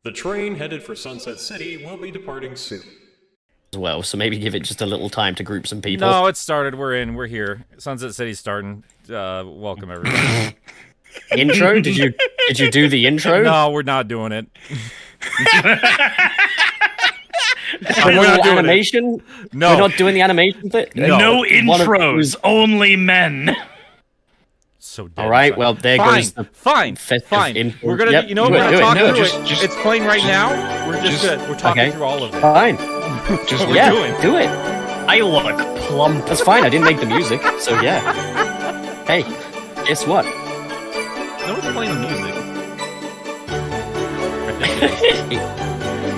The train headed for Sunset City will be departing soon. As well, so maybe give it just a little time to group some people. No, it started. We're in. We're here. Sunset City's starting. Welcome everybody. Intro? Did you do the intro? No, we're not doing it. We're not doing animation? No. We're not doing the animation bit? No intros, only men. So dead. All right, well, there goes the fine. intro. We're gonna, Yep, you know, do we're it, gonna do it. talk No, through just- it. It's playing right now. We're just good. We're talking through all of it. Fine. Just We're Yeah, doing. do it. I look plump. That's fine. I didn't make the music, so yeah. Hey, guess what? No one's playing the music.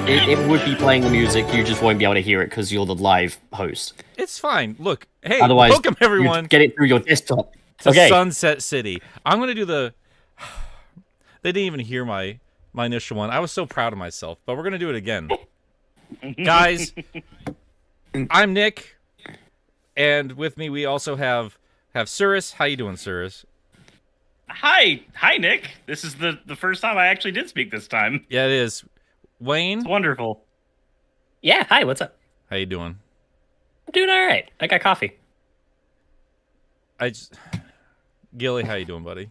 It would be playing the music. You just won't be able to hear it because you're the live host. It's fine. Look, hey, Otherwise, welcome everyone you get it through your desktop. to Okay. Sunset City. I'm gonna do the. They didn't even hear my initial one. I was so proud of myself, but we're gonna do it again, guys. I'm Nick, and with me we also have Cirrus. How you doing, Cirrus? Hi, Nick. This is the first time I actually did speak this time. Yeah, it is. Wayne, It's wonderful. Yeah, hi, what's up? how you doing? I'm doing all right. I got coffee. Gilly, how you doing, buddy?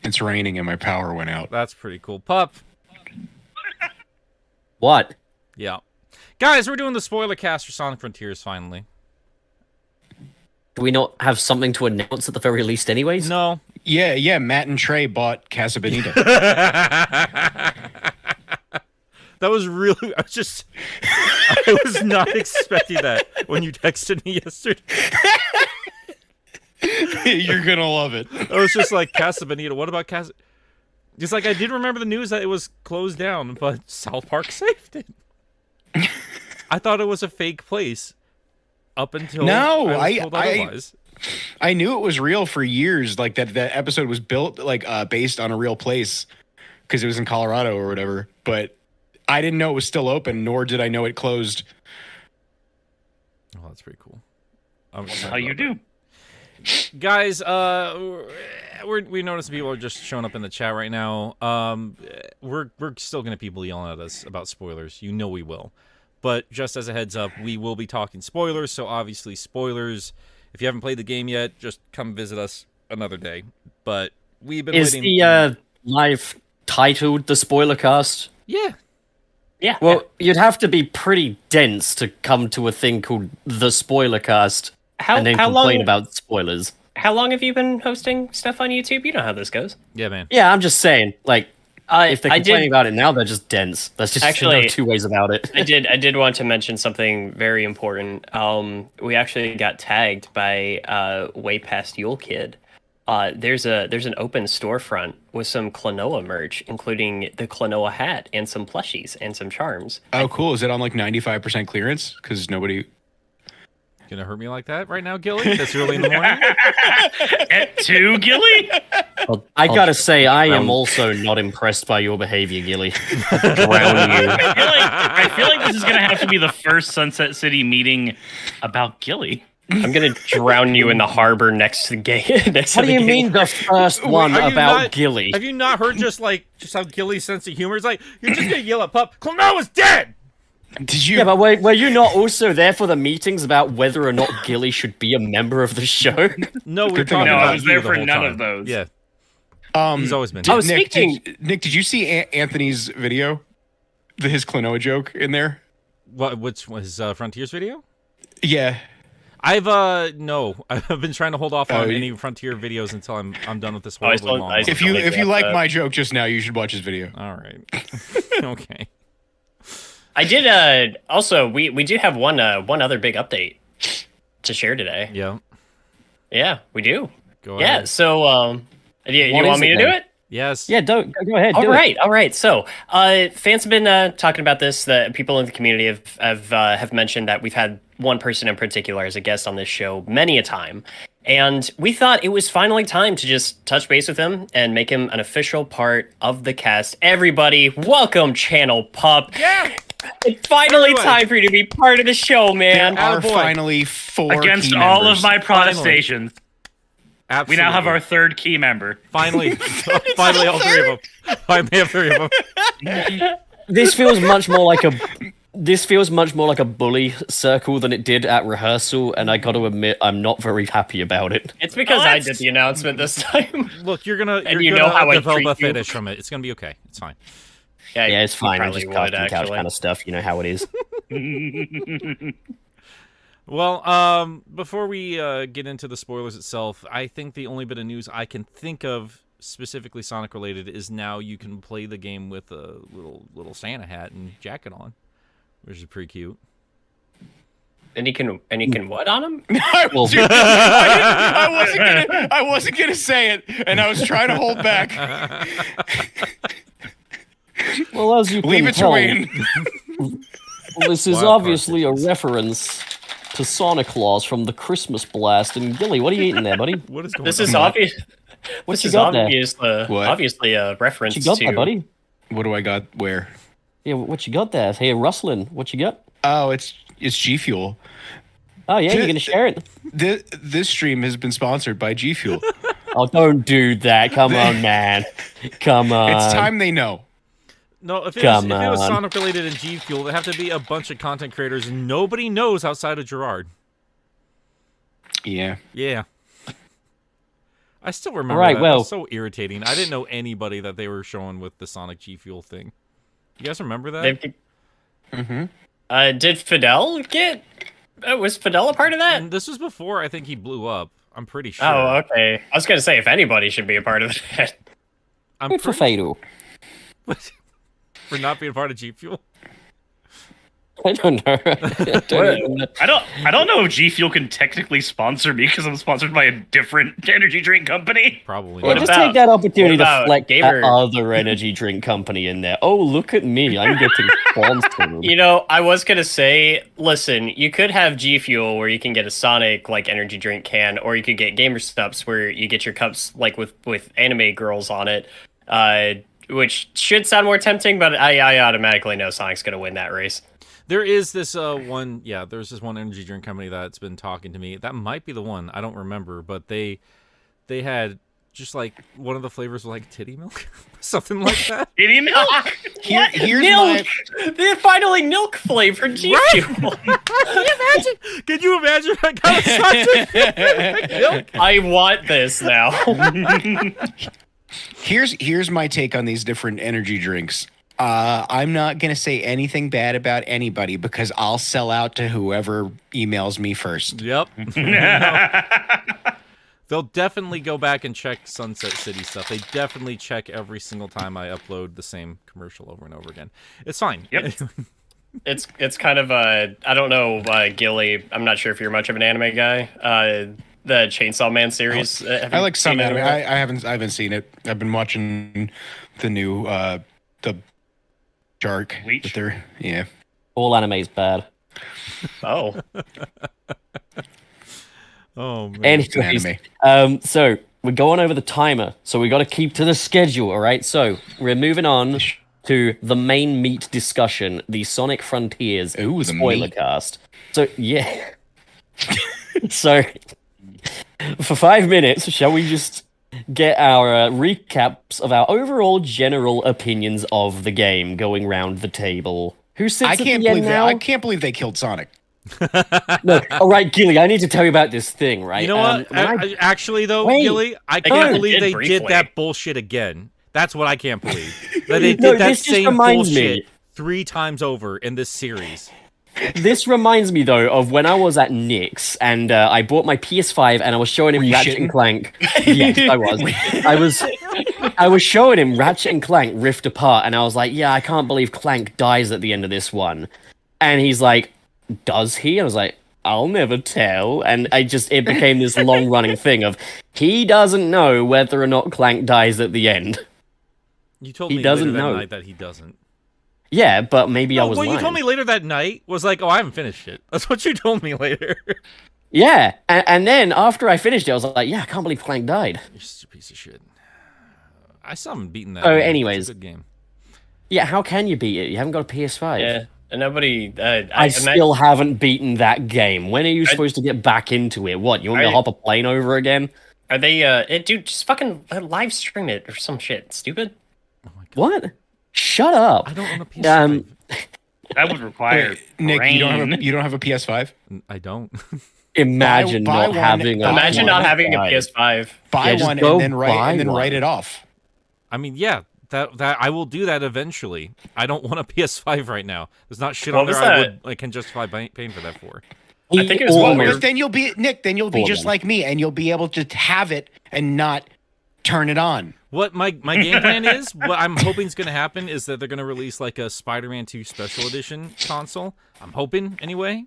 It's raining and my power went out. That's pretty cool. Pup, What? yeah. Guys, we're doing the Spoilercast for Sonic Frontiers finally. Do we not have something to announce at the very least anyways? No. Yeah, Matt and Trey bought Casa Bonita. That was really. I was not expecting that when you texted me yesterday. You're gonna love it. I was just like, Casa Bonita. What about Casa? Just like I did remember the news that it was closed down, but South Park saved it. I thought it was a fake place up until No, I was told otherwise. I knew it was real for years. Like that episode was built based on a real place because it was in Colorado or whatever. But I didn't know it was still open, nor did I know it closed. Oh, that's pretty cool. That's how you do. Guys, we notice people are just showing up in the chat right now. We're still gonna have people yelling at us about spoilers. You know we will. But just as a heads up, we will be talking spoilers. So obviously spoilers. If you haven't played the game yet, just come visit us another day. But we've been Is waiting. the live titled the Spoilercast? Yeah. Yeah. Well, you'd have to be pretty dense to come to a thing called the Spoilercast and then complain about spoilers. How long have you been hosting stuff on YouTube? You know how this goes. Yeah, man. Yeah, I'm just saying, like, if they're I complaining did about it now, they're just dense. That's just Actually, no two ways about it. I did want to mention something very important. We actually got tagged by Way Past Yule Kid. There's an open storefront with some Klonoa merch, including the Klonoa hat and some plushies and some charms. Oh, cool. Is it on like 95% clearance? Because nobody. Gonna hurt me like that right now, Gilly? This early in the morning? At 2, Gilly? I gotta say, I am also not impressed by your behavior, Gilly. Drown you. I feel like this is gonna have to be the first Sunset City meeting about Gilly. I'm gonna drown you in the harbor next to the gate. What do you mean the first one Are you about not- Gilly? Have you not heard just how Gilly's sense of humor is like? You're just gonna yell at Pup. Klonoa's dead. Did you? Yeah, but were you not also there for the meetings about whether or not Gilly should be a member of the show? No, we were Good thing talking I'm about not. I was you there the for whole none time. of those. Yeah, he's always been. Oh, Nick, speaking- Nick, did you see Anthony's video? His Klonoa joke in there? Which was Frontiers video? Yeah. I've been trying to hold off on any Frontier videos until I'm done with this horribly long one. If you like my joke just now, you should watch his video. All right. Okay. I did. Also, we do have one other big update to share today. Yeah. Yeah, we do. Go Yeah. ahead. So, you What want is me it to do then? it? Yes. Yeah, go ahead. All do right, all right. So, fans have been talking about this. The people in the community have mentioned that we've had one person in particular as a guest on this show many a time, and we thought it was finally time to just touch base with him and make him an official part of the cast. Everybody, welcome, Channel Pup. Yeah. It's finally Everyone. time for you to be part of the show, man. There are Attaboy. finally 4 Against key all members. of my protestations, Absolutely. we now have our 3rd key member. finally all 3 of them. Finally, all 3 of them. This feels much more like a bully circle than it did at rehearsal, and I got to admit, I'm not very happy about it. It's because I did the announcement this time. Look, you're gonna how I develop treat a you. fetish from it. It's gonna be okay. It's fine. Yeah, it's fine. I probably just would, casting couch actually. kind of stuff. You know how it is. Well, before we get into the spoilers itself, I think the only bit of news I can think of specifically Sonic related is now you can play the game with a little Santa hat and jacket on, which is pretty cute. And he can what on him? I wasn't gonna say it, and I was trying to hold back. Well, as you can Leave it to tell, Wayne. this is Wild obviously a card reference to Santa Claus from the Christmas Blast. And Gilly, what are you eating there, buddy? What is going This on? is obvious. What This you is got there? What? obviously a reference What you got to. there, buddy? What do I got? Where? Yeah, what you got there? Hey, rustling. What you got? Oh, it's G Fuel. Oh yeah, you're gonna share it. This stream has been sponsored by G Fuel. Oh, don't do that. Come on, man. Come on. It's time they know. No, if it Come was on. Sonic related and G Fuel, it'd have to be a bunch of content creators nobody knows outside of Gerard. Yeah. Yeah. I still remember Right, that. well- It was so irritating. I didn't know anybody that they were showing with the Sonic G Fuel thing. You guys remember that? Did Fidel get? Was Fidel a part of that? And this was before I think he blew up. I'm pretty sure. Oh, okay. I was gonna say if anybody should be a part of that. I'm Good for pretty Fatal. for not being part of G Fuel. I don't know. I don't know if G Fuel can technically sponsor me because I'm sponsored by a different energy drink company. Probably. Yeah, not. just about- take that opportunity what to about flex Gamer? that other energy drink company in there. Oh, look at me. I'm getting sponsored. You know, I was gonna say, listen, you could have G Fuel where you can get a Sonic like energy drink can, or you could get Gamer Stups where you get your cups like with anime girls on it, which should sound more tempting, but I automatically know Sonic's gonna win that race. There is this there's this one energy drink company that's been talking to me. That might be the one. I don't remember, but they had just like one of the flavors was like titty milk, something like that. Titty milk? Here's Milk! They're finally milk flavored G Fuel. Can you imagine that kind of sausage? Milk? I want this now. Here's my take on these different energy drinks. I'm not gonna say anything bad about anybody because I'll sell out to whoever emails me first. Yep. They'll definitely go back and check Sunset City stuff. They definitely check every single time I upload the same commercial over and over again. It's fine. Yep. It's kind of I don't know, Gilly. I'm not sure if you're much of an anime guy. The Chainsaw Man series. I like some seen it anime. at all? I haven't seen it. I've been watching the new the Shark. Bleach? But they're yeah. All anime's bad. Oh, Oh man. Anyways, anime. so we're going over the timer, so we got to keep to the schedule, all right? So we're moving on to the main meat discussion, the Sonic Frontiers Ooh, the spoiler meat. cast. So yeah, so for 5 minutes, shall we just get our recaps of our overall general opinions of the game going round the table? Who sits I at can't the end believe now? I can't believe they killed Sonic. No, all right, Gilly, I need to tell you about this thing, right? You know what? when I- Actually, though, Wait. Gilly, I They can't kinda believe did they briefly. did that bullshit again. That's what I can't believe. That they did No, that this just same reminds me. bullshit 3 times over in this series. This reminds me, though, of when I was at Nick's and I bought my PS5 and I was showing him you Ratchet shitting? and Clank. Yes, I was. I was showing him Ratchet and Clank Rift Apart, and I was like, "Yeah, I can't believe Clank dies at the end of this one." And he's like, "Does he?" I was like, "I'll never tell." And it became this long running thing of he doesn't know whether or not Clank dies at the end. You told He me doesn't later that know. night that he doesn't. Yeah, but maybe I was what lying. you told me later that night was like, "Oh, I haven't finished it." That's what you told me later. Yeah, and then after I finished it, I was like, "Yeah, I can't believe Clank died." You're such a piece of shit. I saw him beating that. Oh, game. It's a anyways. good game. Yeah, how can you beat it? You haven't got a PS5. yeah. And nobody. I still haven't beaten that game. When are you supposed to get back into it? What, you want me to hop a plane over again? Are they? Dude, just fucking live stream it or some shit. Stupid. What? Shut up. I don't own a PS5. That would require Wait, Nick, brain. you don't have a PS5? I don't. Imagine buy not one- having a Imagine not having a PS5. PS5. Buy Yeah, just one go and then buy write one. it off. I mean, yeah, that I will do that eventually. I don't want a PS5 right now. There's not shit on What there was I can justify paying for that for. I think it was Almost- one But then you'll be Nick. Then you'll be For just them. like me, and you'll be able to have it and not turn it on. What my game plan is, what I'm hoping is going to happen is that they're going to release like a Spider-Man 2 Special Edition console. I'm hoping anyway.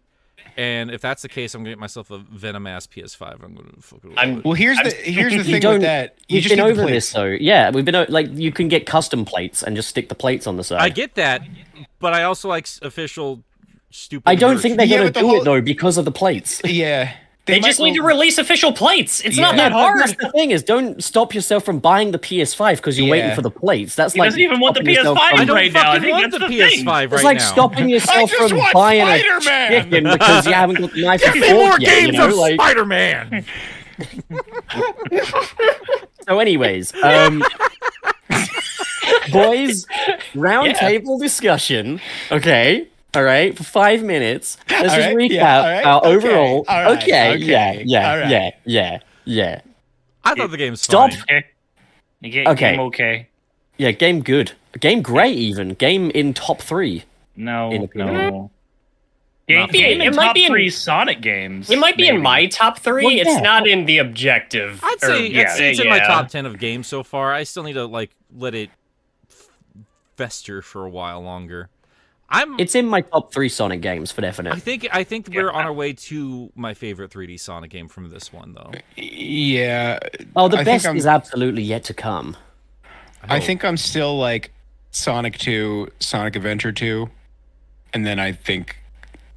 And if that's the case, I'm going to get myself a Venom-ass PS5. I'm going to fucking I'm- Well, here's the thing don't- with that. You We've just been need the over plates. this though. Yeah, we've been like you can get custom plates and just stick the plates on the side. I get that, but I also like official stupid I don't merch. think they're Yeah, gonna but the do whole- it though because of the plates. Yeah, They just need to release official plates. It's not Yeah. that hard. That's the thing is, don't stop yourself from buying the PS5 because you're waiting Yeah. for the plates. That's He like doesn't even want the stopping yourself PS5 from- I don't right now. I fucking think want that's the the thing. PS5 right It's like now. stopping yourself just from want buying Spider-Man! a chicken because you haven't got the knife and Give me more fork yet. games You know, of like Spider-Man. so. Anyways, boys, round table discussion. Okay. All right, for 5 minutes. Let's All just right, recap yeah, all right, our okay, overall. all right, okay, okay, yeah, all right. yeah. I thought the game was Stop. fine. Okay. You get Okay. game okay. Yeah, game good. Game great even. Game in top 3. No, In opinion. no. Game, be- game in it might top be in- 3 Sonic games. It might be in maybe. my top 3. Well, It's yeah. not in the objective. I'd or- say yeah, it's in my yeah. top 10 of games so far. I still need to like let it fester for a while longer. It's in my top 3 Sonic games for I definite. think we're on our way to my favorite 3D Sonic game from this one though. Yeah. Oh, the I think best I'm- is absolutely yet to come. I think I'm still like Sonic 2, Sonic Adventure 2, and then I think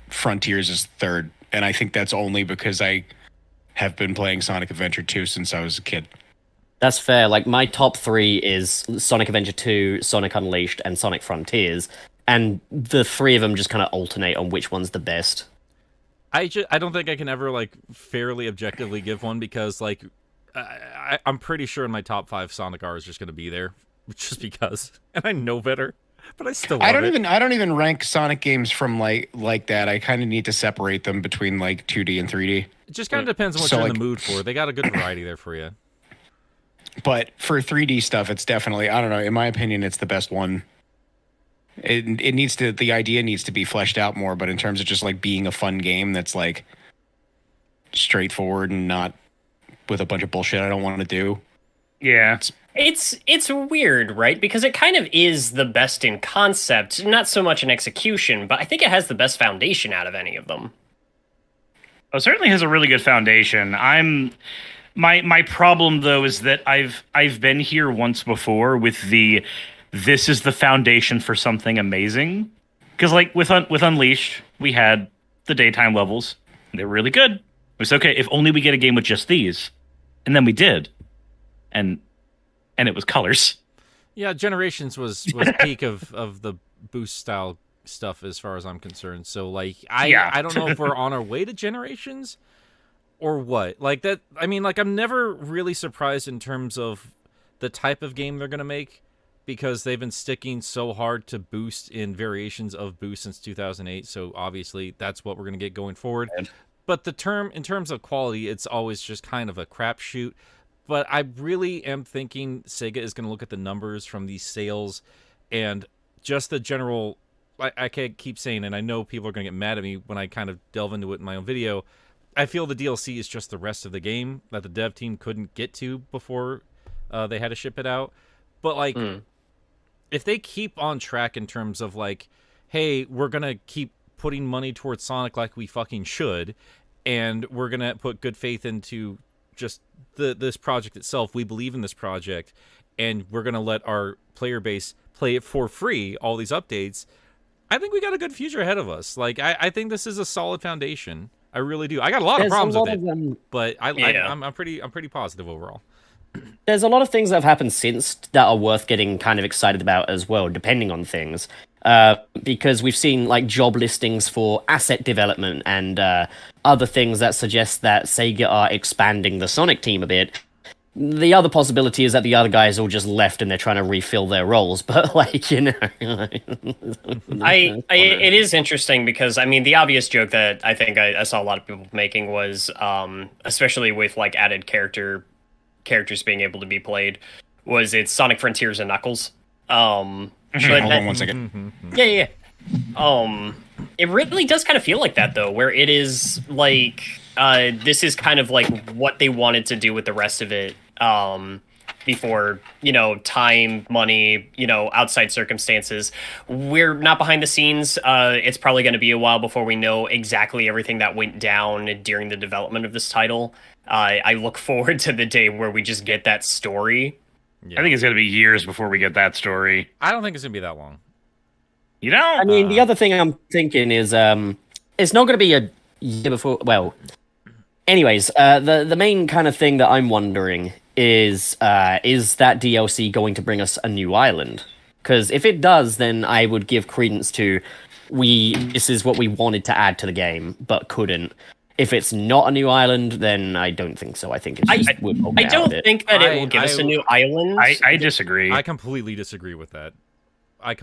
Frontiers is third. And I think that's only because I have been playing Sonic Adventure 2 since I was a kid. That's fair. Like my top 3 is Sonic Adventure 2, Sonic Unleashed, and Sonic Frontiers, and the 3 of them just kind of alternate on which one's the best. I don't think I can ever like fairly objectively give one because like I'm pretty sure in my top 5 Sonic R is just going to be there just because, and I know better, but I still love I don't it. even rank Sonic games from like that. I kind of need to separate them between like 2D and 3D. It just kind of depends on what So, you're in like- the mood for. They got a good variety there for you. But for 3D stuff, it's definitely, I don't know, in my opinion, it's the best one. It needs to, the idea needs to be fleshed out more, but in terms of just like being a fun game that's like straightforward and not with a bunch of bullshit I don't want to do. Yeah. It's weird, right? Because it kind of is the best in concept, not so much in execution, but I think it has the best foundation out of any of them. It certainly has a really good foundation. My problem though is that I've been here once before with this is the foundation for something amazing. Because like with Unleashed, we had the daytime levels. They were really good. It was okay if only we get a game with just these, and then we did, and it was colors. Yeah, Generations was peak of the boost style stuff as far as I'm concerned. So like I don't know if we're on our way to Generations or what. Like that I mean like I'm never really surprised in terms of the type of game they're going to make because they've been sticking so hard to boost in variations of boost since 2008. So obviously that's what we're going to get going forward. But in terms of quality, it's always just kind of a crapshoot. But I really am thinking Sega is going to look at the numbers from these sales and just the general. I can't keep saying, and I know people are going to get mad at me when I kind of delve into it in my own video. I feel the DLC is just the rest of the game that the dev team couldn't get to before they had to ship it out. But like, if they keep on track in terms of like, hey, we're going to keep putting money towards Sonic like we fucking should, and we're going to put good faith into just this project itself. We believe in this project, and we're going to let our player base play it for free, all these updates. I think we got a good future ahead of us. Like, I think this is a solid foundation. I really do. I got a lot of problems with it, but I'm pretty positive overall. There's a lot of things that have happened since that are worth getting kind of excited about as well, depending on things. Because we've seen like job listings for asset development and other things that suggest that Sega are expanding the Sonic team a bit. the other possibility is that the other guys all just left and they're trying to refill their roles. But like, you know, it is interesting because I mean the obvious joke that I think I saw a lot of people making was, especially with like added characters being able to be played, was it's Sonic Frontiers and Knuckles. Hold on 1 second. Yeah. It really does kind of feel like that though, where it is like this is kind of like what they wanted to do with the rest of it. Before, you know, time, money, you know, outside circumstances. We're not behind the scenes. It's probably going to be a while before we know exactly everything that went down during the development of this title. I look forward to the day where we just get that story. I think it's going to be years before we get that story. I don't think it's going to be that long. You know? I mean, the other thing I'm thinking is it's not going to be a year before. Well, anyways, the main kind of thing that I'm wondering is that DLC going to bring us a new island? Because if it does, then I would give credence to this is what we wanted to add to the game, but couldn't. If it's not a new island, then I don't think so. I think it's just I don't think that it will give us a new island. I disagree. I completely disagree with that. I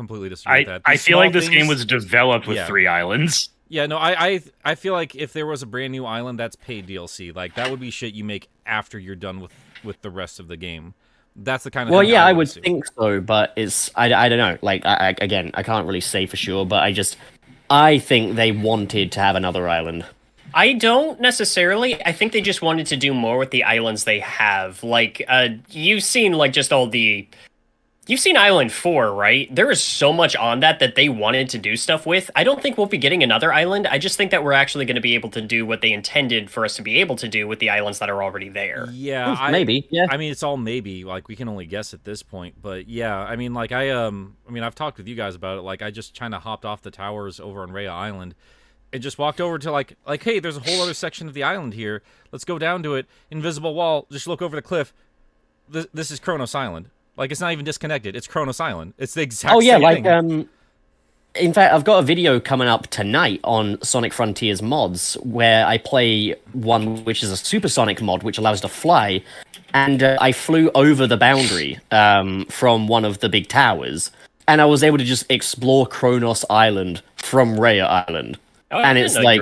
feel like this game was developed with 3 islands. Yeah, no, I feel like if there was a brand new island, that's paid DLC. Like, that would be shit you make after you're done with the rest of the game. That's the kind of thing I would think so, but it's I don't know. Like, I can't really say for sure, but I think they wanted to have another island. I don't necessarily. I think they just wanted to do more with the islands they have. Like, you've seen like just all the. You've seen Island 4, right? There is so much on that they wanted to do stuff with. I don't think we'll be getting another island. I just think that we're actually going to be able to do what they intended for us to be able to do with the islands that are already there. Yeah, maybe. Yeah. I mean, it's all maybe. Like, we can only guess at this point. But yeah, I mean, like I've talked with you guys about it. Like, I just kind of hopped off the towers over on Rhea Island and just walked over to like, hey, there's a whole other section of the island here. Let's go down to it. Invisible wall. Just look over the cliff. This is Kronos Island. Like, it's not even disconnected. It's Kronos Island. It's the exact same thing. In fact, I've got a video coming up tonight on Sonic Frontiers mods where I play one which is a supersonic mod which allows to fly, and I flew over the boundary from one of the big towers, and I was able to just explore Kronos Island from Rhea Island. Oh, and it's like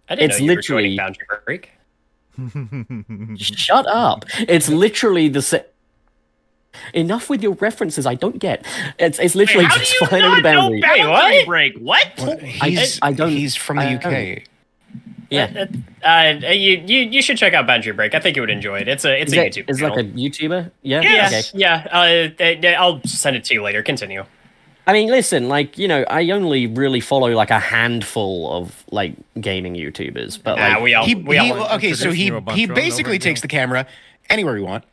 it's literally Boundary Break. Shut up! It's literally the Enough with your references. I don't get. It's literally just flying over the boundary. Wait, what? Break? What? I don't. He's from the UK. Yeah. You should check out Boundary Break. I think you would enjoy it. It's a YouTube. It's like a YouTuber. Yeah. Yes. Okay. Yeah. I'll send it to you later. Continue. I mean, listen, like, you know, I only really follow like a handful of like gaming YouTubers, but like we all okay, so he basically takes the camera anywhere we want.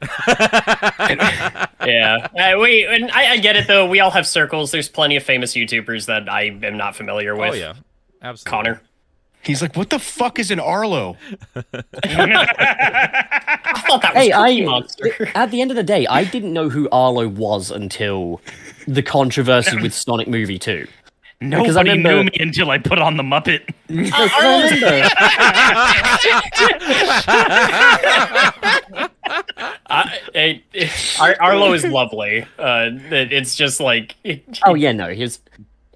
Yeah. I get it though. We all have circles. There's plenty of famous YouTubers that I am not familiar with. Oh yeah, absolutely. Connor. He's like, what the fuck is an Arlo? I thought that was Cookie Monster. At the end of the day, I didn't know who Arlo was until the controversy with Sonic Movie 2. Nobody knew me until I put on the Muppet. Arlo is lovely. It's just like... Oh, yeah, no,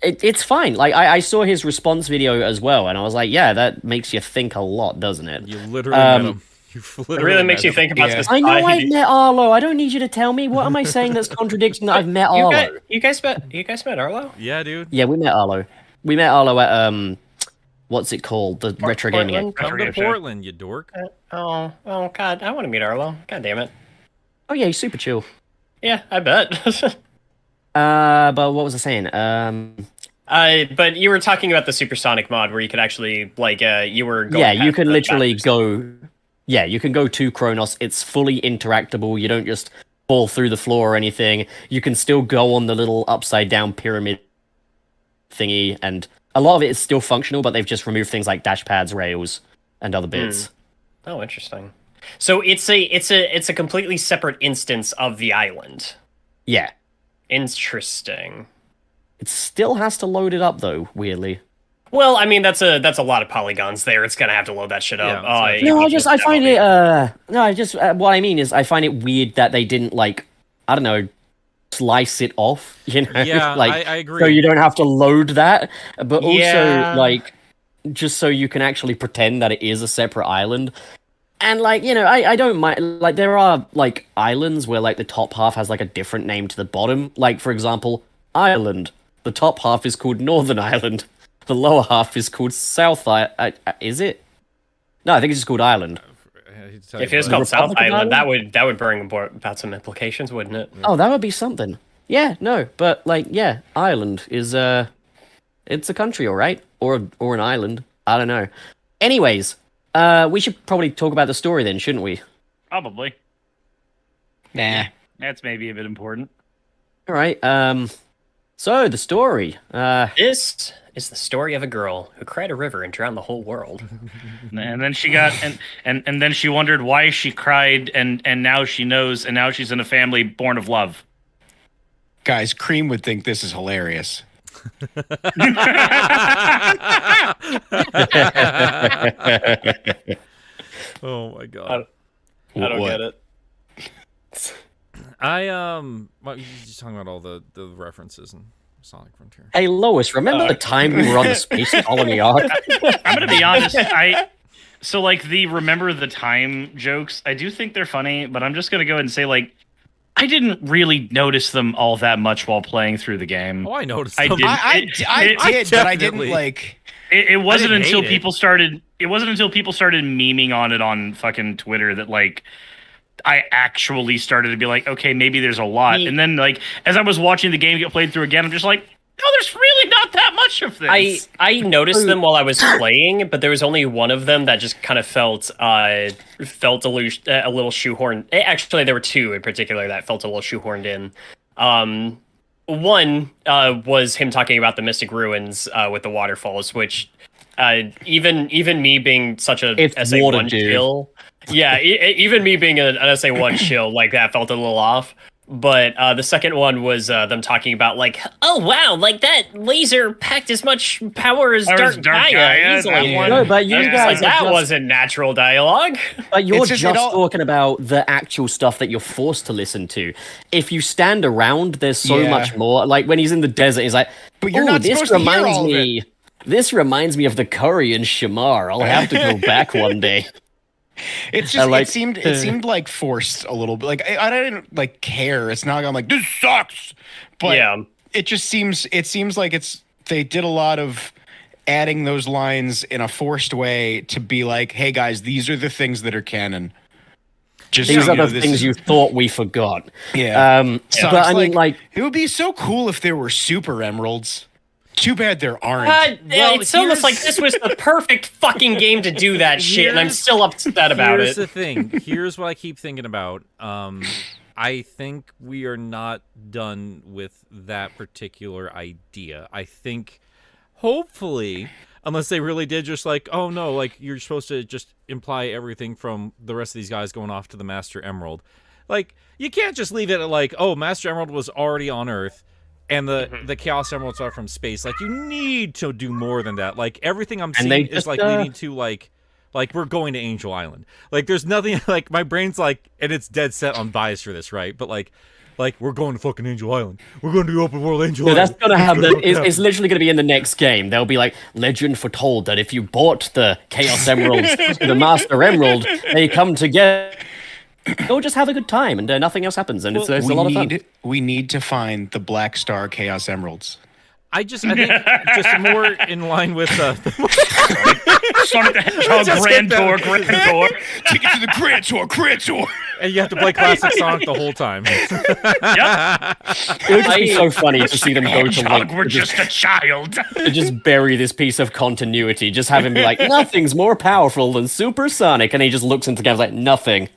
it's fine. Like, I saw his response video as well, and I was like, yeah, that makes you think a lot, doesn't it? You literally met him. It really makes you think about this. I know I've met Arlo. I don't need you to tell me. What am I saying that's contradicting that I've met Arlo? You guys met Arlo? Yeah, dude. Yeah, we met Arlo. We met Arlo at what's it called? The Retro Gaming. Come to Portland, you dork. Oh God, I want to meet Arlo. God damn it. Oh yeah, he's super chill. Yeah, I bet. But what was I saying? But you were talking about the supersonic mod where you could actually you were going. Yeah, you can literally go. Yeah, you can go to Kronos. It's fully interactable. You don't just fall through the floor or anything. You can still go on the little upside down pyramid thingy, and a lot of it is still functional, but they've just removed things like dash pads, rails, and other bits. Oh, interesting. So it's a completely separate instance of the island. Yeah. Interesting. It still has to load it up though, weirdly. Well, I mean, that's a lot of polygons there. It's gonna have to load that shit up. Yeah, it's No, I find it. No, I just what I mean is I find it weird that they didn't like, I don't know, slice it off. You know, Yeah, like I agree. so you don't have to load that, but also Yeah. like just so you can actually pretend that it is a separate island. And like, you know, I don't mind, like there are like islands where like the top half has like a different name to the bottom. Like for example, Ireland. The top half is called Northern Ireland. The lower half is called South Ireland. Is it? No, I think it's just called Ireland. If it was called South Island, that would bring about some implications, wouldn't it? Oh, that would be something. Yeah, no, but like, yeah, Ireland is it's a country, all right, or an island. I don't know. Anyways, we should probably talk about the story then, shouldn't we? Probably. Nah. That's maybe a bit important. All right. So the story. This is the story of a girl who cried a river and drowned the whole world. And then she got and then she wondered why she cried, and now she knows, and now she's in a family born of love. Guys, Cream would think this is hilarious. Oh my god. I don't What? get it. Well, you're just talking about all the references in Sonic Frontier. Hey Lois, remember the time we were on the space colony arc? I'm gonna be honest. So like the remember the time jokes, I do think they're funny, but I'm just gonna go ahead and say like I didn't really notice them all that much while playing through the game. Oh, I noticed. I them. did. I did, but I didn't definitely- like. It wasn't didn't until hate it. people started. It wasn't until people started memeing on it on fucking Twitter that like I actually started to be like, okay, maybe there's a lot. And then like as I was watching the game get played through again, I'm just like, no, there's really not that much of this. I noticed them while I was playing, but there was only one of them that just kind of felt a little shoehorned. Actually, there were two in particular that felt a little shoehorned in. One was him talking about the Mystic Ruins with the waterfalls, which even me being such a It's SA1 water, dude. shill, yeah, even me being an SA1 shill, like that felt a little off. But the second one was them talking about like, oh wow, like that laser packed as much power as Dark Gaia. Easily. That one- No, but you I was guys like, are that just- wasn't natural dialogue. But you're It's just, just- it all- talking about the actual stuff that you're forced to listen to. If you stand around, there's so Yeah. much more. Like when he's in the desert, he's like, But you're "Ooh, not this supposed to hear reminds all of me. This reminds me of the curry in Shamar. I'll have to go back one day." It's just like- it seemed like forced a little bit. Like I didn't like care. It's not like I'm like this sucks. But Yeah. it seems like they did a lot of adding those lines in a forced way to be like, hey guys, these are the things that are canon. Just These so are you know, the this things is- you thought we forgot. Yeah. But I mean, like, it would be so cool if there were super emeralds. Too bad there aren't. Well, It's almost like here's- this was the perfect fucking game to do that shit, and I'm Here's- still upset about Here's it. the thing. Here's what I keep thinking about. I think we are not done with that particular idea. I think, hopefully, unless they really did just like, oh no, like you're supposed to just imply everything from the rest of these guys going off to the Master Emerald. Like, you can't just leave it at like, oh, Master Emerald was already on Earth, and the Chaos Emeralds are from space. Like, you need to do more than that. Like, everything I'm And they seeing is just, like leading to like we're going to Angel Island. Like, there's nothing like my brain's like, and it's dead set on bias for this, right? But like we're going to fucking Angel Island. We're going to the open world Angel no, Island. that's gonna happen. It's gonna It's literally gonna be in the next game. They'll be like, legend foretold that if you bought the Chaos Emeralds to the Master Emerald, they come together. Go just have a good time, and nothing else happens, and it's a lot of fun. We need to find the Black Star Chaos Emeralds. I think just more in line with Sonic the Hedgehog Just Grand get Tour, that. Grand Tour. Take it to the Grand Tour, Grand Tour. and you have to play classic Sonic the whole time. Yep. It would just be so funny to see them go to Hedgehog, like we're just a child. to just bury this piece of continuity. Just have him be like, nothing's more powerful than Supersonic, and he just looks into the game like nothing.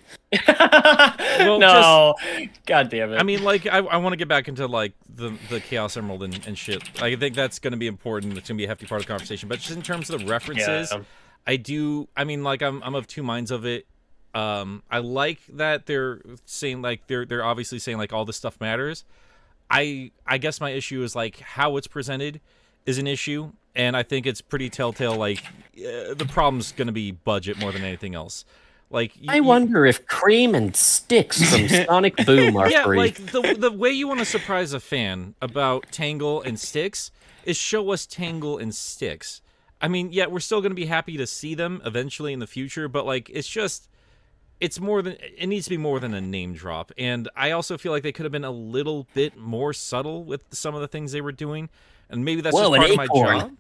Well, No, god damn it. I mean, like, I want to get back into like the Chaos Emerald and shit. I think that's going to be important. It's going to be a hefty part of the conversation. But just in terms of the references, Yeah. I mean, like, I'm of two minds of it. I like that they're saying like they're obviously saying like all this stuff matters. I guess my issue is like how it's presented. is an issue, and I think it's pretty telltale. Like the problem's going to be budget more than anything else. Like I wonder if Cream and Sticks from Sonic Boom are yeah, free. like the way you want to surprise a fan about Tangle and Sticks is show us Tangle and Sticks. I mean, yeah, we're still going to be happy to see them eventually in the future, but like it's more than it needs to be more than a name drop. And I also feel like they could have been a little bit more subtle with some of the things they were doing, and maybe that's just part of my job.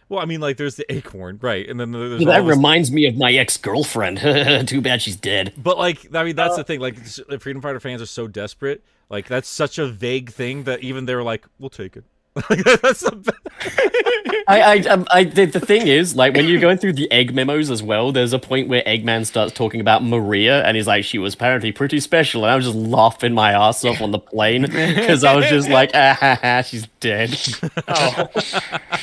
Well, I mean, like, there's the acorn, right? And then there's that reminds me of my ex-girlfriend. Too bad she's dead. But, like, I mean, that's the thing. Like, Freedom Fighter fans are so desperate. Like, that's such a vague thing that even they're like, we'll take it. Like, that's the the thing is, like, when you're going through the Egg memos as well, there's a point where Eggman starts talking about Maria, and he's like, she was apparently pretty special, and I was just laughing my ass off on the plane, because I was just like, she's dead. Oh.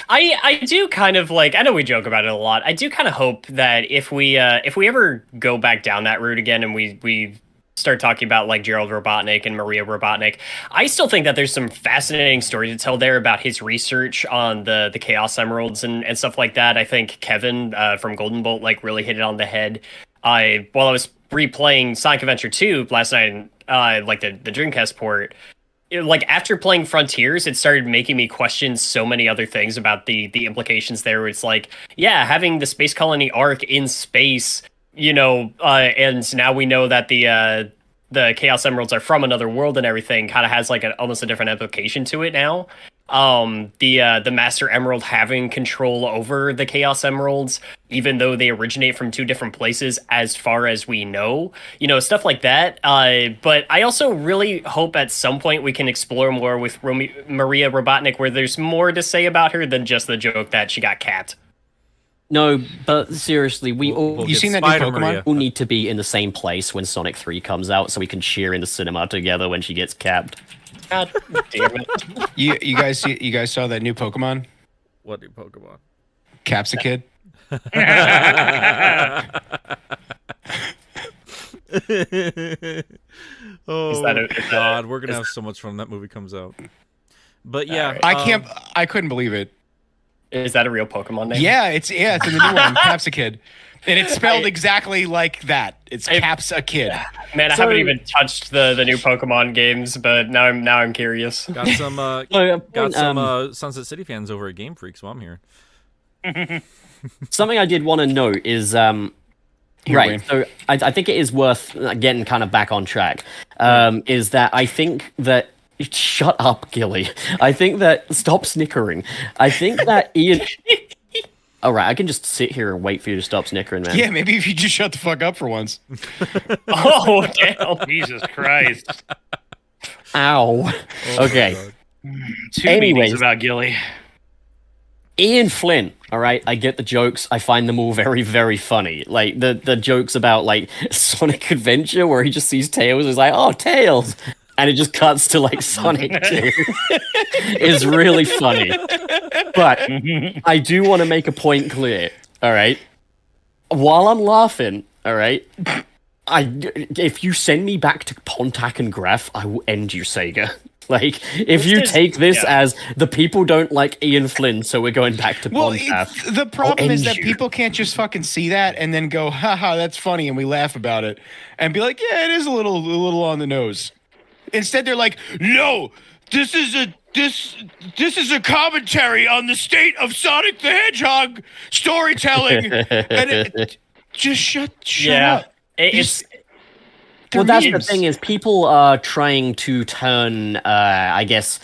I do kind of like, I know we joke about it a lot, I do kind of hope that if we ever go back down that route again, and we start talking about like Gerald Robotnik and Maria Robotnik, I still think that there's some fascinating story to tell there about his research on the Chaos Emeralds and stuff like that. I think Kevin from Golden Bolt like really hit it on the head. While I was replaying Sonic Adventure 2 last night, like the Dreamcast port, like after playing Frontiers, it started making me question so many other things about the implications there. It's like, yeah, having the space colony arc in space, you know, and now we know that the Chaos Emeralds are from another world and everything kind of has like almost a different application to it now. The Master Emerald having control over the Chaos Emeralds, even though they originate from two different places, as far as we know, you know, stuff like that. But I also really hope at some point we can explore more with Maria Robotnik, where there's more to say about her than just the joke that she got capped. No, but seriously, we all you seen that new Pokemon? All need to be in the same place when Sonic 3 comes out, so we can cheer in the cinema together when she gets capped. God damn it! You guys saw that new Pokemon? What new Pokemon? Capsicid. Oh God, we're gonna have so much fun when that movie comes out. But yeah, right. I couldn't believe it. Is that a real Pokemon name? Yeah, it's in the new one, Capsicid. And it's spelled exactly like that. It's Capsicid. Man, I haven't even touched the new Pokemon games, but now I'm curious. Got some Sunset City fans over at Game Freaks while I'm here. Something I did want to note is right. So I think it is worth getting kind of back on track. Is that I think that. Shut up, Gilly. I think that... Stop snickering. I think that Ian... Alright, I can just sit here and wait for you to stop snickering, man. Yeah, maybe if you just shut the fuck up for once. Oh, damn. Jesus Christ. Ow. Okay. Two meetings about Gilly. Ian Flynn, alright? I get the jokes. I find them all very, very funny. Like, the jokes about, like, Sonic Adventure, where he just sees Tails, is like, oh, Tails! And it just cuts to like Sonic 2. It's really funny. But I do want to make a point clear, all right? While I'm laughing, all right, if you send me back to Pontac and Graf, I will end you, Sega. Like, if you take this as the people don't like Ian Flynn, so we're going back to Pontac. The problem is that people can't just fucking see that and then go, haha, that's funny, and we laugh about it. And be like, yeah, it is a little on the nose. Instead, they're like, "No, this is a commentary on the state of Sonic the Hedgehog storytelling." And just shut up. That's the thing is, people are trying to turn. I guess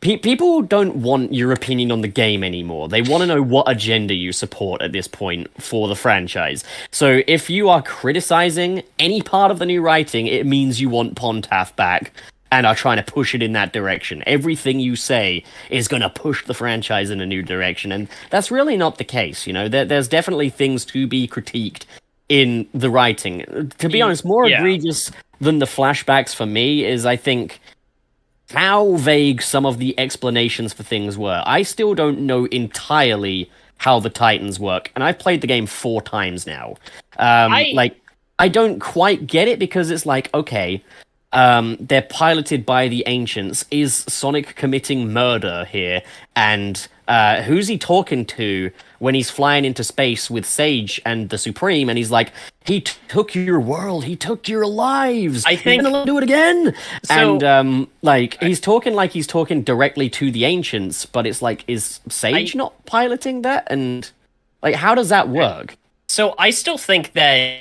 people don't want your opinion on the game anymore. They want to know what agenda you support at this point for the franchise. So if you are criticizing any part of the new writing, it means you want Pontac back and are trying to push it in that direction. Everything you say is going to push the franchise in a new direction, and that's really not the case. You know, there's definitely things to be critiqued in the writing. To be honest, more egregious than the flashbacks for me is, I think, how vague some of the explanations for things were. I still don't know entirely how the Titans work, and I've played the game 4 times now. I don't quite get it, because it's like, okay, they're piloted by the Ancients. Is Sonic committing murder here? And who's he talking to when he's flying into space with Sage and the Supreme? And he's like, he took your world, he took your lives. I think- he's gonna do it again. So- And he's talking directly to the ancients, but it's like, is Sage not piloting that? And like, how does that work? So I still think that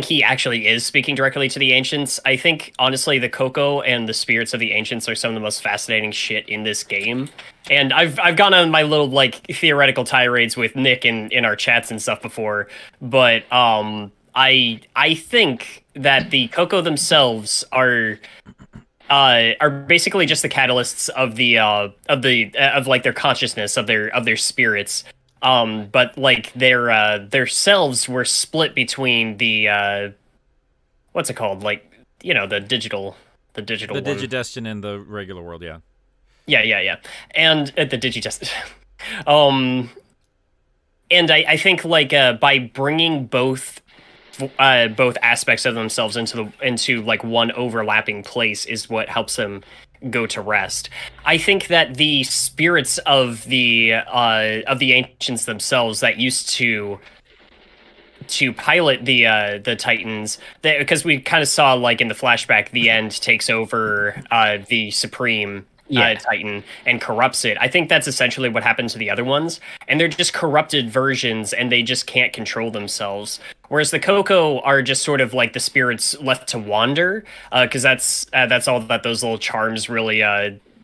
he actually is speaking directly to the ancients. I think honestly the Coco and the spirits of the ancients are some of the most fascinating shit in this game. And I've gone on my little like theoretical tirades with Nick in our chats and stuff before, but I think that the Coco themselves are basically just the catalysts of their consciousness, of their spirits. But like their selves were split between the what's it called? Like, you know, the digital one. Digidestin and the regular world, yeah. Yeah. And the Digidestin. And I think like by bringing both aspects of themselves into like one overlapping place is what helps them go to rest. I think that the spirits of the ancients themselves that used to pilot the Titans, because we kind of saw like in the flashback, the End takes over the Supreme Titan and corrupts it. I think that's essentially what happened to the other ones, and they're just corrupted versions, and they just can't control themselves. Whereas the Coco are just sort of like the spirits left to wander, because that's all that those little charms really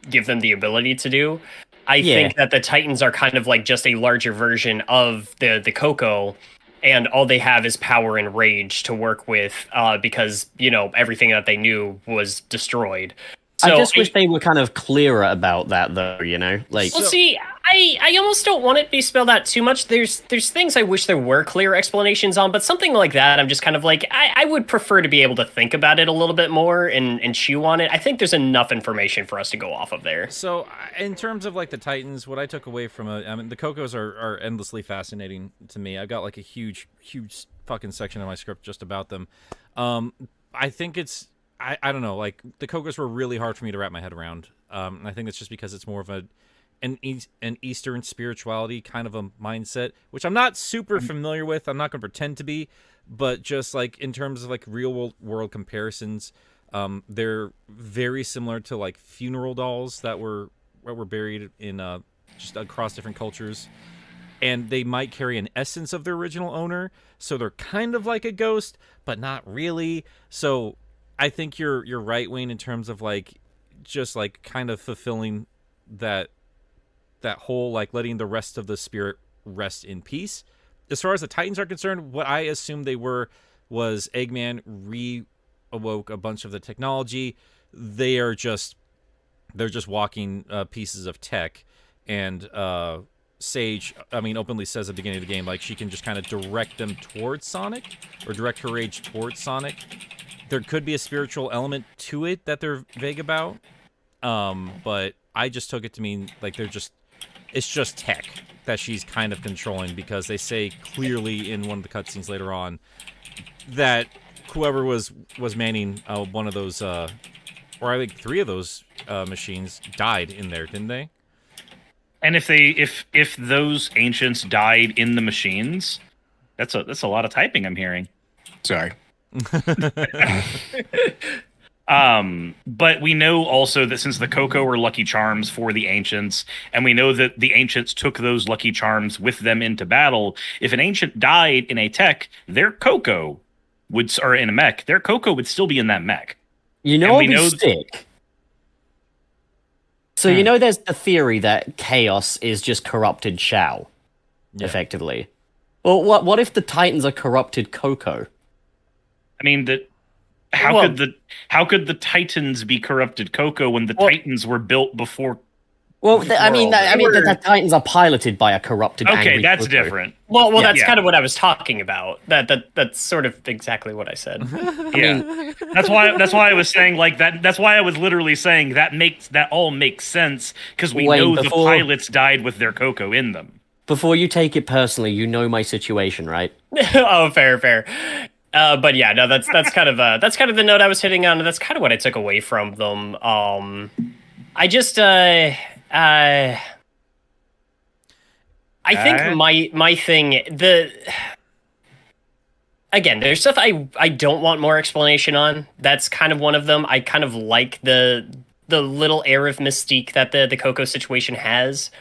give them the ability to do. I think that the Titans are kind of like just a larger version of the Coco, and all they have is power and rage to work with, because, you know, everything that they knew was destroyed. So I just wish they were kind of clearer about that, though, you know? Like, well, see, I almost don't want it to be spelled out too much. There's things I wish there were clear explanations on, but something like that, I'm just kind of like, I would prefer to be able to think about it a little bit more and chew on it. I think there's enough information for us to go off of there. So, in terms of like the Titans, what I took away from it, I mean, the Cocos are endlessly fascinating to me. I've got like a huge fucking section of my script just about them. I think it's, I don't know, like the Cocos were really hard for me to wrap my head around. I think it's just because it's more of an Eastern spirituality kind of a mindset, which I'm not super familiar with. I'm not going to pretend to be, but just like in terms of like real world comparisons, they're very similar to like funeral dolls that were buried in just across different cultures. And they might carry an essence of their original owner, so they're kind of like a ghost, but not really. So I think you're right, Wayne, in terms of like just like kind of fulfilling that whole like letting the rest of the spirit rest in peace. As far as the Titans are concerned, what I assumed they were was Eggman re-awoke a bunch of the technology. They're just walking pieces of tech, and Sage, I mean, openly says at the beginning of the game, like she can just kind of direct them towards Sonic, or direct her rage towards Sonic. There could be a spiritual element to it that they're vague about, but I just took it to mean like it's just tech that she's kind of controlling, because they say clearly in one of the cutscenes later on that whoever was manning one of those, or I think 3 of those machines died in there, didn't they? And if those ancients died in the machines, that's a lot of typing I'm hearing. Sorry. But we know also that since the Coco were lucky charms for the ancients, and we know that the ancients took those lucky charms with them into battle, if an ancient died in a tech, their Coco or in a mech, their Coco would still be in that mech. You know, we know stick. So you know, there's the theory that Chaos is just corrupted Shao, effectively. Well, what if the Titans are corrupted Coco? I mean, how could the Titans be corrupted Coco when the Titans were built before? Well, the Titans are piloted by a corrupted. Okay, angry that's Coco. different. Well, that's kind of what I was talking about. That's sort of exactly what I said. Yeah, that's why I was saying like that. That's why I was literally saying that all makes sense, because we know the pilots died with their Coco in them. Before you take it personally, you know my situation, right? Oh, fair. But yeah, no, that's kind of the note I was hitting on. That's kind of what I took away from them. I just I think my thing again, there's stuff I don't want more explanation on. That's kind of one of them. I kind of like the little air of mystique that the Coco situation has.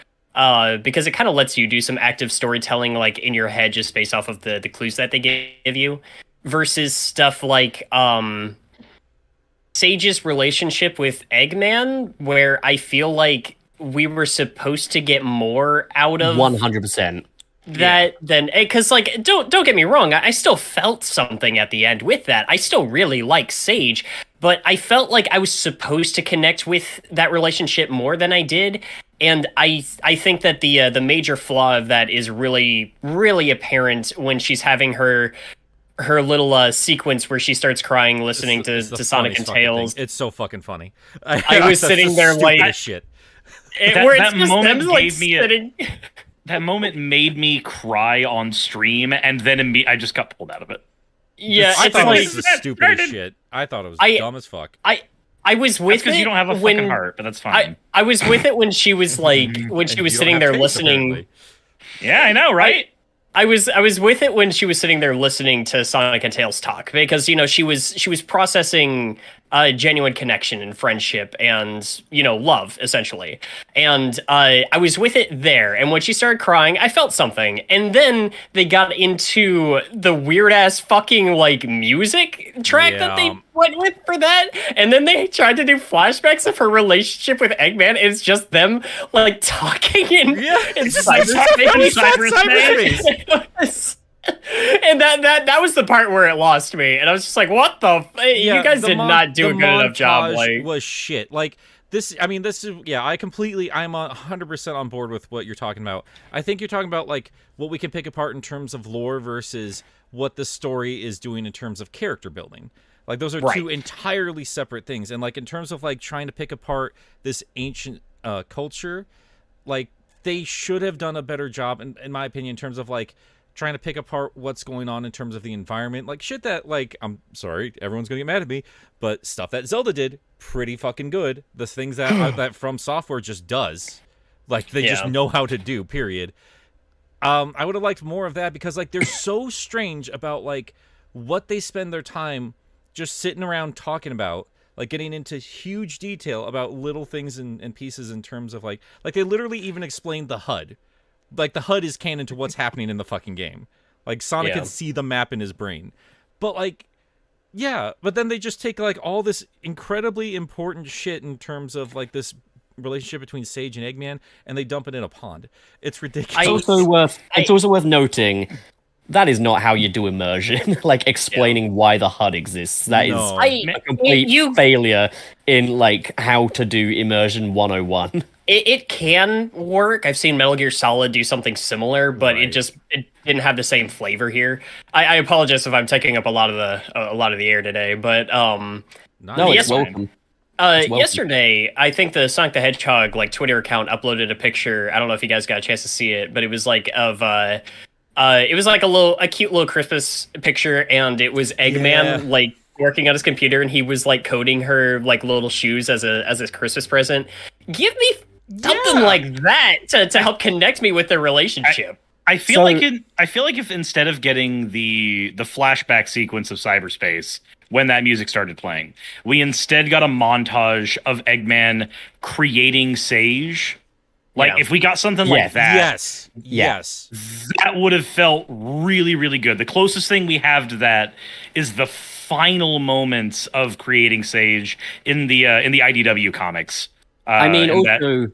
Because it kind of lets you do some active storytelling like in your head just based off of the clues that they give you, versus stuff like Sage's relationship with Eggman, where I feel like we were supposed to get more out of 100%. that than, because like don't get me wrong, I still felt something at the end with that. I still really like Sage, but I felt like I was supposed to connect with that relationship more than I did. And I think that the major flaw of that is really, really apparent when she's having her little sequence where she starts crying listening to Sonic and Tails. It's so fucking funny. I was sitting there like shit. That moment gave me that moment made me cry on stream, and then I just got pulled out of it. Yeah, I it's thought like it was the stupidest shit. I thought it was dumb as fuck. I was with it because you don't have a fucking heart, but that's fine. I was with it when she was like when she was sitting there listening. Apparently. Yeah, I know, right? I was with it when she was sitting there listening to Sonic and Tails talk, because she was processing a genuine connection and friendship and love, essentially. And I was with it there, and when she started crying, I felt something. And then they got into the weird ass fucking like music track that they went with for that, and then they tried to do flashbacks of her relationship with Eggman. It's just them like talking in cyberspace. And that was the part where it lost me, and I was just like, "What the? You guys did not do a good enough job." Like, was shit. Like this. I mean, this is I'm 100% on board with what you're talking about. I think you're talking about like what we can pick apart in terms of lore versus what the story is doing in terms of character building. Like those are two entirely separate things. And like in terms of like trying to pick apart this ancient culture, like they should have done a better job, in my opinion, in terms of like trying to pick apart what's going on in terms of the environment. Like shit that, like, I'm sorry, everyone's gonna get mad at me, but stuff that Zelda did, pretty fucking good. The things that that From Software just does, like they just know how to do, period. I would have liked more of that, because like they're so strange about like what they spend their time just sitting around talking about, like getting into huge detail about little things and pieces in terms of like they literally even explained the HUD. Like, the HUD is canon to what's happening in the fucking game. Like, Sonic can see the map in his brain. But, like, but then they just take, like, all this incredibly important shit in terms of, like, this relationship between Sage and Eggman, and they dump it in a pond. It's ridiculous. It's also worth noting, that is not how you do immersion. Like, explaining why the HUD exists. That is a complete failure in, like, how to do immersion 101. It can work. I've seen Metal Gear Solid do something similar, but it didn't have the same flavor here. I apologize if I'm taking up a lot of the air today, but no, it's welcome. Yesterday, I think the Sonic the Hedgehog like Twitter account uploaded a picture. I don't know if you guys got a chance to see it, but it was like it was like a cute little Christmas picture, and it was Eggman like working on his computer, and he was like coding her like little shoes as a Christmas present. Give me something like that to help connect me with their relationship. I feel like if instead of getting the flashback sequence of cyberspace when that music started playing, we instead got a montage of Eggman creating Sage. Like if we got something like that, yes, that would have felt really, really good. The closest thing we have to that is the final moments of creating Sage in the IDW comics. I mean, also,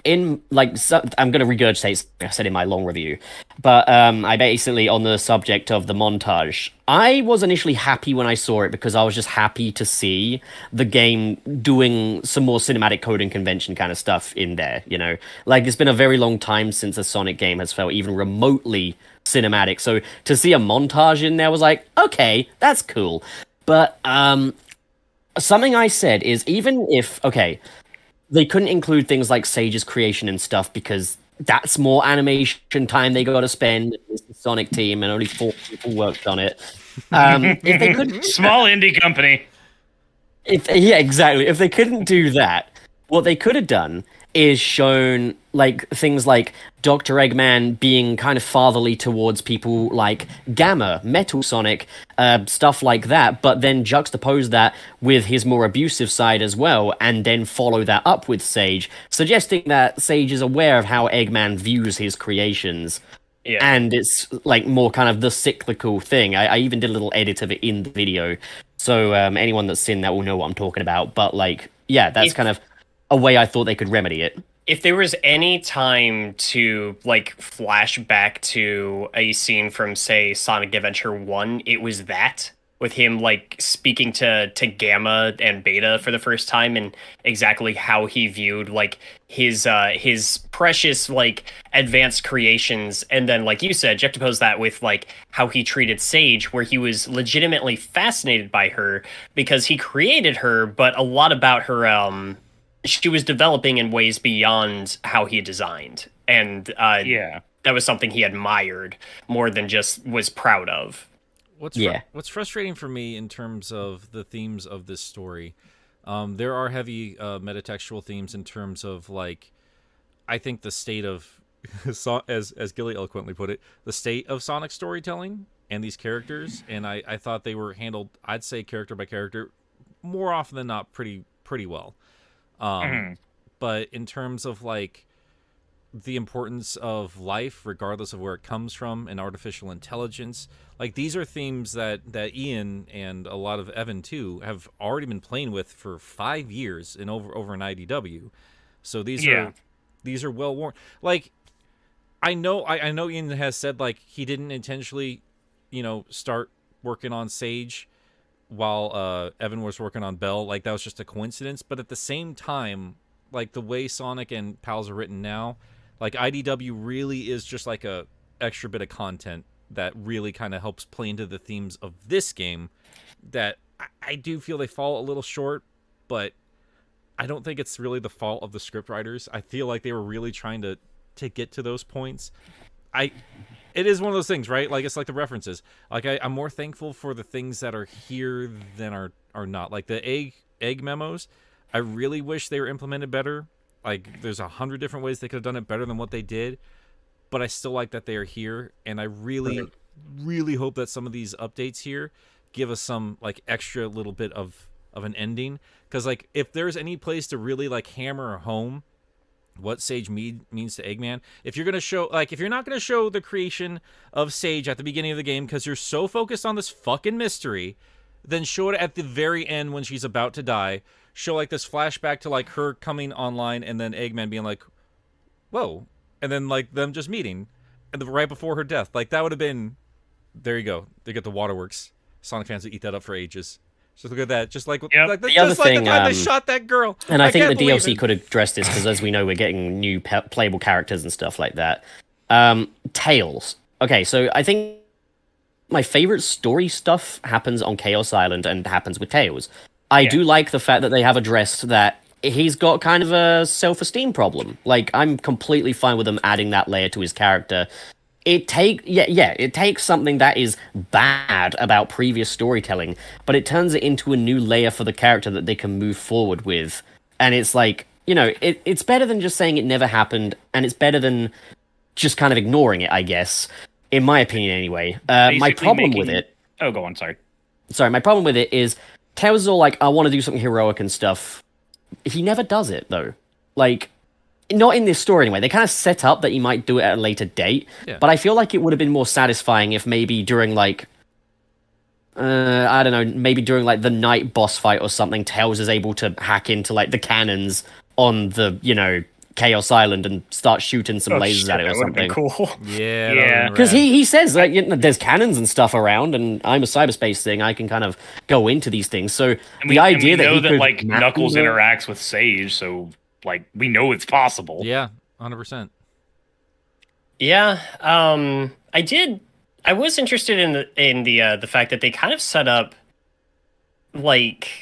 in like, I'm going to regurgitate something I said in my long review, but I basically, on the subject of the montage, I was initially happy when I saw it, because I was just happy to see the game doing some more cinematic coding convention kind of stuff in there, Like, it's been a very long time since a Sonic game has felt even remotely cinematic, so to see a montage in there was like, okay, that's cool. But something I said is, even if, they couldn't include things like Sage's creation and stuff, because that's more animation time they got to spend. It's the Sonic team, and only 4 people worked on it. If they could, small indie company. Exactly. If they couldn't do that, what they could have done is shown like things like Dr. Eggman being kind of fatherly towards people like Gamma, Metal Sonic, stuff like that, but then juxtapose that with his more abusive side as well, and then follow that up with Sage, suggesting that Sage is aware of how Eggman views his creations. Yeah. And it's like more kind of the cyclical thing. I even did a little edit of it in the video, so anyone that's seen that will know what I'm talking about. But like, yeah, that's kind of a way I thought they could remedy it. If there was any time to like flash back to a scene from, say, Sonic Adventure 1, it was that, with him like speaking to Gamma and Beta for the first time, and exactly how he viewed like his precious like advanced creations, and then like you said, juxtapose that with like how he treated Sage, where he was legitimately fascinated by her because he created her, but a lot about her she was developing in ways beyond how he designed, and that was something he admired more than just was proud of. What's frustrating for me in terms of the themes of this story, there are heavy metatextual themes in terms of like, I think the state of, as Gilly eloquently put it, the state of Sonic storytelling and these characters, and I thought they were handled, I'd say character by character, more often than not pretty well. But in terms of like the importance of life, regardless of where it comes from, and artificial intelligence, like these are themes that Ian and a lot of Evan too have already been playing with for 5 years and over in IDW. So these are well worn. Like I know Ian has said like he didn't intentionally, start working on Sage while Evan was working on Bell. Like that was just a coincidence. But at the same time, like the way Sonic and Pals are written now, like IDW really is just like a extra bit of content that really kind of helps play into the themes of this game, that I do feel they fall a little short, but I don't think it's really the fault of the scriptwriters. I feel like they were really trying to get to those points. It is one of those things, right? Like it's like the references. Like I'm more thankful for the things that are here than are not. Like the egg memos, I really wish they were implemented better. Like there's 100 different ways they could have done it better than what they did, but I still like that they are here, and I really, really hope that some of these updates here give us some like extra little bit of an ending. Because like if there's any place to really like hammer home what Sage means to Eggman, if you're not gonna show the creation of Sage at the beginning of the game because you're so focused on this fucking mystery, then show it at the very end when she's about to die. Show like this flashback to like her coming online, and then Eggman being like, whoa, and then like them just meeting, and right before her death. Like that would have been, there you go. They get the waterworks. Sonic fans would eat that up for ages. Just look at that. Just like, like the other thing, the time they shot that girl. And I think the DLC could address this, because as we know, we're getting new playable characters and stuff like that. Tails. Okay, so I think my favorite story stuff happens on Chaos Island and happens with Tails. I do like the fact that they have addressed that he's got kind of a self-esteem problem. Like, I'm completely fine with them adding that layer to his character. It takes something that is bad about previous storytelling, but it turns it into a new layer for the character that they can move forward with. And it's like, it's better than just saying it never happened, and it's better than just kind of ignoring it, I guess. In my opinion, anyway. My problem with it... Oh, go on, sorry. Sorry, my problem with it is Tails is all like, I want to do something heroic and stuff. He never does it, though. Like, not in this story anyway. They kind of set up that he might do it at a later date, but I feel like it would have been more satisfying if maybe during, like, I don't know, maybe during, like, the night boss fight or something, Tails is able to hack into, like, the cannons on the, Chaos Island and start shooting some lasers at it or something. Cool. Yeah. Because he says that there's cannons and stuff around, and I'm a cyberspace thing. I can kind of go into these things. So the idea that we know that that like Knuckles interacts with Sage, so like we know it's possible. Yeah, 100%. Yeah. I was interested in the fact that they kind of set up like.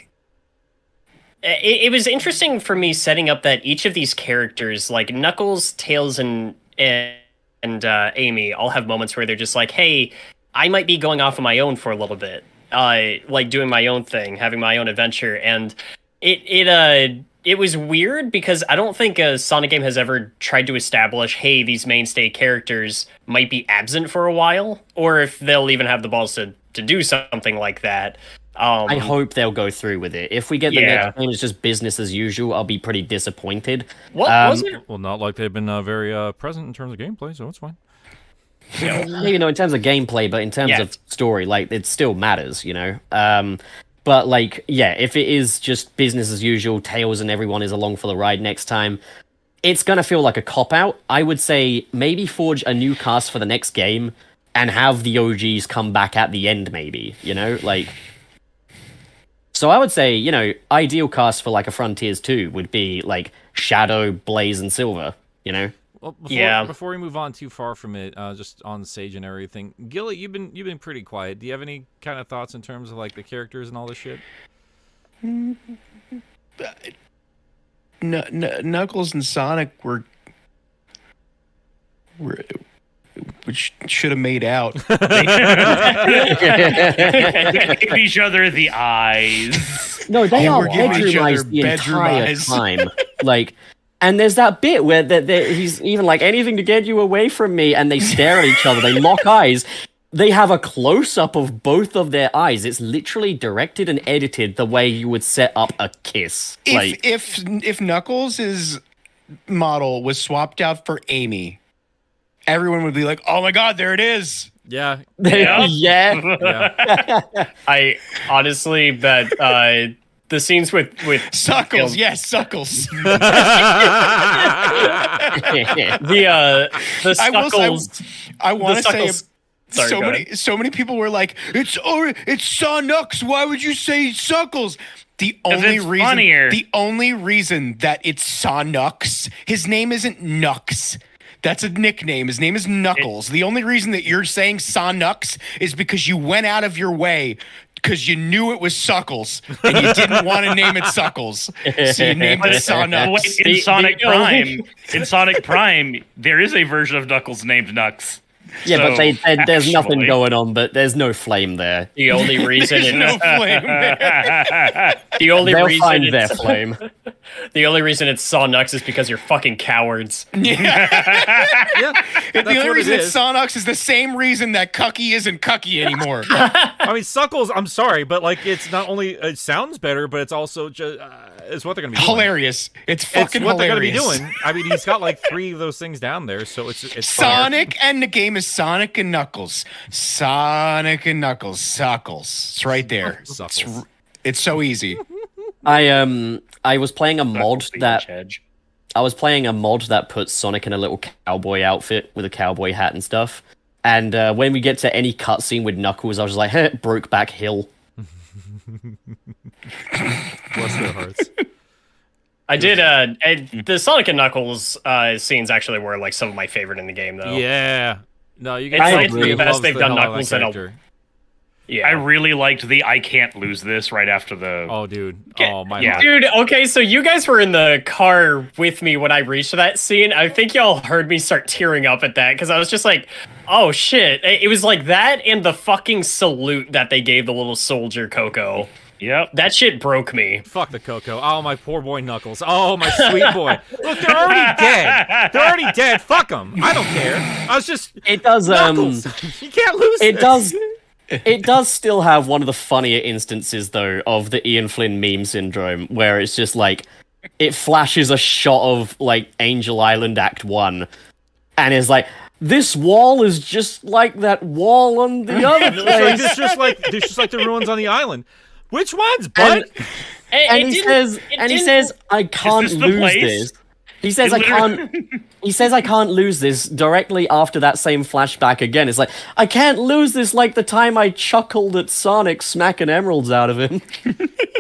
It was interesting for me setting up that each of these characters, like Knuckles, Tails, and Amy, all have moments where they're just like, "Hey, I might be going off on my own for a little bit, like doing my own thing, having my own adventure," and it it was weird because I don't think a Sonic game has ever tried to establish, hey, these mainstay characters might be absent for a while, or if they'll even have the balls to do something like that. I hope they'll go through with it. If we get the next game, it's just business as usual, I'll be pretty disappointed. What was it? Well, not like they've been very present in terms of gameplay, so it's fine. Maybe in terms of gameplay, but in terms of story, like, it still matters, But, like, yeah, if it is just business as usual, Tails and everyone is along for the ride next time, it's going to feel like a cop-out. I would say maybe forge a new cast for the next game and have the OGs come back at the end, maybe, Like, so I would say, ideal cast for, like, a Frontiers 2 would be, like, Shadow, Blaze, and Silver, Well, Yeah. Before we move on too far from it, just on stage and everything, Gilly, you've been pretty quiet. Do you have any kind of thoughts in terms of like the characters and all this shit? Knuckles and Sonic were which should have made out. They gave each other the eyes. No, they are were giving each other bedroom eyes the bedroom entire eyes. time. Like, and there's that bit where he's even like, anything to get you away from me, and they stare at each other, they lock eyes. They have a close-up of both of their eyes. It's literally directed and edited the way you would set up a kiss. If Knuckles' model was swapped out for Amy, everyone would be like, "Oh my God, there it is!" Yeah. Yeah. I honestly bet the scenes with Suckles, yes, Suckles. the Suckles. I want to say. Suckles. Sorry, So many people were like, it's Sonux. Why would you say Suckles? The only reason that it's Sonux, his name isn't Nux. That's a nickname. His name is Knuckles. The only reason that you're saying Sonux is because you went out of your way because you knew it was Suckles and you didn't want to name it Suckles. So you named it Sonux. Wait, in Sonic Prime, there is a version of Knuckles named Nux. Yeah, So, but there's nothing actually- going on, but there's no flame there. The only reason There's no flame there. the only They'll reason find their it's flame. the only reason it's Saw Nux is because you're fucking cowards. Yeah. The only what reason it it's is. Sonux is the same reason that Cucky isn't Cucky anymore. I mean, Suckles, I'm sorry, but like, it's not only it sounds better, but it's also just it's what they're gonna be doing. Hilarious. It's fucking It's what hilarious. they're gonna be doing. I mean, he's got like 3 of those things down there, so it's fine. Sonic, and the game is Sonic and Knuckles. Sonic and Knuckles. Suckles. It's right there. Suckles. It's so easy. I was playing a mod Knuckles the that hedge. puts Sonic in a little cowboy outfit with a cowboy hat and stuff. And when we get to any cutscene with Knuckles, I was just like, Brokeback Hill. Bless their hearts. I did the Sonic and Knuckles scenes actually were like some of my favorite in the game though. Yeah. No, you It's guys like really the best loves they've the done hell out of Knuckles that in a- character. Yeah. I really liked the I can't lose this right after the. Oh, dude. Yeah. Oh, my Yeah. heart. Dude, okay, so you guys were in the car with me when I reached that scene. I think y'all heard me start tearing up at that because I was just like, oh shit. It was like that and the fucking salute that they gave the little soldier Coco. Yep. That shit broke me. Fuck the Coco. Oh, my poor boy Knuckles. Oh, my sweet boy. Look, they're already dead. They're already dead. Fuck them. I don't care. I was just It does Knuckles. You can't lose. it this. does it does still have one of the funnier instances though of the Ian Flynn meme syndrome where it's just like it flashes a shot of like Angel Island Act 1 and is like this wall is just like that wall on the other place. It's just like the ruins on the island. Which ones, bud? And he says I can't this the lose place? this. He says I can't lose this directly after that same flashback again. It's like, I can't lose this like the time I chuckled at Sonic smacking emeralds out of him.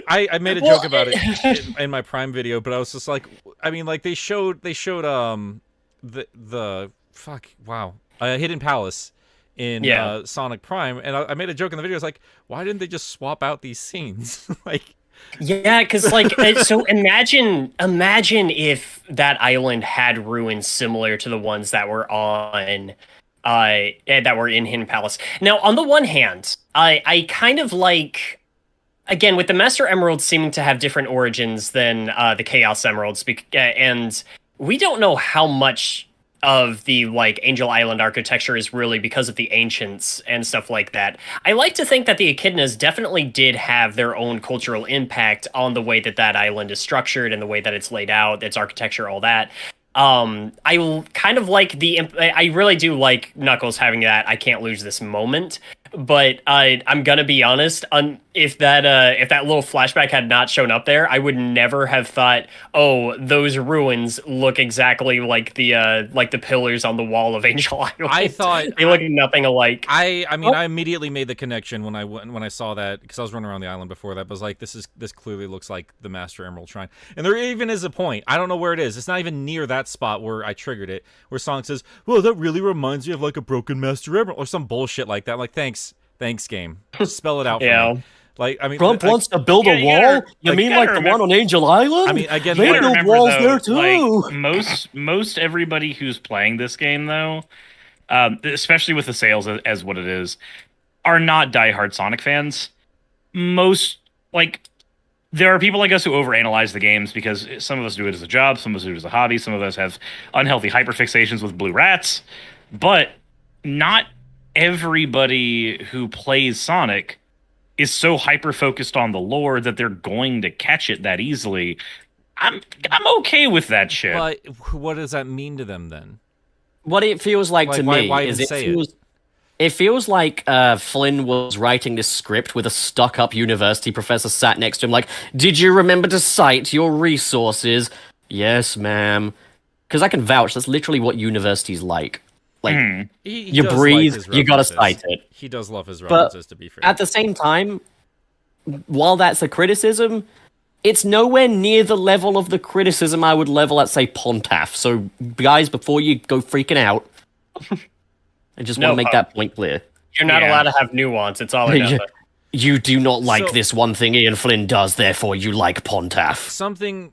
I made a joke about it in my Prime video, but I was just like, I mean, like they showed the Hidden Palace in Sonic Prime, and I made a joke in the video. I was like, why didn't they just swap out these scenes? Like, Yeah, because like, so imagine if that island had ruins similar to the ones that were on, that were in Hidden Palace. Now, on the one hand, I kind of like again, with the Master Emeralds seeming to have different origins than the Chaos Emeralds, and we don't know how much of the like Angel Island architecture is really because of the ancients and stuff like that. I like to think that the Echidnas definitely did have their own cultural impact on the way that that island is structured and the way that it's laid out, its architecture, all that. I kind of like I really do like Knuckles having that I can't lose this moment, but I'm gonna be honest, if that little flashback had not shown up there, I would never have thought, oh, those ruins look exactly like the pillars on the wall of Angel Island. I thought they look nothing alike. I mean, I immediately made the connection when I saw that, because I was running around the island before that. But I was like, this clearly looks like the Master Emerald Shrine, and there even is a point. I don't know where it is. It's not even near that spot where I triggered it, where Sonic says, "Well, that really reminds me of like a broken Master Emerald," or some bullshit like that. I'm like, thanks, game. Spell it out for me. Like, I mean, Trump wants to build a wall? You mean like the one on Angel Island? I mean, again, they build walls there too. Like, most everybody who's playing this game, though, especially with the sales as what it is, are not diehard Sonic fans. Most, like, there are people like us who overanalyze the games because some of us do it as a job, some of us do it as a hobby, some of us have unhealthy hyperfixations with blue rats, but not everybody who plays Sonic is so hyper focused on the lore that they're going to catch it that easily. I'm okay with that shit. But what does that mean to them then? What it feels like to me is it feels like Flynn was writing this script with a stuck-up university professor sat next to him like, did you remember to cite your resources? Yes, ma'am. Because I can vouch, that's literally what university's like. Like, you breathe, you gotta cite it. He does love his references, to be fair. At the same time, while that's a criticism, it's nowhere near the level of the criticism I would level at, say, Pontaf. So, guys, before you go freaking out, I just want to make that point clear. You're not allowed to have nuance. It's all or nothing. You do not like this one thing Ian Flynn does, therefore you like Pontaf. Something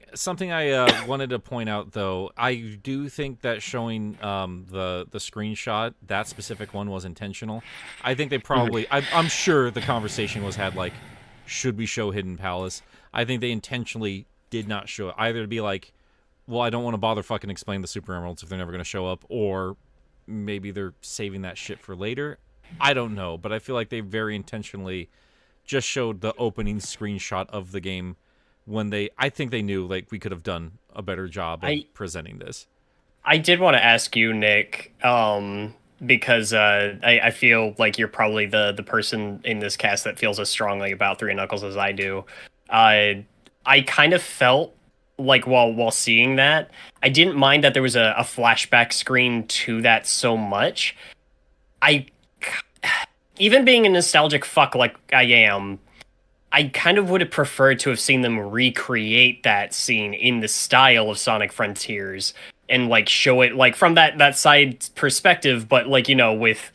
I wanted to point out, though, I do think that showing the screenshot, that specific one, was intentional. I think they probably... I'm sure the conversation was had, like, should we show Hidden Palace? I think they intentionally did not show it. Either to be like, well, I don't want to bother fucking explaining the Super Emeralds if they're never going to show up, or maybe they're saving that shit for later. I don't know, but I feel like they very intentionally just showed the opening screenshot of the game when I think they knew, like, we could have done a better job of presenting this. I did want to ask you, Nick, because I feel like you're probably the person in this cast that feels as strongly about Three Knuckles as I do. I kind of felt like while seeing that, I didn't mind that there was a flashback screen to that so much. Even being a nostalgic fuck like I am, I kind of would have preferred to have seen them recreate that scene in the style of Sonic Frontiers and like show it like from that side perspective, but like, you know, with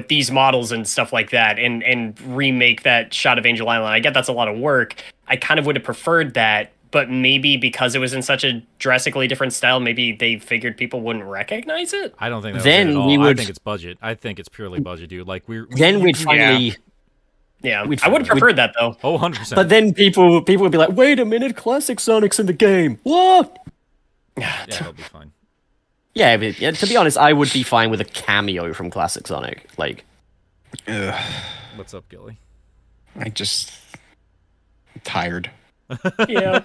these models and stuff like that, and remake that shot of Angel Island. I get that's a lot of work. I kind of would have preferred that, but maybe because it was in such a drastically different style, maybe they figured people wouldn't recognize it. I don't think that was it at all. I think it's budget. I think it's purely budget, dude. Like we'd finally... Yeah, I would have preferred that, though. Oh, 100%. But then people would be like, wait a minute, Classic Sonic's in the game. What? Yeah, that'll be fine. Yeah, but, to be honest, I would be fine with a cameo from Classic Sonic. Like, what's up, Gilly? I'm tired. Yeah.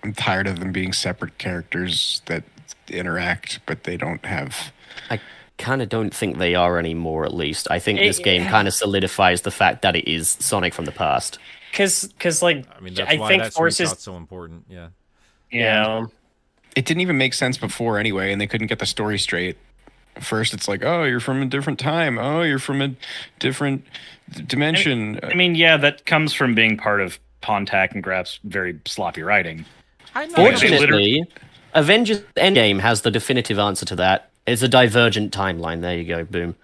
I'm tired of them being separate characters that interact, but they don't have... I kind of don't think they are anymore, at least. I think this game kind of solidifies the fact that it is Sonic from the past. Because like, I mean, that's why that screenshot's so important, yeah. Yeah. It didn't even make sense before anyway, and they couldn't get the story straight. First, it's like, oh, you're from a different time. Oh, you're from a different dimension. I mean, yeah, that comes from being part of Pontac and Graf's very sloppy writing. Fortunately, Avengers Endgame has the definitive answer to that. It's a divergent timeline. There you go, boom.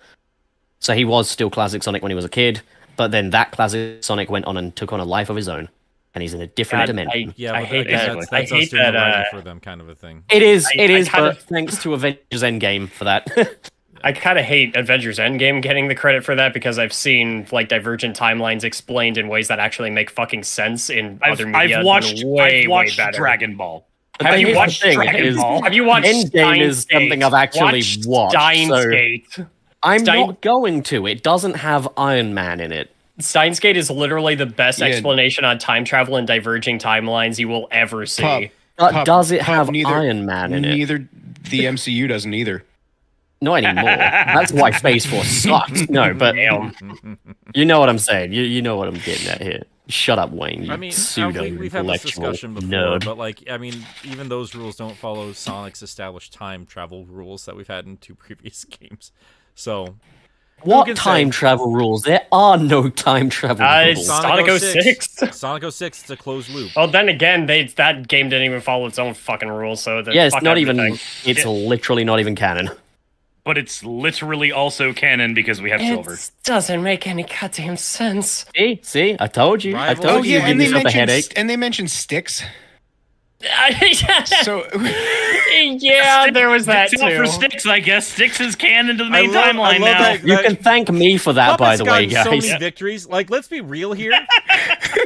So he was still Classic Sonic when he was a kid, but then that Classic Sonic went on and took on a life of his own, and he's in a different dimension. I hate that. That's us doing the writing for them, kind of a thing. It is, but thanks to Avengers Endgame for that. I kind of hate Avengers Endgame getting the credit for that because I've seen like divergent timelines explained in ways that actually make fucking sense in other media. I've watched way Dragon Ball. Have you watched Dragon Ball? Have you watched Endgame is something I've actually watched. Steins So Gate. I'm not going to. It doesn't have Iron Man in it. Steins Gate is literally the best Yeah. explanation on time travel and diverging timelines you will ever see. But does it have neither- Iron Man in it? Neither the MCU doesn't either. Not anymore. That's why Phase 4 sucked. No, but you know what I'm saying. You know what I'm getting at here. Shut up, Wayne. You I mean, we've had this pseudo-intellectual discussion before, nerd. but like, I mean, even those rules don't follow Sonic's established time travel rules that we've had in 2 previous games. So, What can time say- travel rules? There are no time travel rules. Sonic 06. Sonic 06, it's a closed loop. Well, then again, that game didn't even follow its own fucking rules, so Yeah, it's fuck not everything. even. It's literally not even canon. But it's literally also canon because we have silver. It doesn't make any goddamn sense. See, I told you. I Rivals. told Oh you. yeah, You'd and give they yourself a mentioned headache. and they mentioned sticks. So Yeah, there was that Sticks out for too. Sticks, I guess. Sticks is canon to the main I timeline love now. that- You can thank me for that, by Puppet's the way, gotten guys. so many victories. Like, let's be real here.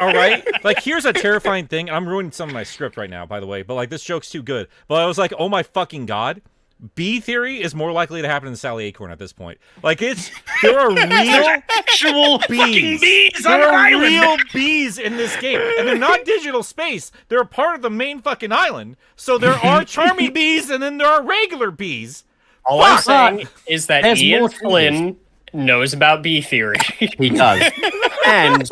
All right? Like, here's a terrifying thing. I'm ruining some of my script right now, by the way, but, like, this joke's too good. But I was like, oh my fucking god. B theory is more likely to happen than Sally Acorn at this point. Like, there are real Actual fucking bees on there an are island. real bees in this game, and they're not digital space. They're a part of the main fucking island. So there are charming bees, and then there are regular bees. All I'm Fuck. saying is that There's Ian more to Flynn knows about B theory. He does. And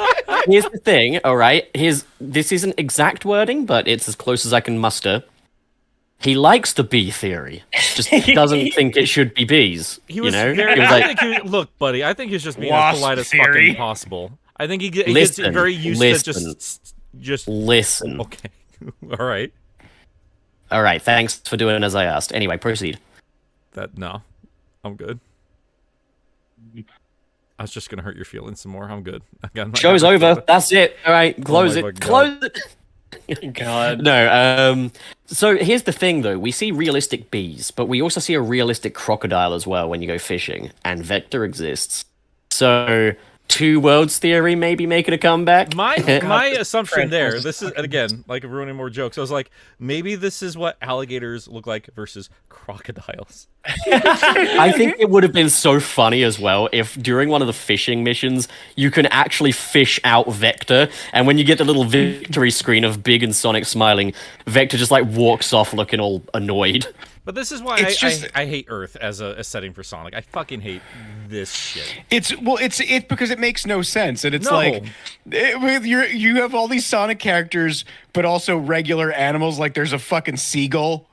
here's the thing, all right? This isn't exact wording, but it's as close as I can muster. He likes the bee theory, just doesn't think it should be bees. He was you know? very. He was I like, think look, buddy. I think he's just being Wasp as polite as theory. fucking possible. I think he gets Listen, very used listen. to just. listen. Okay, all right. All right, thanks for doing as I asked. Anyway, proceed. No, I'm good. I was just gonna hurt your feelings some more. I'm good. Show's over. That's it. All right, close my it. fucking Close it. God. No, so here's the thing though, we see realistic bees, but we also see a realistic crocodile as well when you go fishing, and Vector exists. So, Two Worlds theory maybe making a comeback? My assumption there. This is, and again, like ruining more jokes. I was like, maybe this is what alligators look like versus crocodiles. I think it would have been so funny as well if during one of the fishing missions you can actually fish out Vector, and when you get the little victory screen of Big and Sonic smiling, Vector just like walks off looking all annoyed. But this is why I hate Earth as a setting for Sonic. I fucking hate this shit. it's because it makes no sense, and it's No. like you have all these Sonic characters, but also regular animals. Like there's a fucking seagull.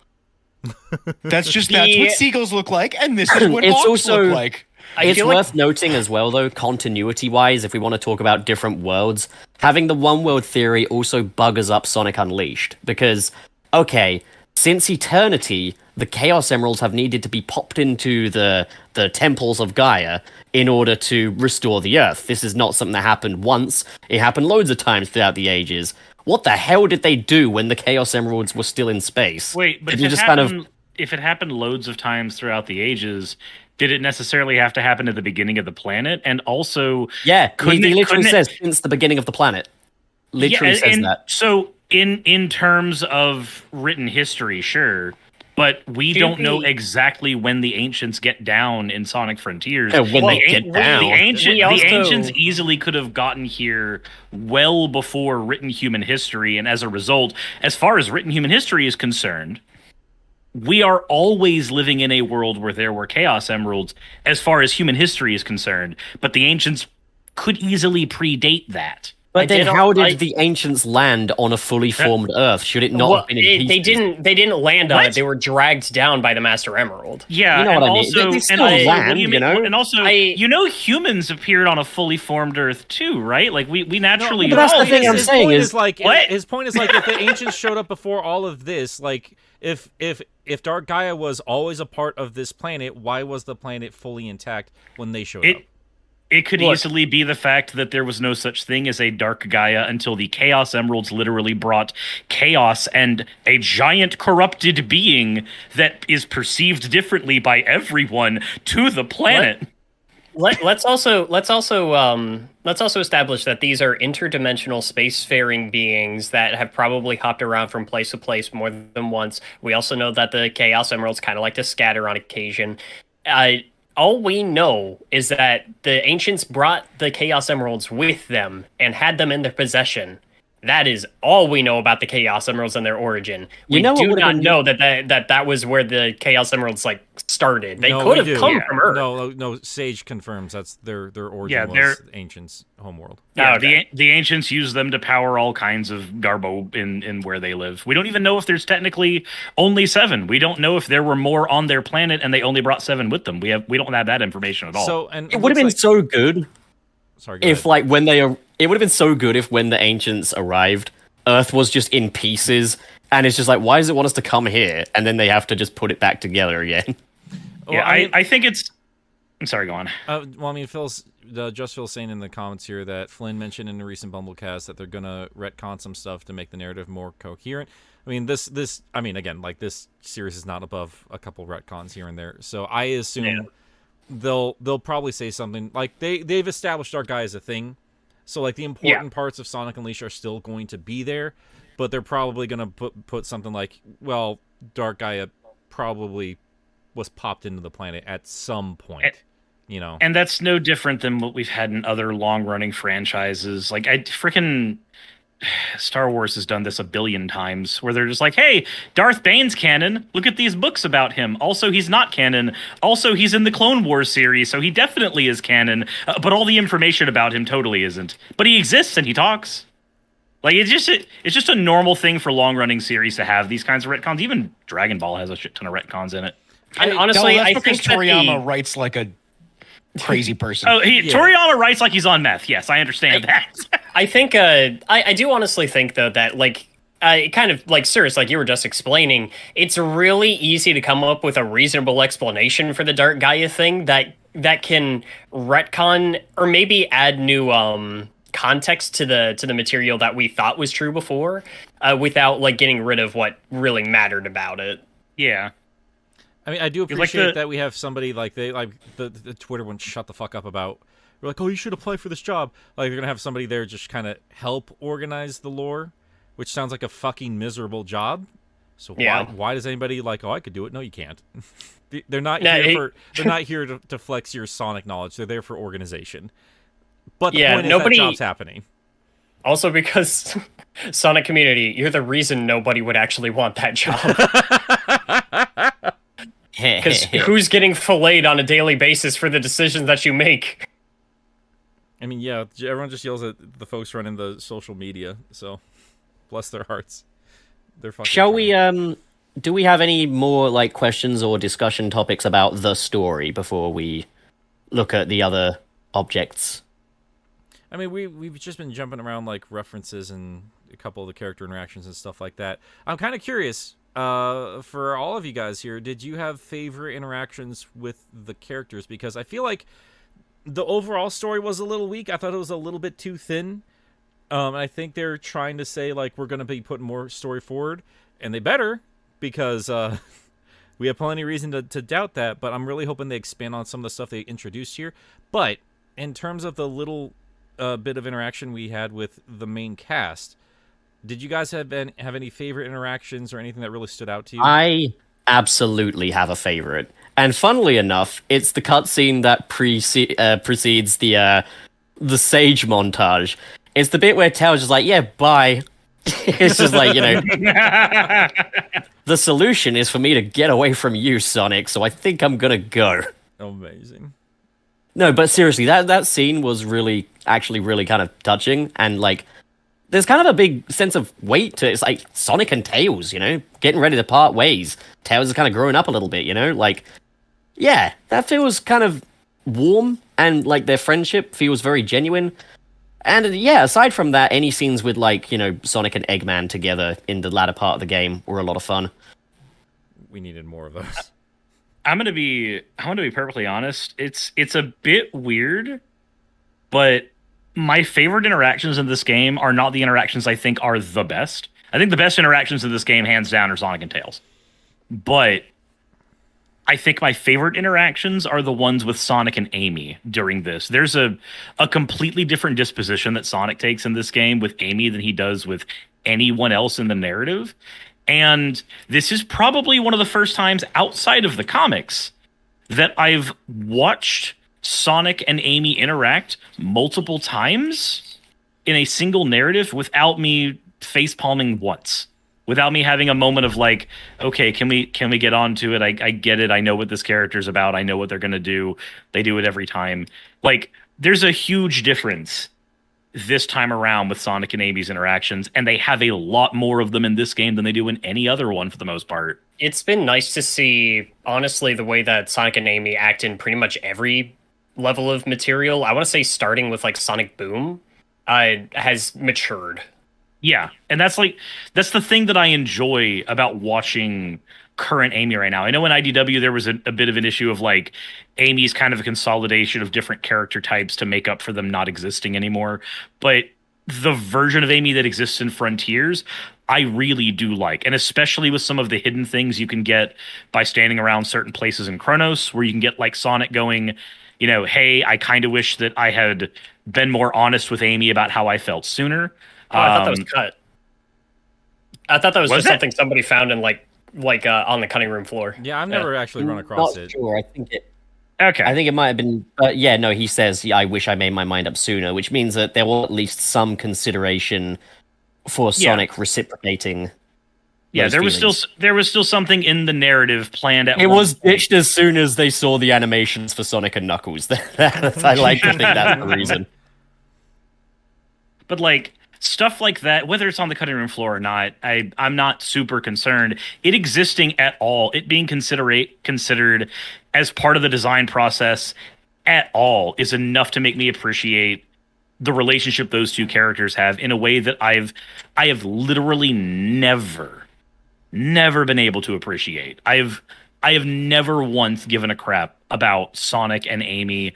That's what seagulls look like, and this is what It's hawks also- look like. It's feel like- worth noting as well, though, continuity-wise, if we want to talk about different worlds, having the one-world theory also buggers up Sonic Unleashed. Because, okay, since Eternity, the Chaos Emeralds have needed to be popped into the temples of Gaia in order to restore the Earth. This is not something that happened once. It happened loads of times throughout the ages. What the hell did they do when the Chaos Emeralds were still in space? Wait, but Did if you it, just happened, if it happened loads of times throughout the ages, did it necessarily have to happen at the beginning of the planet? And also, Yeah, he couldn't literally couldn't says since the beginning of the planet. Literally says and that. So in terms of written history, sure, but we don't know exactly when the ancients get down in Sonic Frontiers. Yeah, when they get down. The We also- ancients easily could have gotten here well before written human history, and as a result, as far as written human history is concerned, we are always living in a world where there were Chaos Emeralds as far as human history is concerned, but the ancients could easily predate that. But then did- how did I- the ancients land on a fully formed Earth? Should it not Well, have been in they pieces? didn't land on What? it. They were dragged down by the Master Emerald. Yeah, You know and what I mean. also, They still and also, land, what do you mean- know? and also, humans appeared on a fully formed Earth too, right? Like we naturally. but that's the evolved. thing I'm his saying point is- like What? his point is like if the ancients showed up before all of this, like if Dark Gaia was always a part of this planet, why was the planet fully intact when they showed up? It could Look. easily be the fact that there was no such thing as a Dark Gaia until the Chaos Emeralds literally brought chaos and a giant corrupted being that is perceived differently by everyone to the planet. Let's also establish that these are interdimensional spacefaring beings that have probably hopped around from place to place more than once. We also know that the Chaos Emeralds kind of like to scatter on occasion. All we know is that the ancients brought the Chaos Emeralds with them and had them in their possession. That is all we know about the Chaos Emeralds and their origin. We do not know that was where the Chaos Emeralds like started. They could have come from Earth. No. Sage confirms that's their origin was the ancients' homeworld. Yeah, the ancients use them to power all kinds of garbo in where they live. We don't even know if there's technically only 7. We don't know if there were more on their planet and they only brought 7 with them. We don't have that information at all. So and it would have been so good. Sorry, if like when they it would have been so good if when the ancients arrived, Earth was just in pieces, and it's just like, why does it want us to come here? And then they have to just put it back together again. Yeah, I think it's. I'm sorry, go on. Well, I mean, Phil's saying in the comments here that Flynn mentioned in the recent Bumblecast that they're gonna retcon some stuff to make the narrative more coherent. I mean, this again, like this series is not above a couple retcons here and there, so I assume they'll probably say something like they've established Dark Gaia as a thing, so like the important parts of Sonic Unleashed are still going to be there, but they're probably gonna put something like, well, Dark Gaia probably was popped into the planet at some point. And that's no different than what we've had in other long-running franchises. Like, Star Wars has done this a billion times, where they're just like, hey, Darth Bane's canon. Look at these books about him. Also, he's not canon. Also, he's in the Clone Wars series, so he definitely is canon. But all the information about him totally isn't. But he exists and he talks. Like, it's just a normal thing for long-running series to have these kinds of retcons. Even Dragon Ball has a shit ton of retcons in it. And honestly, that's I because think Toriyama writes like a crazy person. Toriyama writes like he's on meth. Yes, I understand that. I think I do honestly think though that like kind of like Cirrus, like you were just explaining, it's really easy to come up with a reasonable explanation for the Dark Gaia thing that can retcon or maybe add new context to the material that we thought was true before, without like getting rid of what really mattered about it. Yeah. I mean, I do appreciate that we have somebody like the Twitter wouldn't shut the fuck up about. We're like, oh, you should apply for this job. Like, they're gonna have somebody there just kind of help organize the lore, which sounds like a fucking miserable job. So why does anybody like, oh, I could do it? No, you can't. They're not here to flex your Sonic knowledge. They're there for organization. But the point is that job's happening. Also, because Sonic community, you're the reason nobody would actually want that job. Because who's getting filleted on a daily basis for the decisions that you make? I mean, yeah, everyone just yells at the folks running the social media, so bless their hearts. They're fucking Shall we, do we have any more, like, questions or discussion topics about the story before we look at the other objects? I mean, we've just been jumping around, like, references and a couple of the character interactions and stuff like that. I'm kind of curious, for all of you guys here, did you have favorite interactions with the characters? Because I feel like the overall story was a little weak. I thought it was a little bit too thin. And I think they're trying to say, like, we're going to be putting more story forward. And they better, because we have plenty of reason to doubt that. But I'm really hoping they expand on some of the stuff they introduced here. But in terms of the little bit of interaction we had with the main cast, did you guys have any favorite interactions or anything that really stood out to you? I absolutely have a favorite. And funnily enough, it's the cutscene that precedes the Sage montage. It's the bit where Tails is like, yeah, bye. It's just like, you know, the solution is for me to get away from you, Sonic, so I think I'm gonna go. Amazing. No, but seriously, that scene was actually really kind of touching, and like, there's kind of a big sense of weight to it. It's like Sonic and Tails, you know, getting ready to part ways. Tails is kind of growing up a little bit, you know, like, yeah, that feels kind of warm, and like their friendship feels very genuine. And yeah, aside from that, any scenes with like, you know, Sonic and Eggman together in the latter part of the game were a lot of fun. We needed more of those. I'm gonna be perfectly honest. It's a bit weird but my favorite interactions in this game are not the interactions I think are the best. I think the best interactions in this game, hands down, are Sonic and Tails. But I think my favorite interactions are the ones with Sonic and Amy during this. There's a completely different disposition that Sonic takes in this game with Amy than he does with anyone else in the narrative. And this is probably one of the first times outside of the comics that I've watched Sonic and Amy interact multiple times in a single narrative without me face palming once. Without me having a moment of like, okay, can we get on to it? I get it. I know what this character's about. I know what they're gonna do. They do it every time. Like, there's a huge difference this time around with Sonic and Amy's interactions, and they have a lot more of them in this game than they do in any other one for the most part. It's been nice to see, honestly, the way that Sonic and Amy act in pretty much every level of material. I want to say starting with like Sonic Boom, has matured. Yeah, and that's the thing that I enjoy about watching current Amy right now. I know in IDW there was a bit of an issue of like Amy's kind of a consolidation of different character types to make up for them not existing anymore. But the version of Amy that exists in Frontiers, I really do like. And especially with some of the hidden things you can get by standing around certain places in Chronos, where you can get like Sonic going, hey, I kind of wish that I had been more honest with Amy about how I felt sooner. Oh, I thought that was cut. I thought that was just something somebody found in like on the cutting room floor. Yeah, I've never actually run across Not it. sure. I think it. Okay. I think it might have been. But yeah, no. He says, "I wish I made my mind up sooner," which means that there was at least some consideration for Sonic reciprocating. Yeah, there feelings. was still something in the narrative planned at. It was ditched as soon as they saw the animations for Sonic and Knuckles. I like to think that's the reason. But like stuff like that, whether it's on the cutting room floor or not, I'm not super concerned. It existing at all, it being considered as part of the design process at all, is enough to make me appreciate the relationship those two characters have in a way that I have literally never been able to appreciate. I have never once given a crap about Sonic and Amy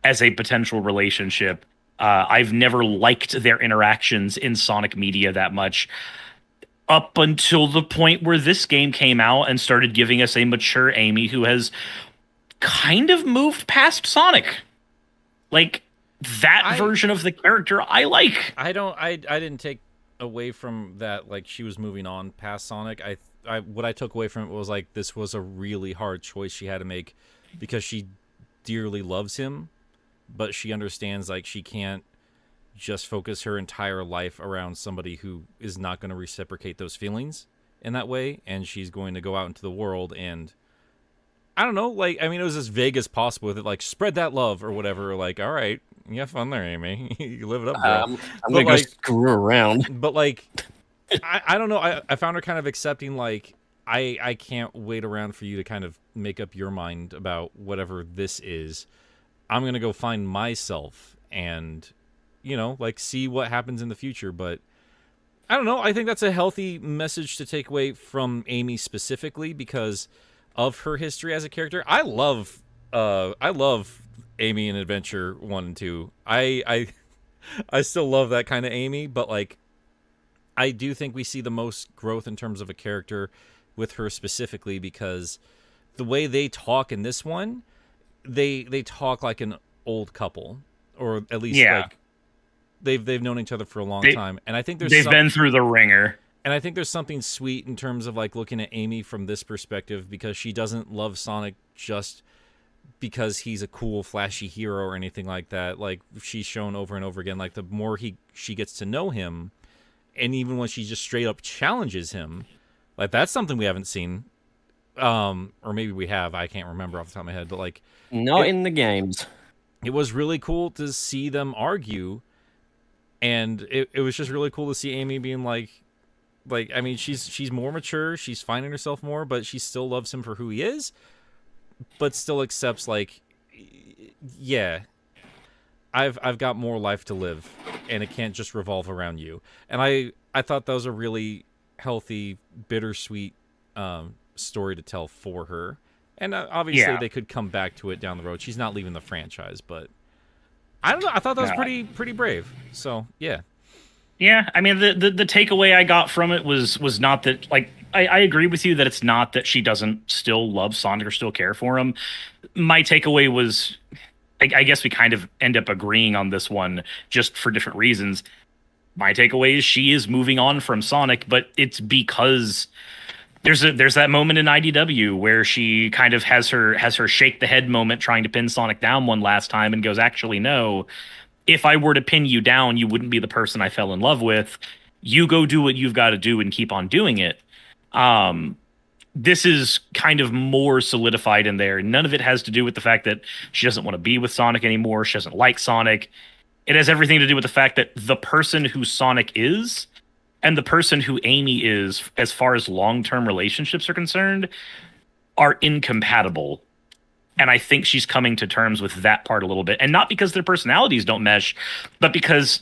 as a potential relationship. I've never liked their interactions in Sonic media that much up until the point where this game came out and started giving us a mature Amy who has kind of moved past Sonic. Like, that version of the character I like. I didn't take away from that like she was moving on past Sonic. What I took away from it was like this was a really hard choice she had to make because she dearly loves him, but she understands like she can't just focus her entire life around somebody who is not going to reciprocate those feelings in that way, and she's going to go out into the world and I don't know, like, I mean, it was as vague as possible with it, like, spread that love or whatever, like, all right, you have fun there, Amy. You live it up, bro. I'm going to go screw around. But, like, I don't know, I found her kind of accepting, like, I can't wait around for you to kind of make up your mind about whatever this is. I'm going to go find myself and, like, see what happens in the future, but I don't know, I think that's a healthy message to take away from Amy specifically because of her history as a character. I love Amy in Adventure 1 and 2. I still love that kind of Amy, but like I do think we see the most growth in terms of a character with her specifically because the way they talk in this one, they talk like an old couple, or at least like they've known each other for a long time, and I think they've been through the ringer. And I think there's something sweet in terms of like looking at Amy from this perspective because she doesn't love Sonic just because he's a cool, flashy hero or anything like that. Like she's shown over and over again, like the more she gets to know him, and even when she just straight up challenges him, like that's something we haven't seen. Or maybe we have. I can't remember off the top of my head, but like not in the games. It was really cool to see them argue, and it was just really cool to see Amy being like, I mean, she's more mature, she's finding herself more, but she still loves him for who he is, but still accepts like, yeah, I've got more life to live, and it can't just revolve around you. And I thought that was a really healthy, bittersweet story to tell for her. And obviously they could come back to it down the road. She's not leaving the franchise, but I don't know. I thought that was Yeah. pretty brave. So yeah. Yeah, I mean the takeaway I got from it was not that, like, I agree with you that it's not that she doesn't still love Sonic or still care for him. My takeaway was, I guess we kind of end up agreeing on this one just for different reasons. My takeaway is she is moving on from Sonic, but it's because there's that moment in IDW where she kind of has her shake the head moment trying to pin Sonic down one last time and goes, actually no, if I were to pin you down, you wouldn't be the person I fell in love with. You go do what you've got to do and keep on doing it. This is kind of more solidified in there. None of it has to do with the fact that she doesn't want to be with Sonic anymore. She doesn't like Sonic. It has everything to do with the fact that the person who Sonic is and the person who Amy is, as far as long-term relationships are concerned, are incompatible. And I think she's coming to terms with that part a little bit. And not because their personalities don't mesh, but because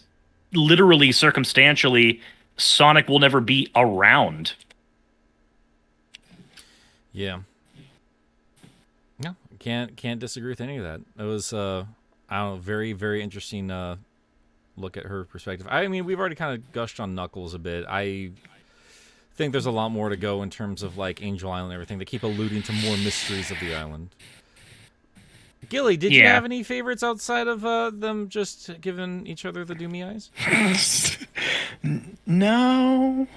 literally, circumstantially, Sonic will never be around. Yeah. No, can't disagree with any of that. It was I don't know, very very interesting look at her perspective. I mean, we've already kind of gushed on Knuckles a bit. I think there's a lot more to go in terms of like Angel Island and everything. They keep alluding to more mysteries of the island. Gilly, did you have any favorites outside of them just giving each other the doomy eyes? No,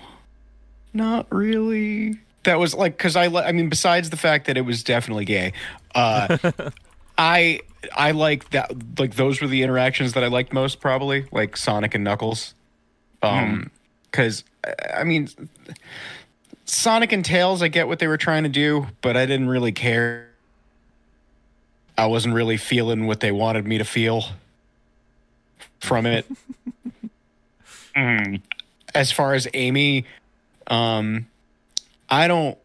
not really. That was like, because I mean, besides the fact that it was definitely gay, I like that. Like, those were the interactions that I liked most, probably, like Sonic and Knuckles. Because I mean, Sonic and Tails, I get what they were trying to do, but I didn't really care. I wasn't really feeling what they wanted me to feel from it. As far as Amy, I don't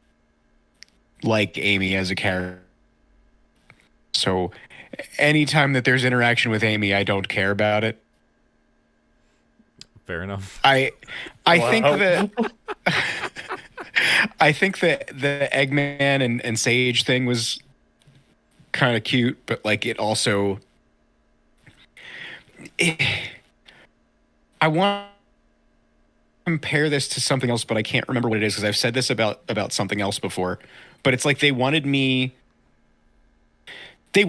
like Amy as a character. So anytime that there's interaction with Amy, I don't care about it. Fair enough. I think that I think that the Eggman and Sage thing was kind of cute, but like it also I want to compare this to something else, but I can't remember what it is because I've said this about something else before. But it's like they wanted me to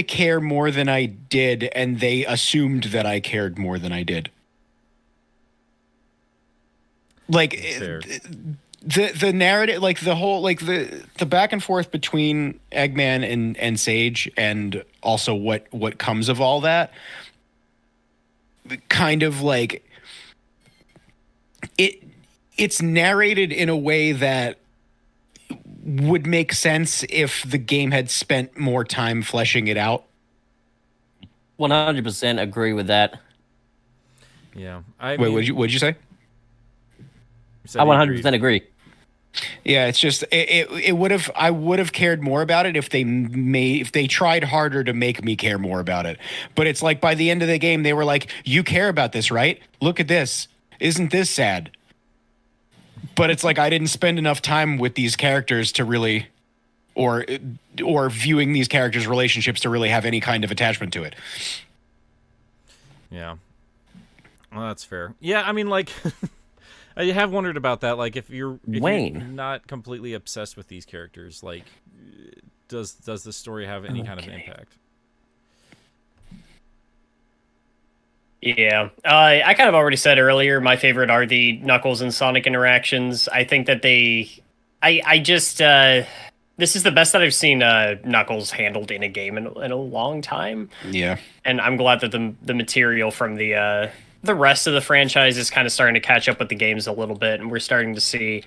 care more than I did, and they assumed that I cared more than I did. Like Fair. the narrative, like the whole, like the back and forth between Eggman and Sage, and also what comes of all that, kind of like it's narrated in a way that would make sense if the game had spent more time fleshing it out. 100% agree with that. Yeah. Wait, what'd you say? I 100% agree. Yeah, it's just it would have, I would have cared more about it if they tried harder to make me care more about it. But it's like by the end of the game they were like, "You care about this, right? Look at this. Isn't this sad?" But it's like I didn't spend enough time with these characters to really, or viewing these characters' relationships to really have any kind of attachment to it. Yeah. Well, that's fair. Yeah, I mean, like, I have wondered about that. Like, if you're not completely obsessed with these characters, like, does the story have any kind of impact? Yeah, I kind of already said earlier, my favorite are the Knuckles and Sonic interactions. I think that I just, this is the best that I've seen Knuckles handled in a game in a long time. Yeah. And I'm glad that the material from the rest of the franchise is kind of starting to catch up with the games a little bit, and we're starting to see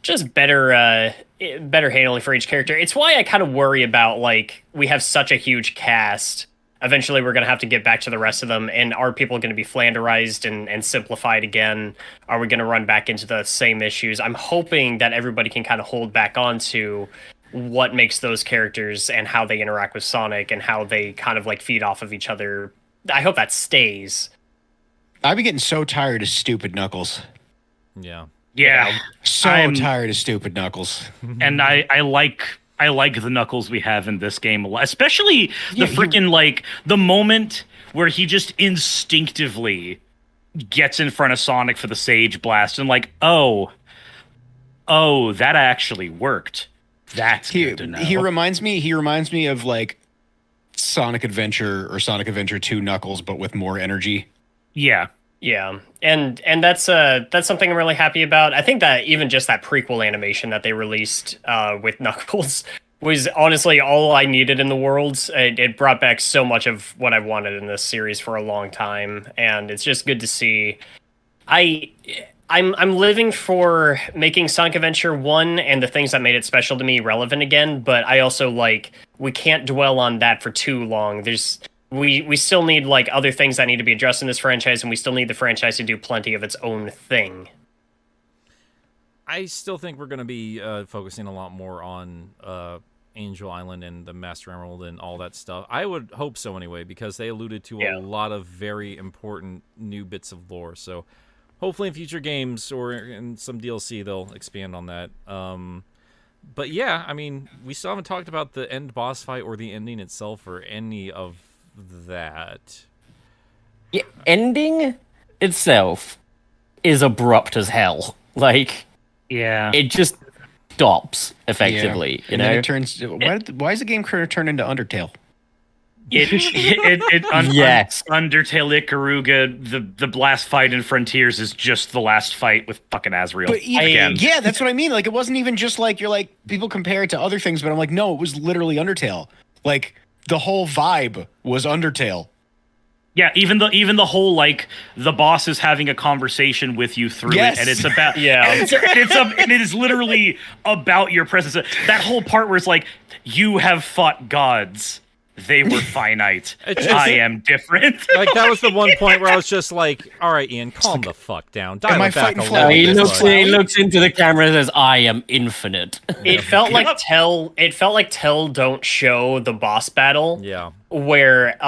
just better handling for each character. It's why I kind of worry about, like, we have such a huge cast. Eventually, we're going to have to get back to the rest of them. And are people going to be flanderized and simplified again? Are we going to run back into the same issues? I'm hoping that everybody can kind of hold back onto what makes those characters and how they interact with Sonic and how they kind of like feed off of each other. I hope that stays. I've been getting so tired of stupid Knuckles. Yeah. Yeah. I'm tired of stupid Knuckles. And I like I like the Knuckles we have in this game a lot, especially the freaking like the moment where he just instinctively gets in front of Sonic for the Sage Blast and like, oh, that actually worked. That's good to know. He reminds me of like Sonic Adventure or Sonic Adventure 2 Knuckles, but with more energy. Yeah. Yeah, and that's something I'm really happy about. I think that even just that prequel animation that they released with Knuckles was honestly all I needed in the world. It brought back so much of what I've wanted in this series for a long time, and it's just good to see. I'm living for making Sonic Adventure 1 and the things that made it special to me relevant again, but I also we can't dwell on that for too long. We still need other things that need to be addressed in this franchise, and we still need the franchise to do plenty of its own thing. I still think we're going to be focusing a lot more on Angel Island and the Master Emerald and all that stuff. I would hope so anyway, because they alluded to a lot of very important new bits of lore. So hopefully in future games or in some DLC they'll expand on that. But yeah, I mean, we still haven't talked about the end boss fight or the ending itself or any of that. Yeah, ending itself is abrupt as hell. It just stops effectively. And then it turns. Why is the game turn into Undertale? Yes. Undertale Ikaruga, the blast fight in Frontiers is just the last fight with fucking Azrael. But yeah, that's what I mean. It wasn't even just people compare it to other things, but I'm like, no, it was literally Undertale. The whole vibe was Undertale. Yeah, even the whole the boss is having a conversation with you through it, and it's about and it is literally about your presence. That whole part where it's you have fought gods. They were finite. I am different. That was the one point where I was just like, all right, Ian, calm the fuck down. Dial it back a little He bit. looks into the camera and says, I am infinite. It felt like Tell Don't Show the boss battle. Yeah. Where